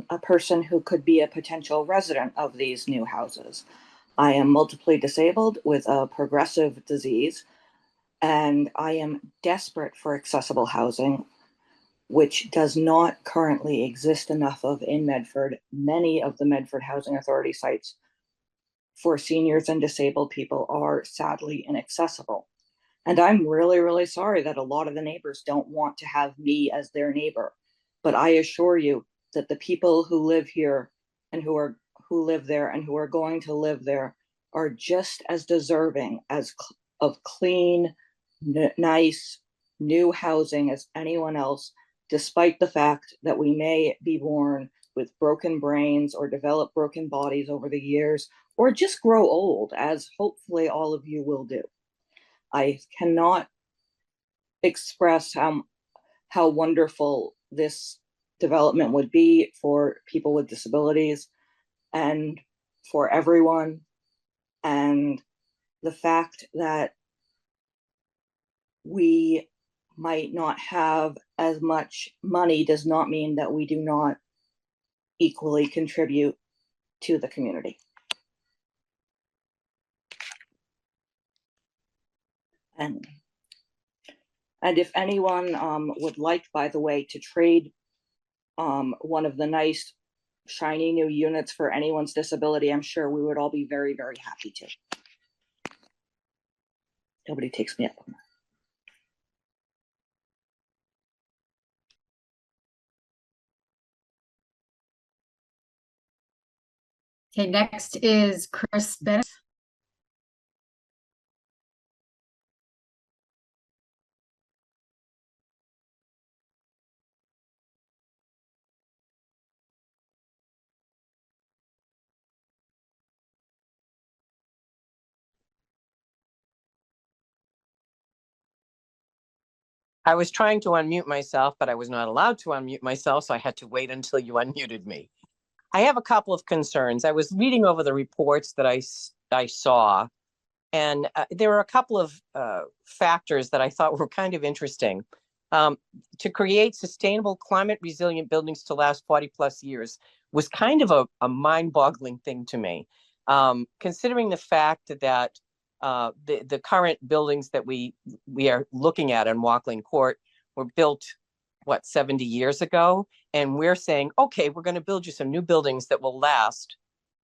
a person who could be a potential resident of these new houses. I am multiply disabled with a progressive disease, and I am desperate for accessible housing, which does not currently exist enough of in Medford. Many of the Medford Housing Authority sites for seniors and disabled people are sadly inaccessible. And I'm really, really sorry that a lot of the neighbors don't want to have me as their neighbor. But I assure you that the people who live here and who live there and who are going to live there are just as deserving of clean, nice, new housing as anyone else, despite the fact that we may be born with broken brains or develop broken bodies over the years, or just grow old, as hopefully all of you will do. I cannot express how wonderful this development would be for people with disabilities and for everyone. And the fact that we might not have as much money does not mean that we do not equally contribute to the community. And if anyone would like, by the way, to trade one of the nice shiny new units for anyone's disability, I'm sure we would all be very, very happy to. Nobody takes me up on that. Okay, next is Chris Bennett. I was trying to unmute myself, but I was not allowed to unmute myself, so I had to wait until you unmuted me. I have a couple of concerns. I was reading over the reports that I saw, and there were a couple of factors that I thought were kind of interesting. To create sustainable climate resilient buildings to last 40 plus years was kind of a mind-boggling thing to me. Considering the fact that the current buildings that we are looking at in Walkland Court were built, what, 70 years ago? And we're saying, okay, we're going to build you some new buildings that will last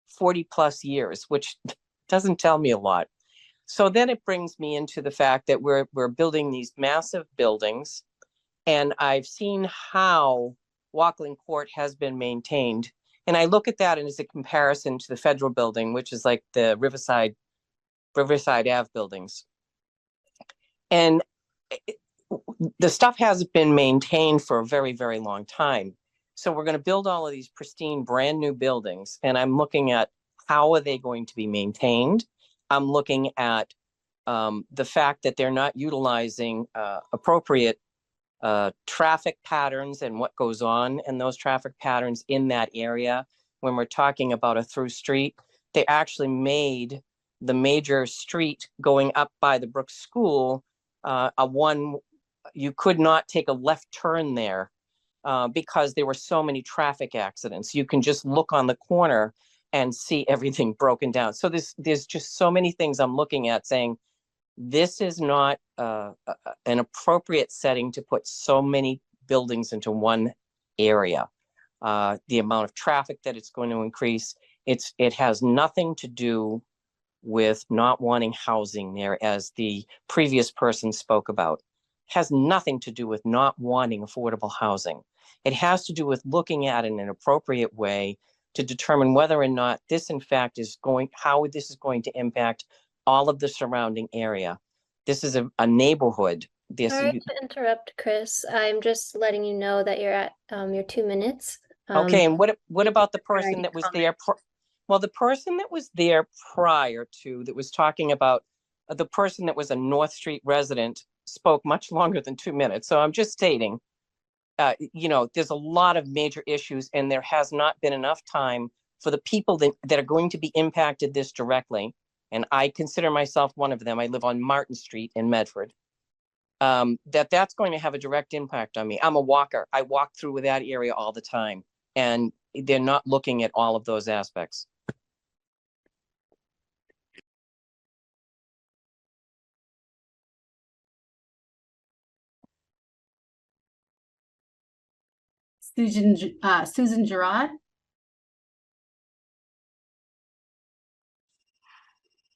40 plus years, which doesn't tell me a lot. So then it brings me into the fact that we're building these massive buildings, and I've seen how Walkland Court has been maintained. And I look at that as a comparison to the federal building, which is like the Riverside Ave buildings. And the stuff hasn't been maintained for a very, very long time. So we're going to build all of these pristine, brand new buildings. And I'm looking at how are they going to be maintained? I'm looking at the fact that they're not utilizing appropriate traffic patterns and what goes on in those traffic patterns in that area. When we're talking about a through street, they actually made the major street going up by the Brooks School you could not take a left turn there because there were so many traffic accidents. You can just look on the corner and see everything broken down. So there's just so many things I'm looking at saying, this is not an appropriate setting to put so many buildings into one area. The amount of traffic that it's going to increase, it has nothing to do with not wanting housing there, as the previous person spoke about. Has nothing to do with not wanting affordable housing. It has to do with looking at it in an appropriate way to determine whether or not this in fact is how this is going to impact all of the surrounding area. This is a neighborhood. Sorry to interrupt, Chris. I'm just letting you know that you're at your 2 minutes. Okay, and what about the person that was there? Well, the person that was there prior to, that was talking about, the person that was a North Street resident spoke much longer than 2 minutes. So I'm just stating, there's a lot of major issues, and there has not been enough time for the people that are going to be impacted this directly. And I consider myself one of them. I live on Martin Street in Medford. That's going to have a direct impact on me. I'm a walker. I walk through that area all the time, and they're not looking at all of those aspects. Susan Gerard.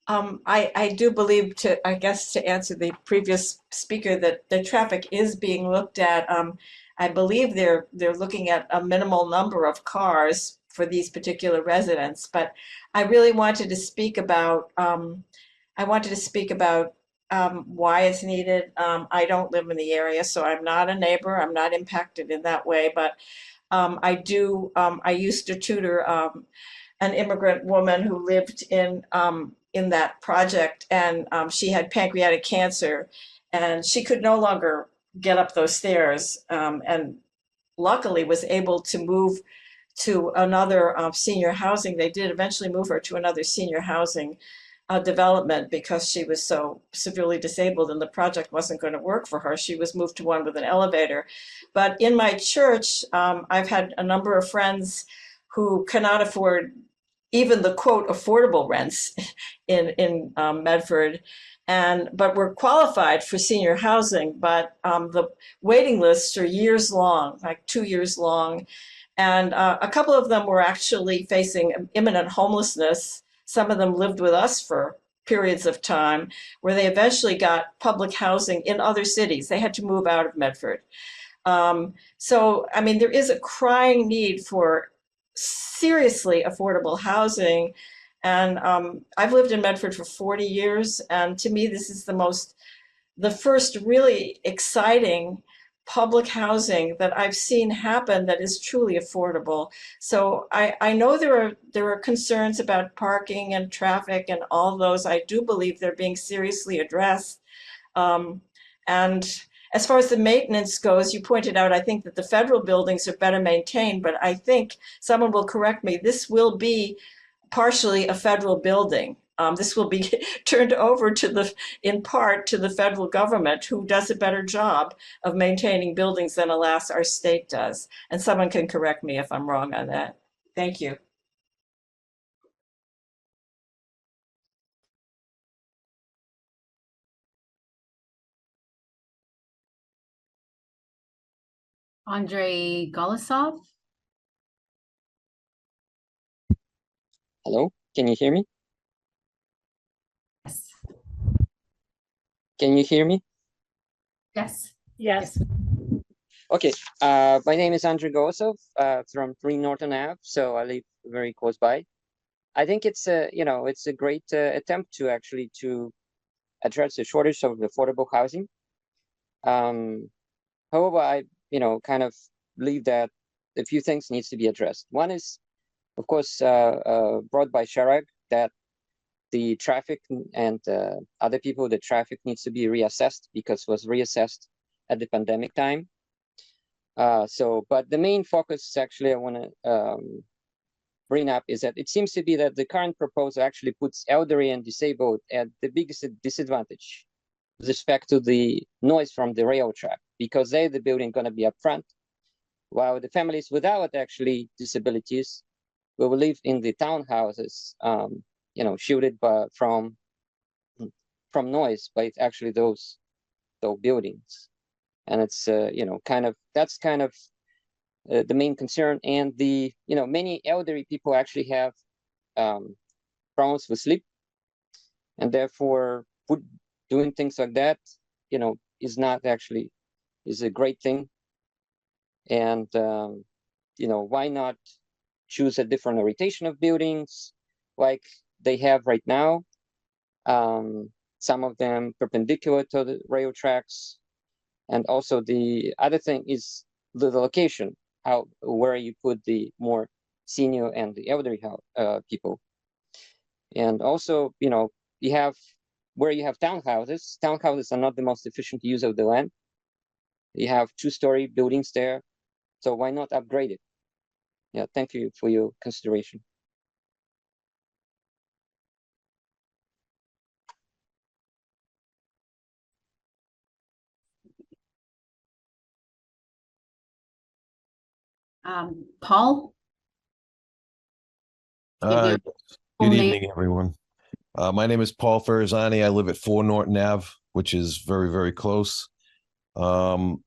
I do believe, I guess to answer the previous speaker, that the traffic is being looked at. I believe they're looking at a minimal number of cars for these particular residents, but I really wanted to speak about why it's needed. I don't live in the area, so I'm not a neighbor. I'm not impacted in that way, but I used to tutor an immigrant woman who lived in that project, and she had pancreatic cancer, and she could no longer get up those stairs, and luckily was able to move to another senior housing. They did eventually move her to another senior housing development because she was so severely disabled and the project wasn't going to work for her. She was moved to one with an elevator. But in my church, I've had a number of friends who cannot afford even the quote affordable rents in Medford, but we're qualified for senior housing, but the waiting lists are years long, like 2 years long. And a couple of them were actually facing imminent homelessness. Some of them lived with us for periods of time where they eventually got public housing in other cities. They had to move out of Medford. So, I mean, there is a crying need for seriously affordable housing. And I've lived in Medford for 40 years. And to me, this is the first really exciting public housing that I've seen happen that is truly affordable. So I know there are concerns about parking and traffic and all those. I do believe they're being seriously addressed. And as far as the maintenance goes, you pointed out, I think that the federal buildings are better maintained, but I think someone will correct me. This will be partially a federal building. This will be turned over in part to the federal government, who does a better job of maintaining buildings than, alas, our state does. And someone can correct me if I'm wrong on that. Thank you. Andrei Golisov. Hello, can you hear me? Yes. Can you hear me? Yes. Yes. Okay, my name is Andrei Gosov from 3 Norton Ave, so I live very close by. I think it's a great attempt to actually address the shortage of affordable housing. However, I kind of believe that a few things needs to be addressed. One is, of course, brought by Sharag, that the traffic and other people, the traffic needs to be reassessed because it was reassessed at the pandemic time. But the main focus actually I want to bring up is that it seems to be that the current proposal actually puts elderly and disabled at the biggest disadvantage with respect to the noise from the rail track, because the building going to be up front, while the families without actually disabilities will live in the townhouses, shielded from noise by actually those buildings. And it's that's kind of the main concern. And many elderly people actually have problems with sleep, and therefore doing things like that is a great thing. And why not choose a different orientation of buildings like they have right now. Some of them perpendicular to the rail tracks. And also the other thing is the location, where you put the more senior and the elderly people. And also, you have where you have townhouses. Townhouses are not the most efficient use of the land. You have 2-story buildings there. So why not upgrade it? Yeah, thank you for your consideration. Paul? Give your Good full name. evening, everyone. My name is Paul Ferrazzani. I live at 4 Norton Ave, which is very, very close. Some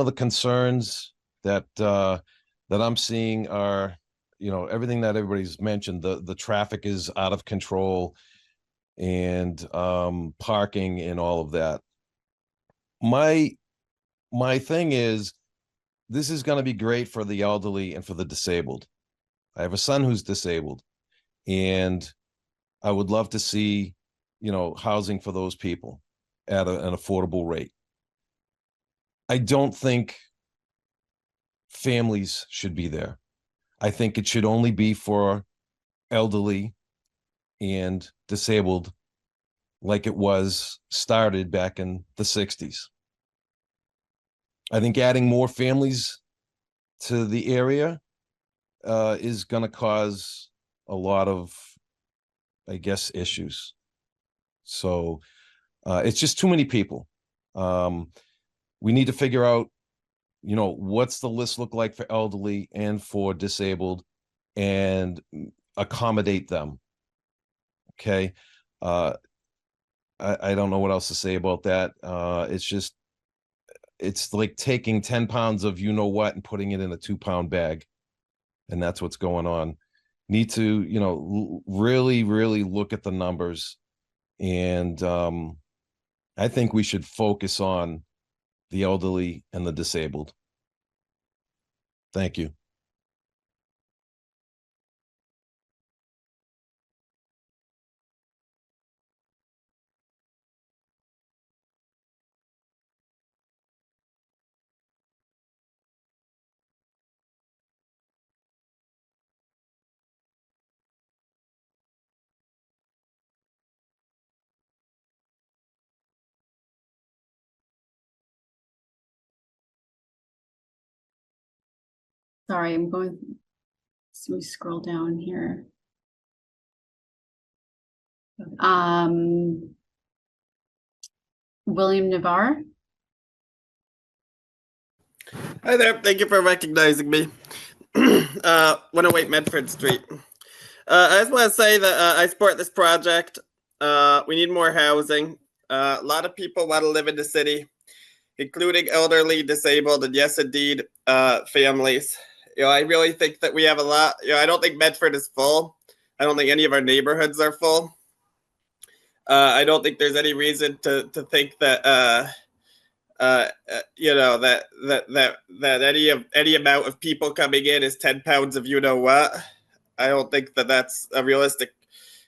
of the concerns that I'm seeing are, everything that everybody's mentioned. The traffic is out of control, and parking and all of that. My thing is, this is going to be great for the elderly and for the disabled. I have a son who's disabled, and I would love to see, housing for those people at an affordable rate. I don't think families should be there. I think it should only be for elderly and disabled, like it was started back in the 60s. I think adding more families to the area is going to cause a lot of, I guess, issues. So it's just too many people. We need to figure out, what's the list look like for elderly and for disabled, and accommodate them. Okay. I don't know what else to say about that. It's like taking 10 pounds of what and putting it in a 2-pound bag. And that's what's going on. Need to, really, really look at the numbers. And I think we should focus on the elderly and the disabled. Thank you. Sorry, I'm going, so we scroll down here. William Navarre. Hi there. Thank you for recognizing me. 108 Medford Street. I just want to say that I support this project. We need more housing. A lot of people want to live in the city, including elderly, disabled, and yes, indeed, families. I really think that we have a lot. I don't think Medford is full. I don't think any of our neighborhoods are full. I don't think there's any reason to think that that any amount of people coming in is 10 pounds of what. I don't think that that's a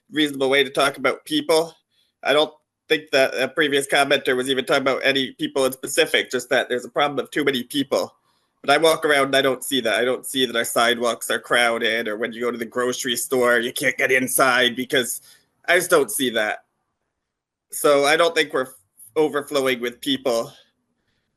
reasonable way to talk about people. I don't think that a previous commenter was even talking about any people in specific, just that there's a problem of too many people. But I walk around and I don't see that. I don't see that our sidewalks are crowded, or when you go to the grocery store, you can't get inside, because I just don't see that. So I don't think we're overflowing with people.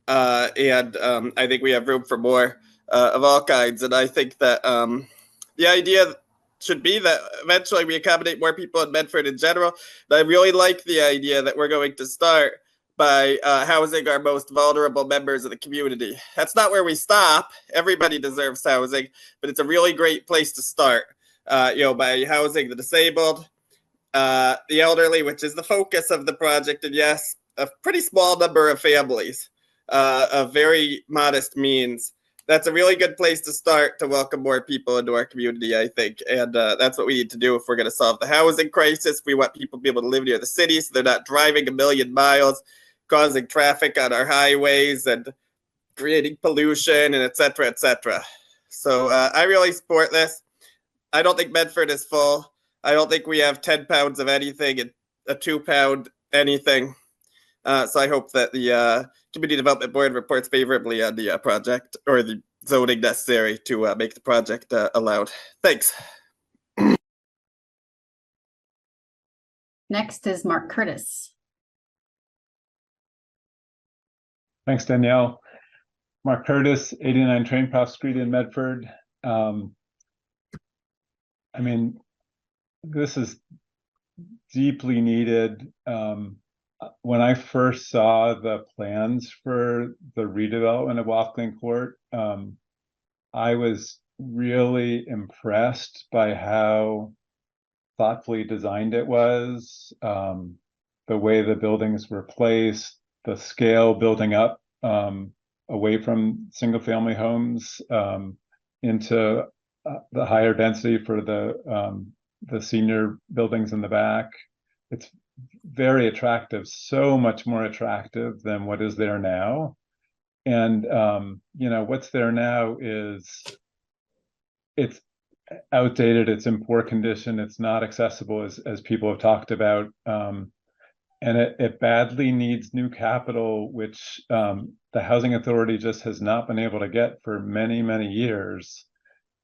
And I think we have room for more of all kinds. And I think that the idea should be that eventually we accommodate more people in Medford in general. But I really like the idea that we're going to start by housing our most vulnerable members of the community. That's not where we stop. Everybody deserves housing, but it's a really great place to start, by housing the disabled, the elderly, which is the focus of the project, and yes, a pretty small number of families of very modest means. That's a really good place to start to welcome more people into our community, I think. And that's what we need to do if we're going to solve the housing crisis. We want people to be able to live near the city so they're not driving a million miles, causing traffic on our highways and creating pollution, and et cetera, et cetera. So I really support this. I don't think Medford is full. I don't think we have 10 pounds of anything and a 2-pound anything. So I hope that the Community Development Board reports favorably on the project or the zoning necessary to make the project allowed. Thanks. Next is Mark Curtis. Thanks, Danielle. Mark Curtis, 89 Trainpath Street in Medford. I mean, this is deeply needed. When I first saw the plans for the redevelopment of Walkland Court, I was really impressed by how thoughtfully designed it was, the way the buildings were placed, the scale building up away from single family homes into the higher density for the senior buildings in the back. It's very attractive, so much more attractive than what is there now. And you know, what's there now is it's outdated, it's in poor condition, it's not accessible as people have talked about. And it badly needs new capital, which the Housing Authority just has not been able to get for many, many years.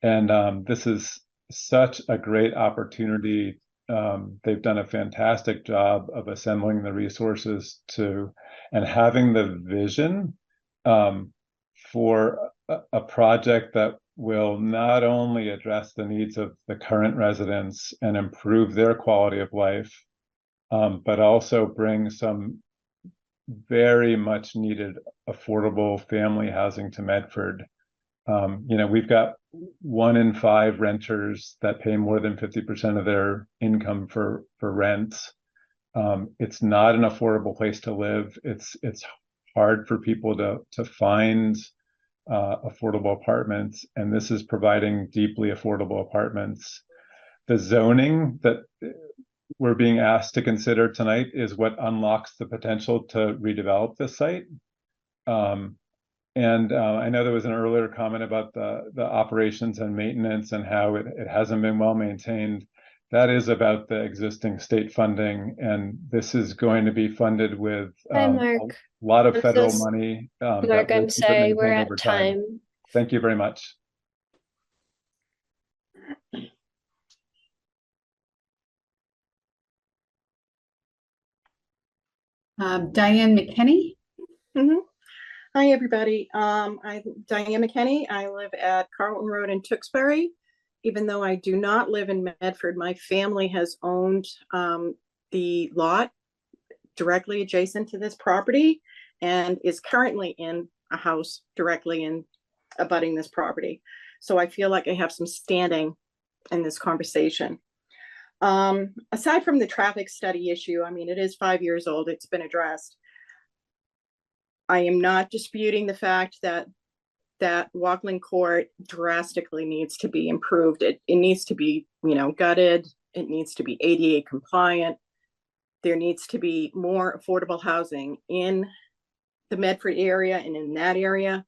And this is such a great opportunity. They've done a fantastic job of assembling the resources and having the vision for a project that will not only address the needs of the current residents and improve their quality of life, but also bring some very much needed affordable family housing to Medford. You know, we've got 1 in 5 renters that pay more than 50% of their income for rents. It's not an affordable place to live. It's hard for people to find affordable apartments, and this is providing deeply affordable apartments. The zoning that we're being asked to consider tonight is what unlocks the potential to redevelop this site. I know there was an earlier comment about the operations and maintenance and how it hasn't been well maintained. That is about the existing state funding, and this is going to be funded with Hi, a Mark. lot of I'm federal so money. Mark, that will I'm keep it sorry, we're maintained at over time. time. Thank you very much. Diane McKinney. Hi, everybody. I'm Diane McKinney. I live at Carlton Road in Tewksbury. Even though I do not live in Medford, my family has owned the lot directly adjacent to this property and is currently in a house directly abutting this property. So I feel like I have some standing in this conversation. Aside from the traffic study issue, I mean, it is 5 years old, it's been addressed. I am not disputing the fact that Walkland Court drastically needs to be improved. It needs to be, you know, gutted. It needs to be ADA compliant. There needs to be more affordable housing in the Medford area and in that area.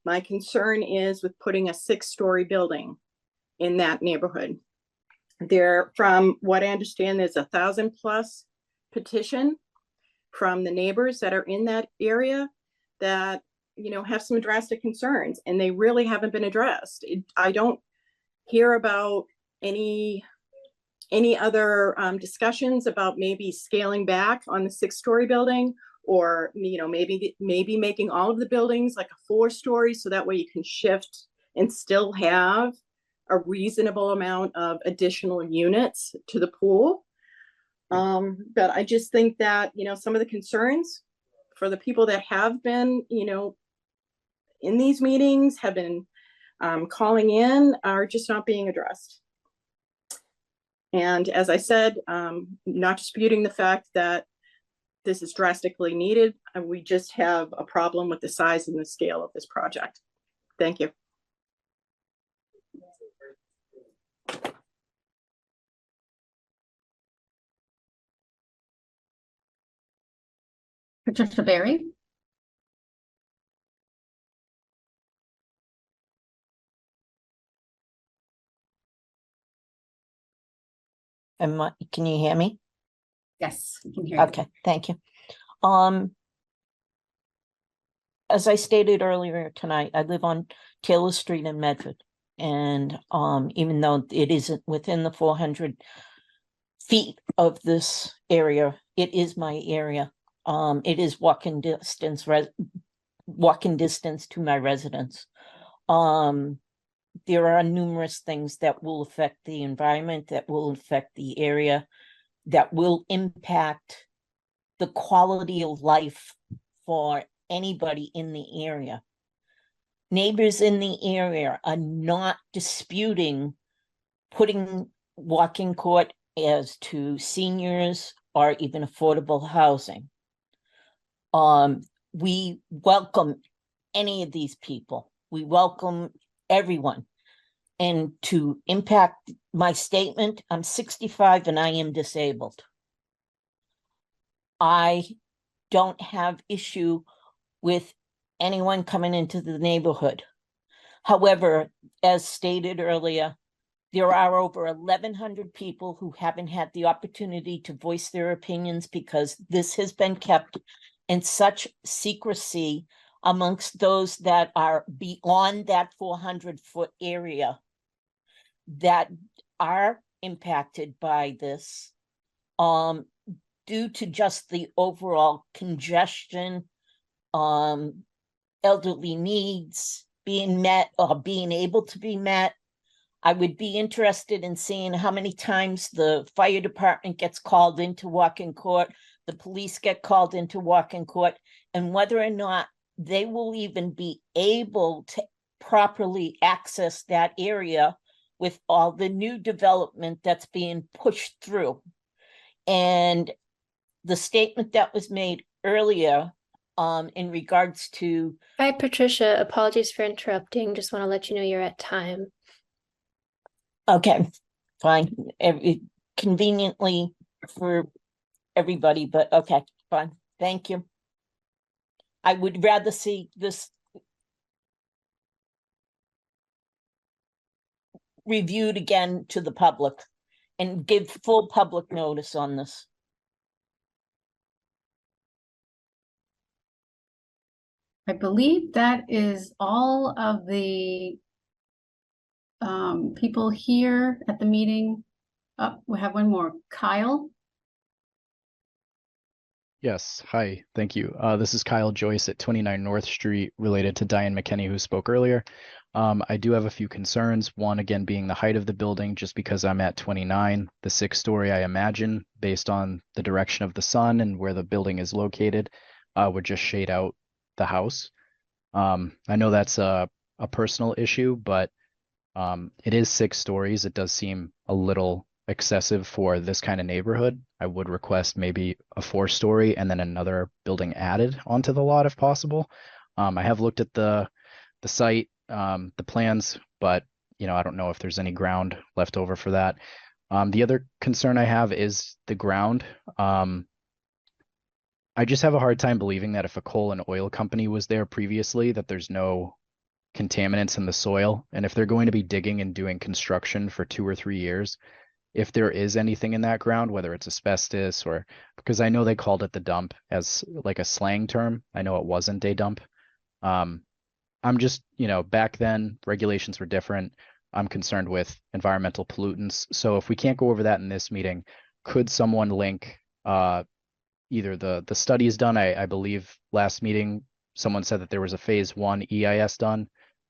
My concern is with putting a 6-story building in that neighborhood. There, from what I understand, there's 1,000+ petition from the neighbors that are in that area that, you know, have some drastic concerns, and they really haven't been addressed. I don't hear about any other discussions about maybe scaling back on the 6-story building, or, you know, maybe making all of the buildings like a 4-story, so that way you can shift and still have a reasonable amount of additional units to the pool. But I just think that, you know, some of the concerns for the people that have been, you know, in these meetings, have been calling in, are just not being addressed. And as I said, not disputing the fact that this is drastically needed. We just have a problem with the size and the scale of this project. Thank you. Patricia Berry. Can you hear me? Yes, we can hear you. Okay, thank you. As I stated earlier tonight, I live on Taylor Street in Medford. And even though it isn't within the 400 feet of this area, it is my area. It is walking distance to my residence. There are numerous things that will affect the environment, that will affect the area, that will impact the quality of life for anybody in the area. Neighbors in the area are not disputing putting walking court as to seniors or even affordable housing. We welcome any of these people. We welcome everyone. And to impact my statement, I'm 65 and I am disabled. I don't have issue with anyone coming into the neighborhood. However, as stated earlier, there are over 1,100 people who haven't had the opportunity to voice their opinions because this has been kept in such secrecy amongst those that are beyond that 400-foot area that are impacted by this, due to just the overall congestion, elderly needs being met or being able to be met. I would be interested in seeing how many times the fire department gets called into walk-in court, the police get called into walk-in court, and whether or not they will even be able to properly access that area with all the new development that's being pushed through. And the statement that was made earlier in regards to... Hi, Patricia. Apologies for interrupting. Just want to let you know you're at time. Okay, fine. Conveniently for everybody, but okay, fine. Thank you. I would rather see this reviewed again to the public and give full public notice on this. I believe that is all of the people here at the meeting. We have one more. Kyle. Yes, hi, thank you. This is Kyle Joyce at 29 North Street, related to Diane McKinney, who spoke earlier. I do have a few concerns. One, again, being the height of the building, just because I'm at 29, the 6-story, I imagine, based on the direction of the sun and where the building is located, would just shade out the house. I know that's a personal issue, but it is 6 stories. It does seem a little excessive for this kind of neighborhood. I would request maybe a 4-story and then another building added onto the lot if possible. I have looked at the site, the plans, but I don't know if there's any ground left over for that. The other concern I have is the ground. I just have a hard time believing that if a coal and oil company was there previously, that there's no contaminants in the soil. And if they're going to be digging and doing construction for 2 or 3 years, if there is anything in that ground, whether it's asbestos or, because I know they called it the dump as like a slang term. I know it wasn't a dump. I'm just, back then regulations were different. I'm concerned with environmental pollutants. So if we can't go over that in this meeting, could someone link either the studies done? I believe last meeting, someone said that there was a phase 1 EIS done.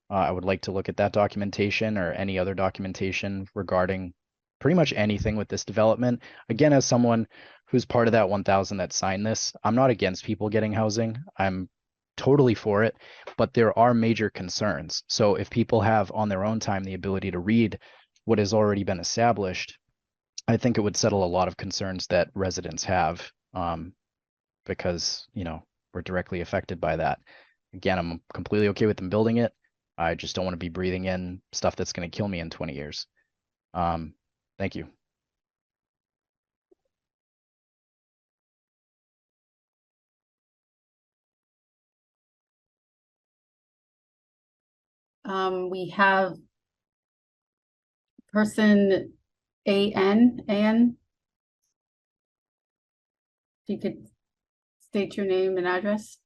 I would like to look at that documentation or any other documentation regarding pretty much anything with this development. Again, as someone who's part of that 1,000 that signed this, I'm not against people getting housing. I'm totally for it, but there are major concerns. So if people have on their own time the ability to read what has already been established, I think it would settle a lot of concerns that residents have, because, we're directly affected by that. Again, I'm completely okay with them building it. I just don't want to be breathing in stuff that's going to kill me in 20 years. Thank you. We have person Ann. If you could state your name and address.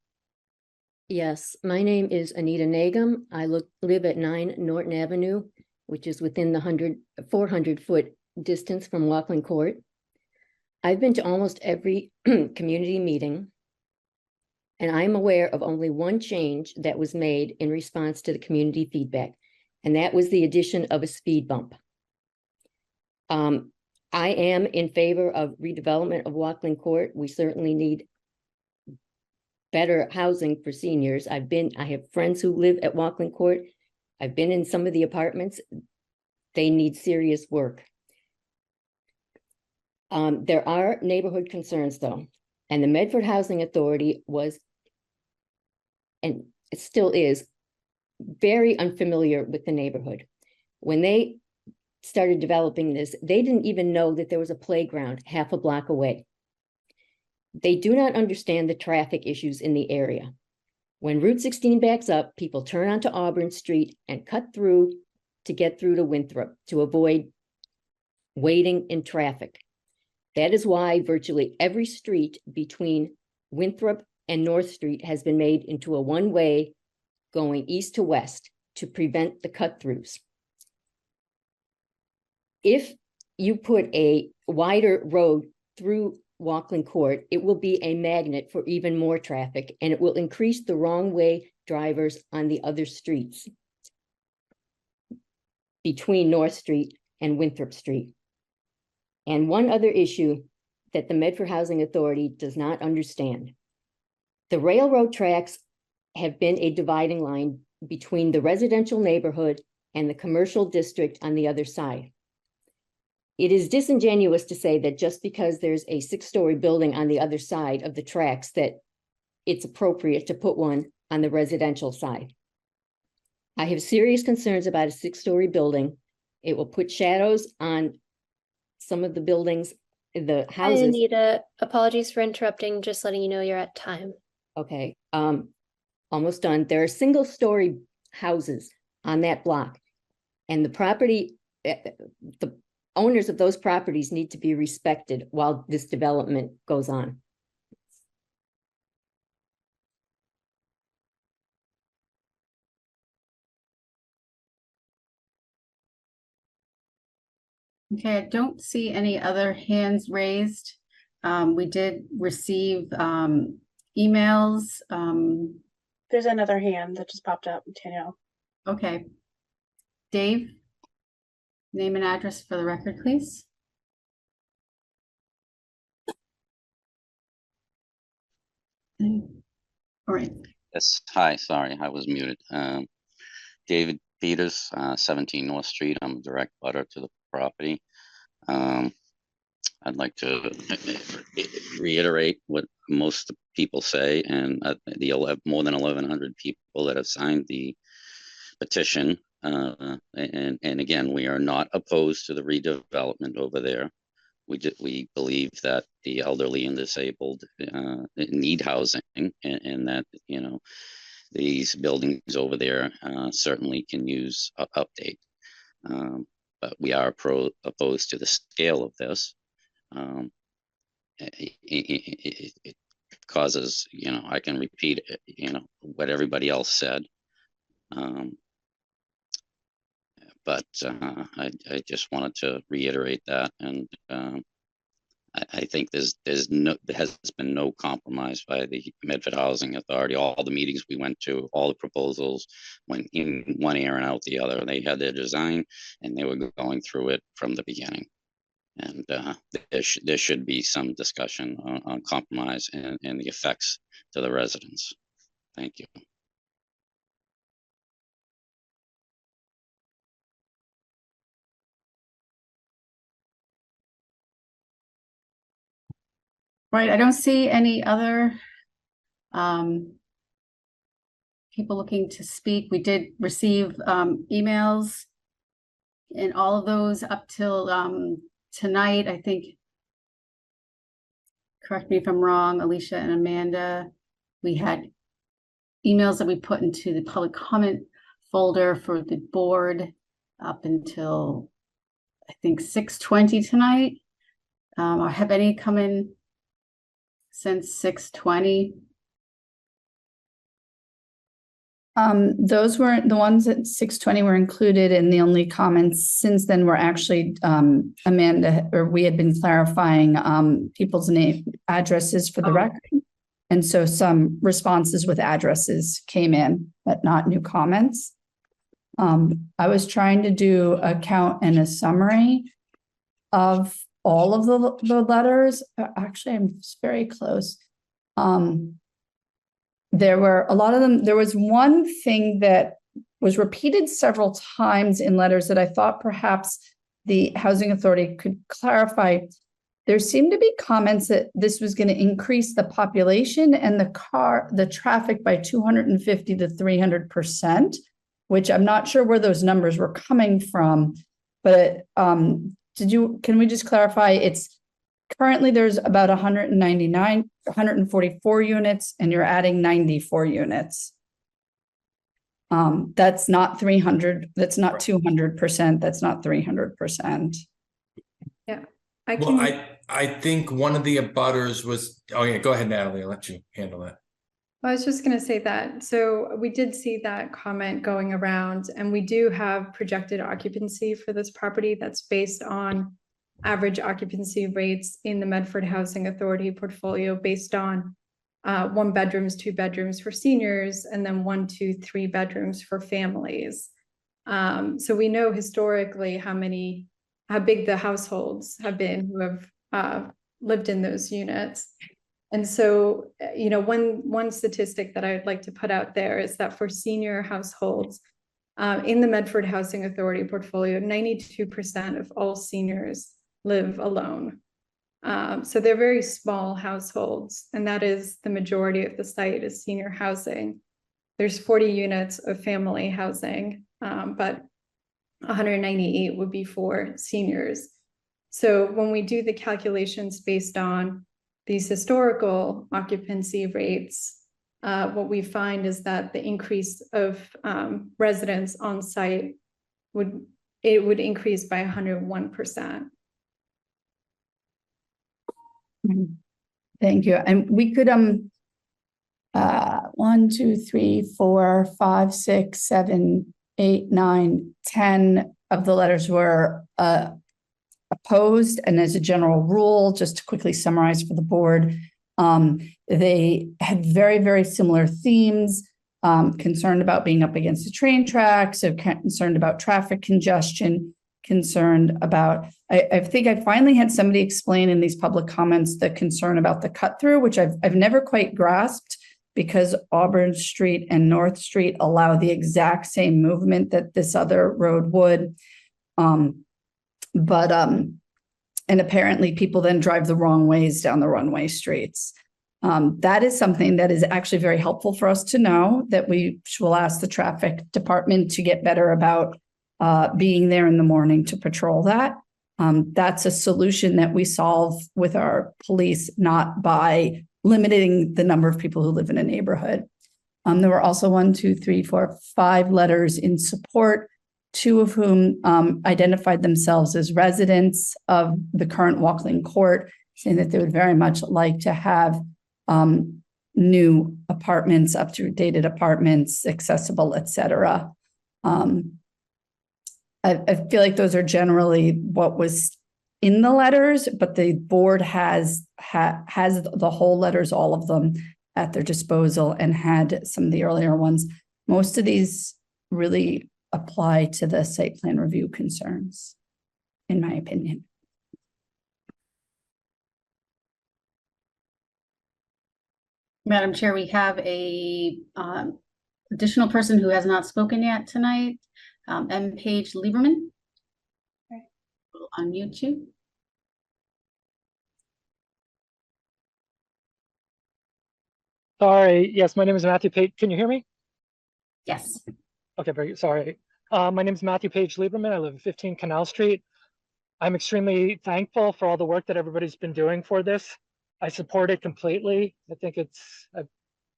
Yes, my name is Anita Nagum. I live at 9 Norton Avenue, which is within the 400-foot distance from Walkland Court. I've been to almost every community meeting, and I'm aware of only one change that was made in response to the community feedback, and that was the addition of a speed bump. I am in favor of redevelopment of Walkland Court. We certainly need better housing for seniors. I have friends who live at Walkland Court. I've been in some of the apartments. They need serious work. There are neighborhood concerns though, and the Medford Housing Authority was, and it still is, very unfamiliar with the neighborhood. When they started developing this, they didn't even know that there was a playground half a block away. They do not understand the traffic issues in the area. When Route 16 backs up, people turn onto Auburn Street and cut through to get through to Winthrop to avoid waiting in traffic. That is why virtually every street between Winthrop and North Street has been made into a one-way going east to west to prevent the cut-throughs. If you put a wider road through Walkland Court, it will be a magnet for even more traffic, and it will increase the wrong way drivers on the other streets between North Street and Winthrop Street. And one other issue that the Medford Housing Authority does not understand. The railroad tracks have been a dividing line between the residential neighborhood and the commercial district on the other side. It is disingenuous to say that just because there's a 6-story building on the other side of the tracks that it's appropriate to put one on the residential side. I have serious concerns about a 6-story building. It will put shadows on some of the buildings, the Hi, houses. Anita. Apologies for interrupting, just letting you know you're at time. Okay, almost done. There are single-story houses on that block, and the property, the owners of those properties need to be respected while this development goes on. Okay, I don't see any other hands raised. We did receive emails. There's another hand that just popped up, Danielle. Okay. Dave, name and address for the record, please. All right. Yes, hi, sorry, I was muted. David Peters, 17 North Street. I'm a direct butter to the property. I'd like to reiterate what most people say, and the more than 1,100 people that have signed the petition. And again, we are not opposed to the redevelopment over there. We believe that the elderly and disabled need housing, and that, you know, these buildings over there certainly can use an update. But we are opposed to the scale of this. It causes, you know, I can repeat it, you know, what everybody else said. But I just wanted to reiterate that, and I think there has been no compromise by the Medford Housing Authority. All the meetings we went to, all the proposals went in one ear and out the other. They had their design, and they were going through it from the beginning. And there should be some discussion on compromise and the effects to the residents. Thank you. Right, I don't see any other people looking to speak. We did receive emails, and all of those up till tonight, I think. Correct me if I'm wrong, Alicia and Amanda. We had emails that we put into the public comment folder for the board up until, I think, 6:20 tonight. Or have any come in since 6/20. Those were the ones at 6:20 were included, and the only comments since then were actually Amanda, or we had been clarifying people's name addresses for the record. And so some responses with addresses came in, but not new comments. I was trying to do a count and a summary of all of the letters. Actually, I'm very close. There were a lot of them. There was one thing that was repeated several times in letters that I thought perhaps the Housing Authority could clarify. There seemed to be comments that this was going to increase the population and the traffic by 250 to 300%, which I'm not sure where those numbers were coming from. But can we just clarify? It's currently there's about 144 units, and you're adding 94 units. That's not 300. That's not 200%. That's not 300%. Yeah. I think one of the abutters was, oh yeah, go ahead, Natalie, I'll let you handle that. I was just going to say that. So we did see that comment going around, and we do have projected occupancy for this property that's based on average occupancy rates in the Medford Housing Authority portfolio based on 1 bedrooms, 2 bedrooms for seniors, and then 1, 2, 3 bedrooms for families. So we know historically how big the households have been who have lived in those units. And so, one statistic that I'd like to put out there is that for senior households in the Medford Housing Authority portfolio, 92% of all seniors live alone. So they're very small households, and that is the majority of the site is senior housing. There's 40 units of family housing, but 198 would be for seniors. So when we do the calculations based on these historical occupancy rates, what we find is that the increase of residents on site would increase by 101%. Thank you. And we could 1, 2, 3, 4, 5, 6, 7, 8, 9, 10 of the letters were opposed. And as a general rule, just to quickly summarize for the board, they had very, very similar themes, concerned about being up against the train tracks, so concerned about traffic congestion, concerned about, I think I finally had somebody explain in these public comments the concern about the cut through, which I've never quite grasped, because Auburn Street and North Street allow the exact same movement that this other road would. And apparently people then drive the wrong ways down the runway streets. That is something that is actually very helpful for us to know, that we will ask the traffic department to get better about being there in the morning to patrol that. That's a solution that we solve with our police, not by limiting the number of people who live in a neighborhood. There were also 1, 2, 3, 4, 5 letters in support, 2 of whom identified themselves as residents of the current Walkland Court, saying that they would very much like to have new apartments, up to dated apartments, accessible, et cetera. I feel like those are generally what was in the letters, but the board has the whole letters, all of them, at their disposal, and had some of the earlier ones. Most of these really apply to the site plan review concerns, in my opinion. Madam Chair, we have a additional person who has not spoken yet tonight, M. Paige Lieberman. We'll unmute you. Sorry, yes, my name is Matthew Page. Can you hear me? Yes. Okay, very sorry. My name is Matthew Page Lieberman. I live at 15 Canal Street. I'm extremely thankful for all the work that everybody's been doing for this. I support it completely. I've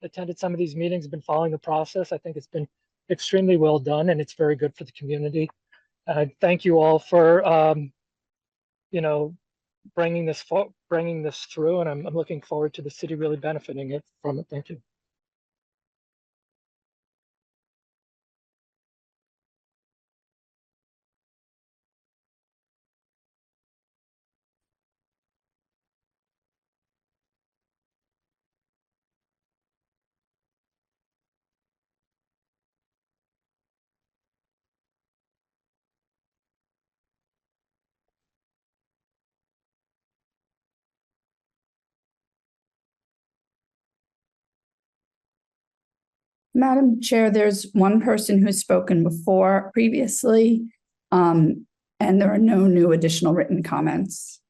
attended some of these meetings, been following the process. I think it's been extremely well done, and it's very good for the community. Thank you all for, bringing this through, and I'm looking forward to the city really benefiting from it. Thank you. Madam Chair, there's one person who's spoken before previously, and there are no new additional written comments.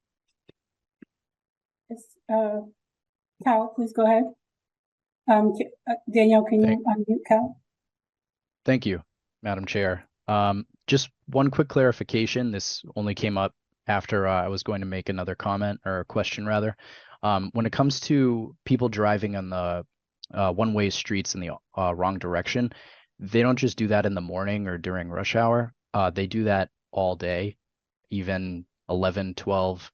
Yes, Cal, please go ahead. Danielle, can you unmute Cal? Thank you, Madam Chair. Just one quick clarification. This only came up after I was going to make another comment or a question rather. When it comes to people driving on the one-way streets in the wrong direction, they don't just do that in the morning or during rush hour. They do that all day, even 11, 12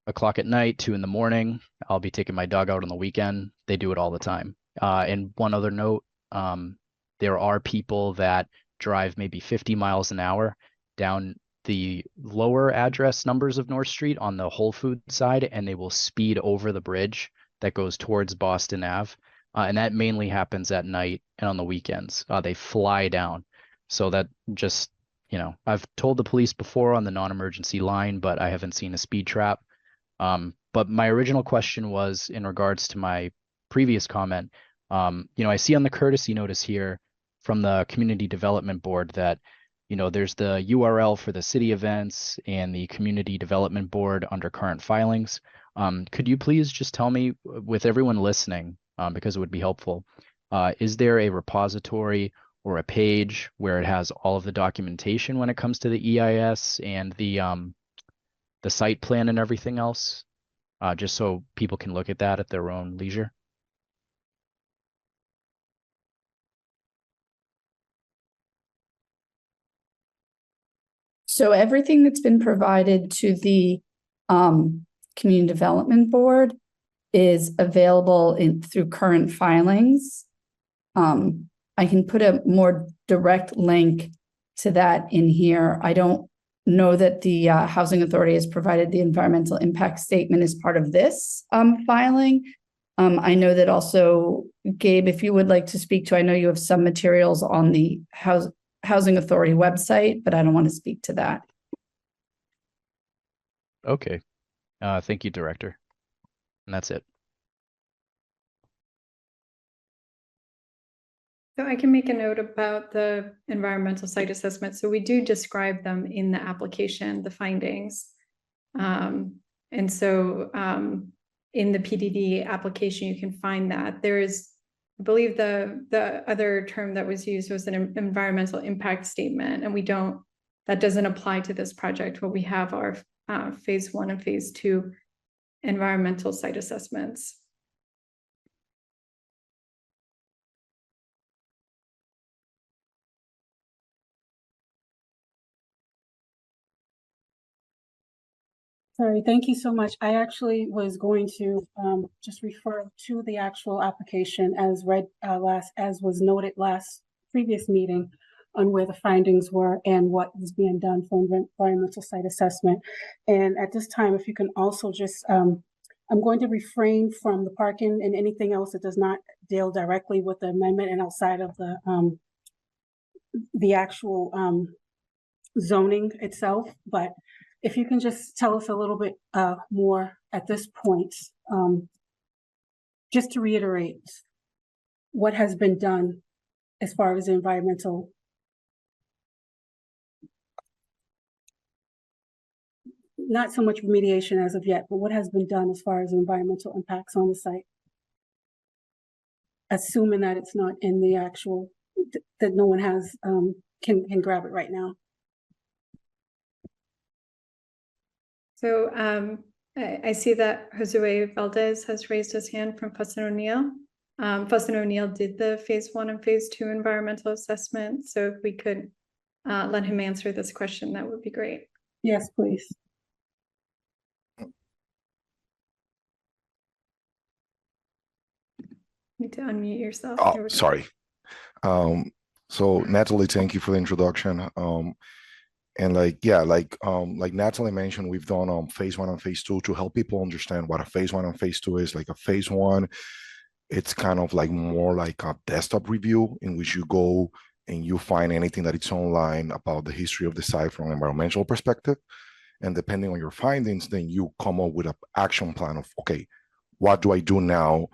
o'clock at night, 2 in the morning. I'll be taking my dog out on the weekend. They do it all the time. And one other note, there are people that drive maybe 50 miles an hour down the lower address numbers of North Street on the Whole Foods side, and they will speed over the bridge that goes towards Boston Ave. And that mainly happens at night and on the weekends. They fly down. So that just, I've told the police before on the non-emergency line, but I haven't seen a speed trap. But my original question was in regards to my previous comment. I see on the courtesy notice here from the Community Development Board that, there's the URL for the city events and the Community Development Board under current filings. Could you please just tell me, with everyone listening, because it would be helpful, is there a repository or a page where it has all of the documentation when it comes to the EIS and the site plan and everything else, just so people can look at that at their own leisure? So everything that's been provided to the Community Development Board is available through current filings. I can put a more direct link to that in here. I don't know that the Housing Authority has provided the environmental impact statement as part of this filing. I know that also, Gabe, if you would like to speak to, I know you have some materials on the Housing Authority website, but I don't want to speak to that. Okay. Thank you, Director. And that's it. So I can make a note about the environmental site assessment. So we do describe them in the application, the findings. And so in the PDD application, you can find that. There is, I believe the other term that was used was an environmental impact statement, and that doesn't apply to this project. What we have are phase 1 and phase 2 environmental site assessments. Sorry, thank you so much. I actually was going to just refer to the actual application as read as was noted last previous meeting on where the findings were and what was being done for environmental site assessment. And at this time, if you can also just, I'm going to refrain from the parking and anything else that does not deal directly with the amendment and outside of the actual zoning itself, but if you can just tell us a little bit more at this point, just to reiterate what has been done as far as environmental. Not so much remediation as of yet, but what has been done as far as environmental impacts on the site? Assuming that it's not in the actual, that no one has, can grab it right now. So I see that Josue Valdez has raised his hand from Fuss and O'Neill. Fuss and O'Neill did the phase 1 and phase 2 environmental assessment. So if we could let him answer this question, that would be great. Yes, please. Need to unmute yourself. There Oh, we go. sorry. So Natalie, thank you for the introduction. And like Natalie mentioned, we've done phase 1 and phase 2 to help people understand what a phase 1 and phase 2 is. Like a phase 1, it's kind of like more like a desktop review in which you go and you find anything that it's online about the history of the site from an environmental perspective. And depending on your findings, then you come up with an action plan of, okay, what do I do now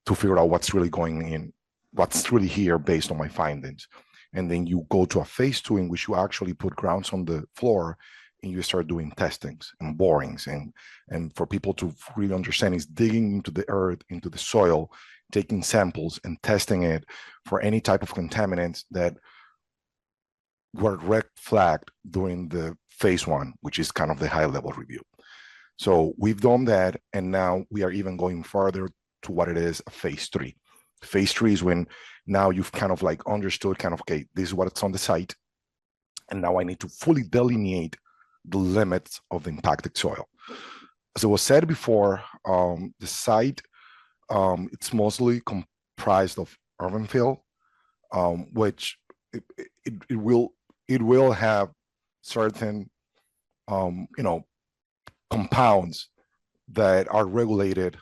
to figure out what's really going in, what's really here based on my findings. And then you go to a phase 2 in which you actually put grounds on the floor and you start doing testings and borings. And for people to really understand is digging into the earth, into the soil, taking samples and testing it for any type of contaminants that were red flagged during the phase 1, which is kind of the high level review. So we've done that. And now we are even going further to what it is a phase 3. Phase 3 is when now you've kind of like understood kind of, okay, this is what's on the site. And now I need to fully delineate the limits of the impacted soil. As it was said before, the site, it's mostly comprised of urban fill, which it will have certain, compounds that are regulated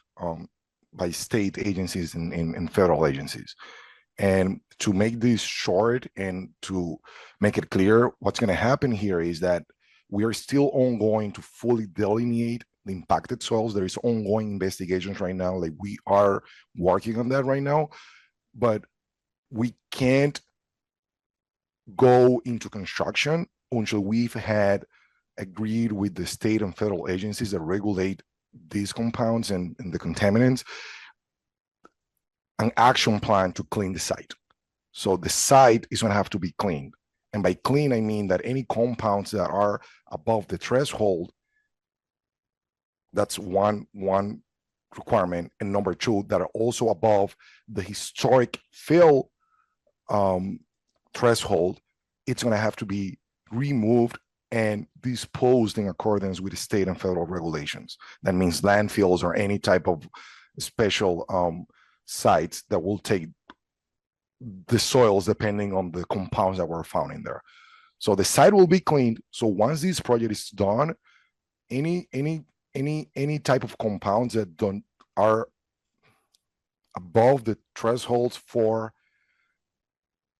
by state agencies and federal agencies. And to make this short and to make it clear, what's going to happen here is that we are still ongoing to fully delineate the impacted soils. There is ongoing investigations right now. Like we are working on that right now, but we can't go into construction until we've had agreed with the state and federal agencies that regulate these compounds and the contaminants, an action plan to clean the site. So the site is going to have to be cleaned. And by clean, I mean that any compounds that are above the threshold, that's one requirement. And number 2, that are also above the historic fill threshold, it's going to have to be removed and disposed in accordance with the state and federal regulations. That means landfills or any type of special sites that will take the soils depending on the compounds that were found in there. So the site will be cleaned. So once this project is done, any type of compounds that are above the thresholds for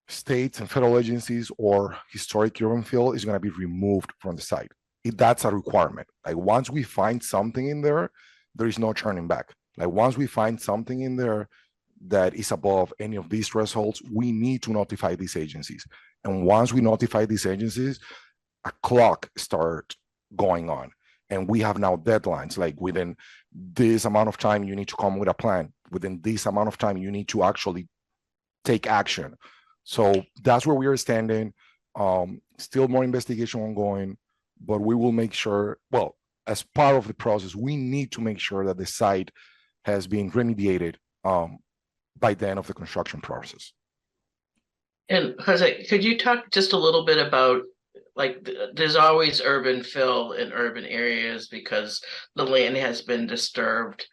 states and federal agencies or historic urban fill is going to be removed from the site. That's a requirement. Like once we find something in there, there is no turning back. Like once we find something in there that is above any of these thresholds, we need to notify these agencies. And once we notify these agencies, a clock starts going on. And we have now deadlines, like within this amount of time, you need to come with a plan. Within this amount of time, you need to actually take action. So that's where we are standing. Still more investigation ongoing, but we will make sure, well, as part of the process, we need to make sure that the site has been remediated by the end of the construction process. And Jose, could you talk just a little bit about, like, there's always urban fill in urban areas because the land has been disturbed,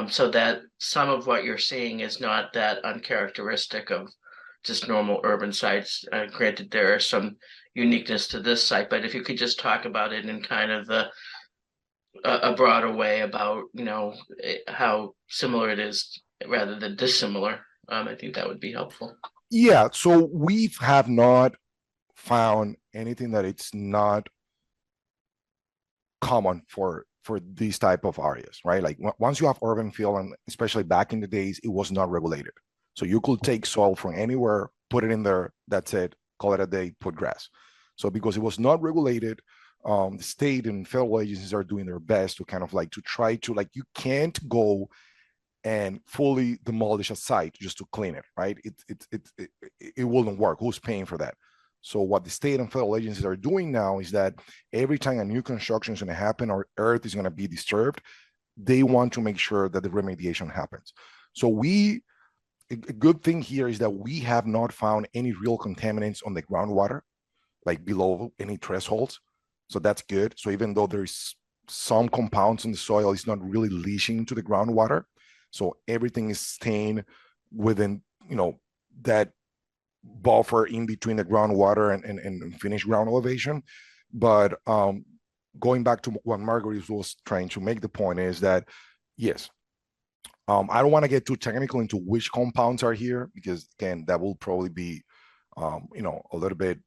so that some of what you're seeing is not that uncharacteristic of just normal urban sites. Granted, there are some uniqueness to this site, but if you could just talk about it in kind of a broader way about, how similar it is rather than dissimilar, I think that would be helpful. Yeah, so we have not found anything that it's not common for these type of areas, right? Like once you have urban fill, and especially back in the days, it was not regulated. So you could take soil from anywhere, put it in there, that's it, call it a day, put grass. So because it was not regulated, the state and federal agencies are doing their best to kind of like to try to, like, you can't go and fully demolish a site just to clean it, right? It wouldn't work. Who's paying for that? So what the state and federal agencies are doing now is that every time a new construction is going to happen or earth is going to be disturbed, they want to make sure that the remediation happens. So a good thing here is that we have not found any real contaminants on the groundwater, like below any thresholds. So that's good. So even though there's some compounds in the soil, it's not really leaching into the groundwater. So everything is staying within, you know, that buffer in between the groundwater and finished ground elevation. But going back to what Marguerite was trying to make the point is that, yes, I don't want to get too technical into which compounds are here, because again, that will probably be, you know, a little bit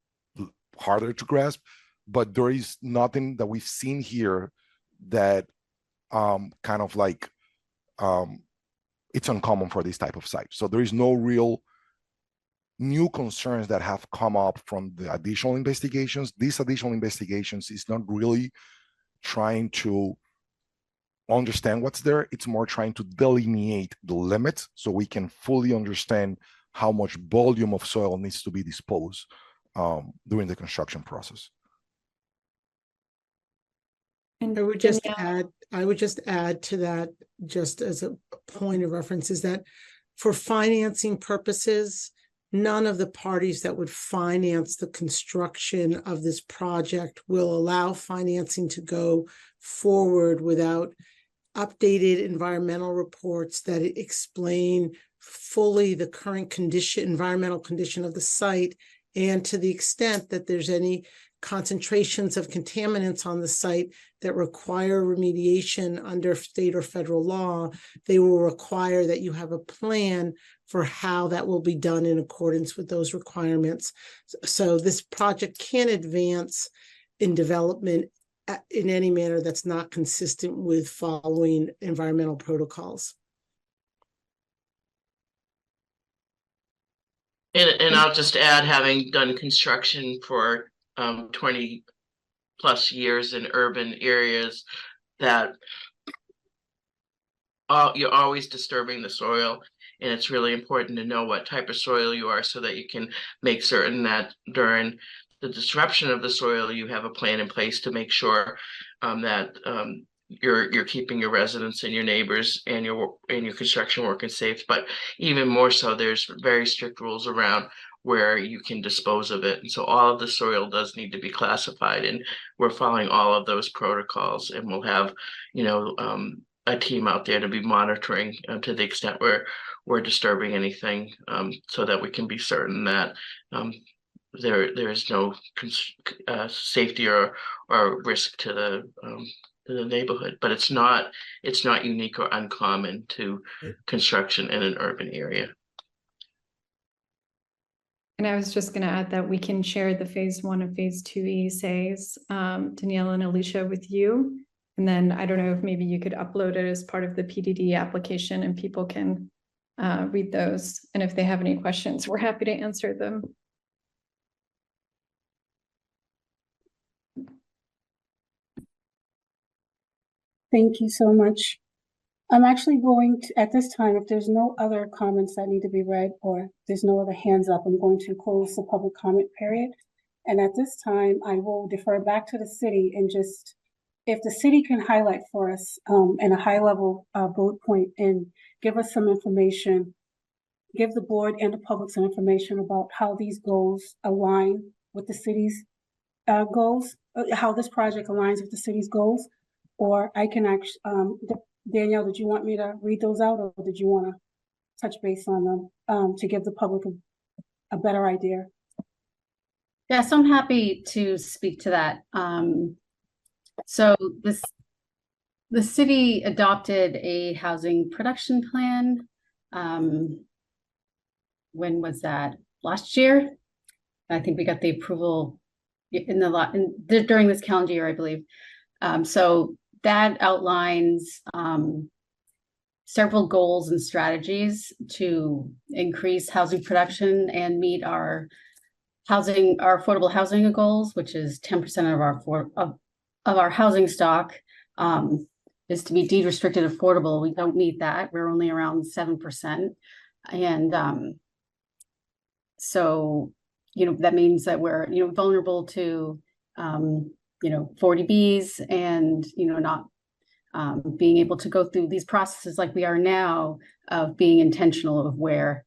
harder to grasp, but there is nothing that we've seen here that kind of like, it's uncommon for this type of site. So there is no real new concerns that have come up from the additional investigations. These additional investigations is not really trying to understand what's there. It's more trying to delineate the limits so we can fully understand how much volume of soil needs to be disposed during the construction process. And I would just add to that, just as a point of reference, is that for financing purposes, none of the parties that would finance the construction of this project will allow financing to go forward without updated environmental reports that explain fully the current condition, environmental condition of the site, and to the extent that there's any concentrations of contaminants on the site that require remediation under state or federal law, they will require that you have a plan for how that will be done in accordance with those requirements. So this project can advance in development in any manner that's not consistent with following environmental protocols. And I'll just add, having done construction for 20 plus years in urban areas, that you're always disturbing the soil, and it's really important to know what type of soil you are so that you can make certain that during the disruption of the soil, you have a plan in place to make sure that you're keeping your residents and your neighbors and your construction workers safe. But even more so, there's very strict rules around where you can dispose of it. And so all of the soil does need to be classified, and we're following all of those protocols, and we'll have, you know, a team out there to be monitoring to the extent we're disturbing anything, so that we can be certain that there is no safety or risk to the neighborhood. But it's not unique or uncommon to construction in an urban area. And I was just going to add that we can share the phase 1 and phase 2 ESAs, Danielle and Alicia, with you. And then I don't know if maybe you could upload it as part of the PDD application and people can read those. And if they have any questions, we're happy to answer them. Thank you so much. I'm actually going to, at this time, if there's no other comments that need to be read or there's no other hands up, I'm going to close the public comment period. And at this time, I will defer back to the city and just, if the city can highlight for us in a high level bullet point and give us some information, give the board and the public some information about how these goals align with the city's goals, how this project aligns with the city's goals, or I can actually, Danielle, did you want me to read those out, or did you want to touch base on them to give the public a better idea? Yes, I'm happy to speak to that. So the city adopted a housing production plan. When was that? Last year? I think we got the approval during this calendar year, I believe. So that outlines several goals and strategies to increase housing production and meet our affordable housing goals, which is 10% of our housing stock is to be deed restricted affordable. We don't meet that. We're only around 7%. And so, you know, that means that we're, you know, vulnerable to, you know, 40Bs and, you know, not being able to go through these processes like we are now of being intentional of where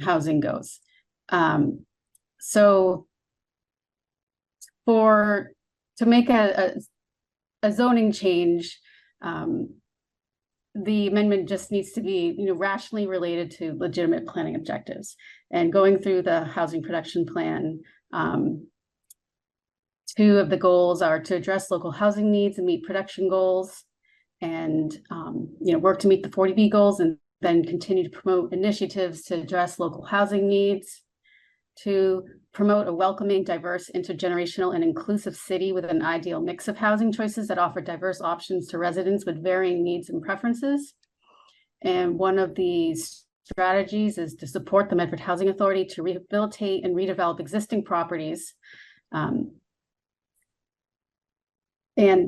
housing goes. So to make a zoning change, the amendment just needs to be, rationally related to legitimate planning objectives. And going through the housing production plan, two of the goals are to address local housing needs and meet production goals, and work to meet the 40B goals, and then continue to promote initiatives to address local housing needs. To promote a welcoming, diverse, intergenerational, and inclusive city with an ideal mix of housing choices that offer diverse options to residents with varying needs and preferences. And one of these strategies is to support the Medford Housing Authority to rehabilitate and redevelop existing properties. And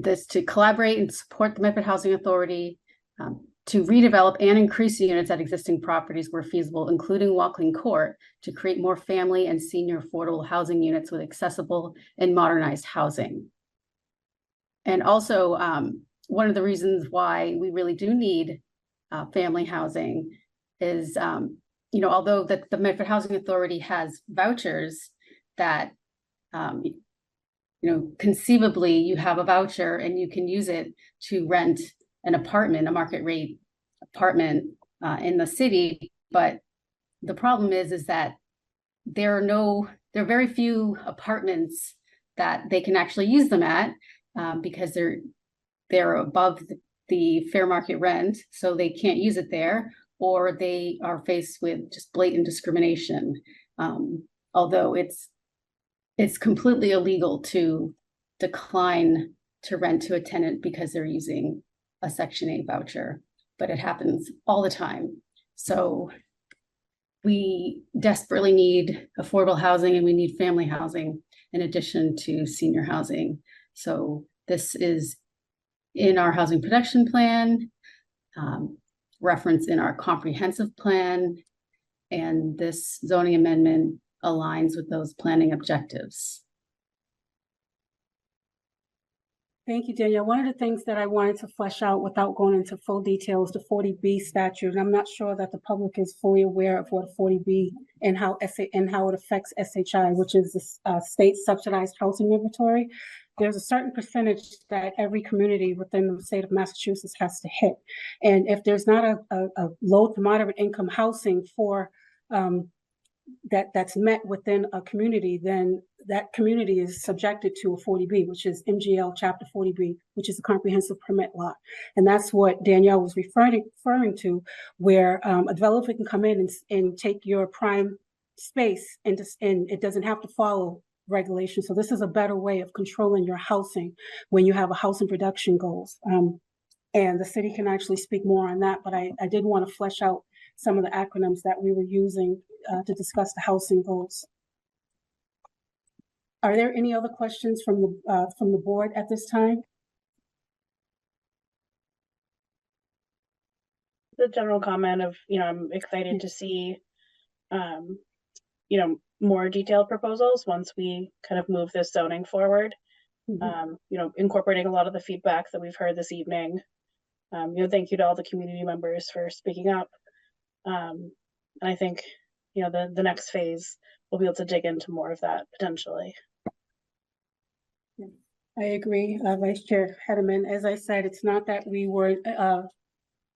this to collaborate and support the Medford Housing Authority to redevelop and increase the units at existing properties where feasible, including Walkland Court, to create more family and senior affordable housing units with accessible and modernized housing. And also, one of the reasons why we really do need family housing is, although that the Medford Housing Authority has vouchers that, conceivably you have a voucher and you can use it to rent an apartment, a market rate apartment in the city. But the problem is that there are very few apartments that they can actually use them at because they're above the fair market rent, so they can't use it there, or they are faced with just blatant discrimination. Although it's completely illegal to decline to rent to a tenant because they're using a Section 8 voucher, but it happens all the time. So we desperately need affordable housing, and we need family housing in addition to senior housing. So this is in our housing production plan, reference in our comprehensive plan, and this zoning amendment aligns with those planning objectives. Thank you, Danielle. One of the things that I wanted to flesh out without going into full detail is the 40B statute. And I'm not sure that the public is fully aware of what 40B and how it affects SHI, which is the state subsidized housing inventory. There's a certain percentage that every community within the state of Massachusetts has to hit. And if there's not a low to moderate income housing for that's met within a community, then that community is subjected to a 40B, which is MGL Chapter 40B, which is a comprehensive permit law. And that's what Danielle was referring to, where a developer can come in and take your prime space and it doesn't have to follow regulations. So this is a better way of controlling your housing when you have a housing production goals. And the city can actually speak more on that, but I did want to flesh out some of the acronyms that we were using to discuss the housing goals. Are there any other questions from the board at this time? The general comment of, I'm excited to see, more detailed proposals once we kind of move this zoning forward. Incorporating a lot of the feedback that we've heard this evening. Thank you to all the community members for speaking up. And I think, the next phase, we'll be able to dig into more of that potentially. I agree, Vice Chair Hederman. As I said, it's not that we were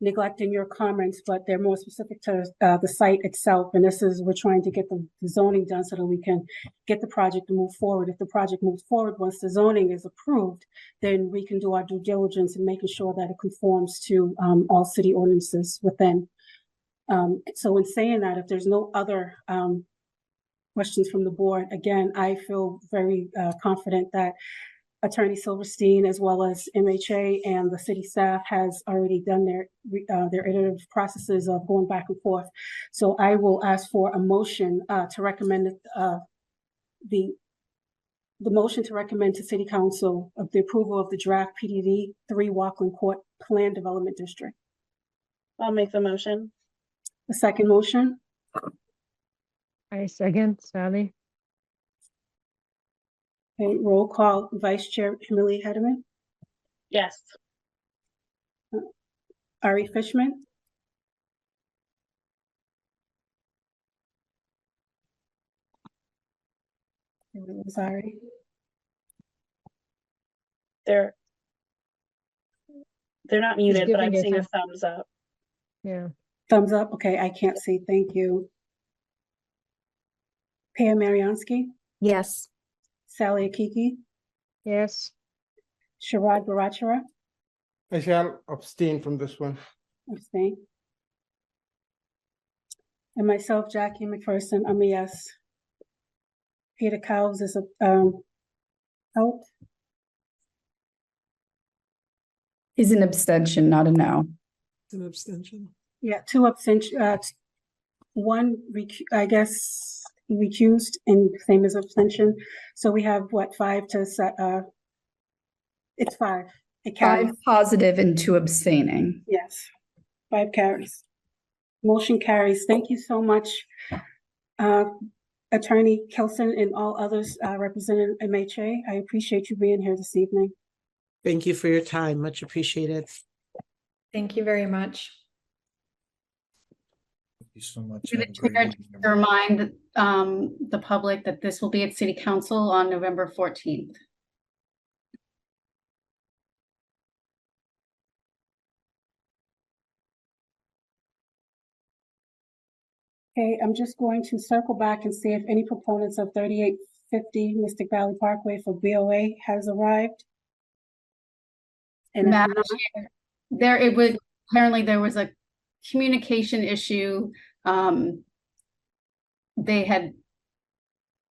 neglecting your comments, but they're more specific to the site itself. And we're trying to get the zoning done so that we can get the project to move forward. If the project moves forward, once the zoning is approved, then we can do our due diligence in making sure that it conforms to all city ordinances within. So in saying that, if there's no other questions from the board, again, I feel very confident that Attorney Silverstein, as well as MHA and the city staff, has already done their iterative processes of going back and forth. So I will ask for a motion to recommend the motion to recommend to City Council of the approval of the draft PDD 3 Walkland Court Plan Development District. I'll make the motion. The second motion. I second, Sally. Okay, roll call. Vice Chair Emily Hederman. Yes. Ari Fishman. Sorry. They're not He's muted, but I'm giving a seeing a thumb. thumbs up. Yeah. Thumbs up. Okay, I can't see. Thank you. Pam Mariansky, Yes. Sally Akiki, Yes. Sharad Barachara, I shall abstain from this one. abstain. And myself, Jackie McPherson, I'm a yes. Peter Cowles is out. Is an abstention, not a no. An abstention. Yeah, two abstention, one, I guess, he recused and same as abstention. So we have what, five to set, it's five. It carries. 5 positive and 2 abstaining. Yes, 5 carries. Motion carries. Thank you so much, Attorney Kelson and all others representing MHA. I appreciate you being here this evening. Thank you for your time. Much appreciated. Thank you very much. Thank you so much. Through the Have a great chair, evening, to remind the public that this will be at City Council on November 14th. Okay, I'm just going to circle back and see if any proponents of 3850 Mystic Valley Parkway for BOA has arrived. And if Madam not, Chair, apparently there was a communication issue. They had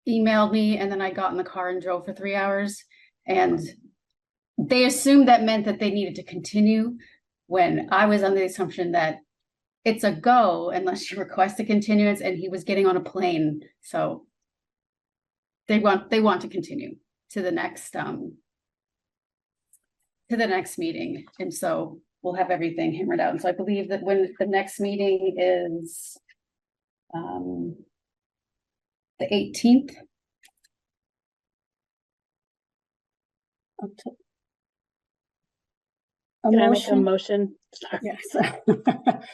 emailed me and then I got in the car and drove for 3 hours, and they assumed that meant that they needed to continue when I was under the assumption that it's a go unless you request a continuance, and he was getting on a plane. So they want to continue to the next meeting. And so we'll have everything hammered out. And so I believe that when the next meeting is the 18th. A Can I make a motion? motion? Yes.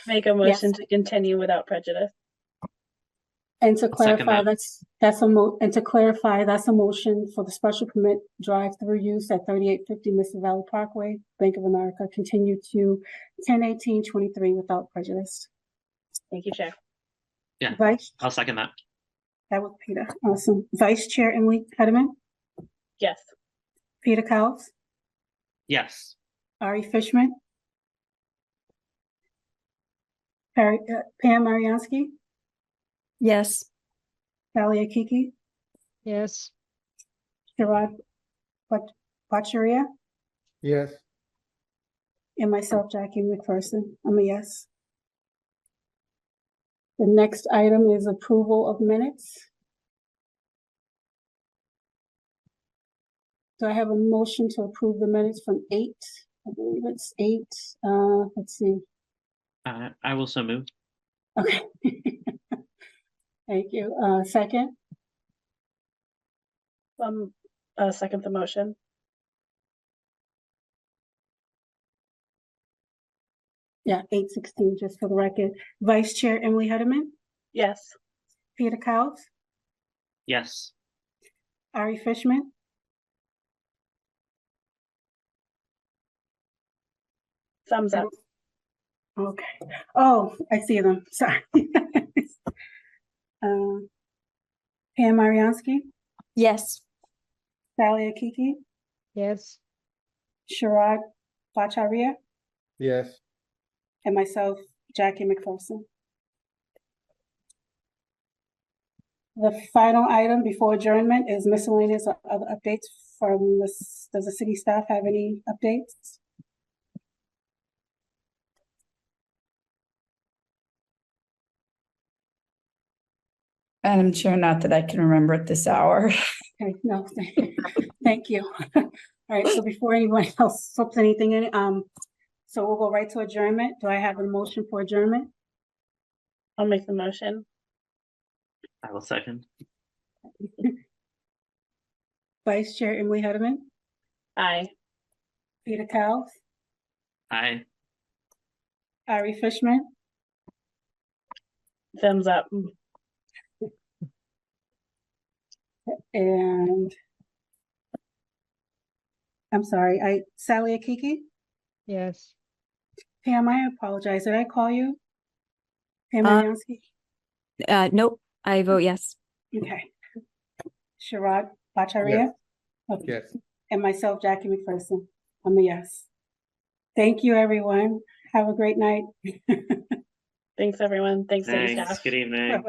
Make a motion to continue without prejudice. And to Second clarify, that. that's a motion for the special permit drive-through use at 3850 Mystic Valley Parkway, Bank of America, continue to 10/18/23 without prejudice. Thank you, Chair. Yeah, Vice, I'll second that. that was Peter. Awesome. Vice Chair Emily Hedman, Yes. Peter Cowles, Yes. Ari Fishman, Pam Mariansky, Yes. Sally Akiki, Yes. Sharad Pacharia, Yes. and myself, Jackie McPherson. I'm a yes. The next item is approval of minutes. Do I have a motion to approve the minutes from 8? I believe it's 8. Let's see. I will so move. Okay. Thank you. Second, Second the motion. yeah, 8:16, just for the record. Vice Chair Emily Hedman, Yes. Peter Cowles, Yes. Ari Fishman, Thumbs up. okay. Oh, I see them. Sorry. Pam Mariansky, Yes. Sally Akiki, Yes. Sharad Pacharia, Yes. and myself, Jackie McPherson. The final item before adjournment is miscellaneous other updates from this. Does the city staff have any updates? Madam Chair, not that I can remember at this hour. Okay, no, thank you. All right, so before anyone else slips anything in, so we'll go right to adjournment. Do I have a motion for adjournment? I'll make the motion. I will second. Vice Chair Emily Hedman, Aye. Peter Cowles, Aye. Ari Fishman, Thumbs up. and I'm sorry, Sally Akiki, Yes. Pam, I apologize. Did I call you? Pam Uh, Adamski? Nope, I vote yes. Okay. Sharad Bhattacharyya? Okay. Yes. And myself, Jackie McPherson. I'm a yes. Thank you, everyone. Have a great night. Thanks, everyone. Thanks, city Thanks, staff. good evening. Bye-bye.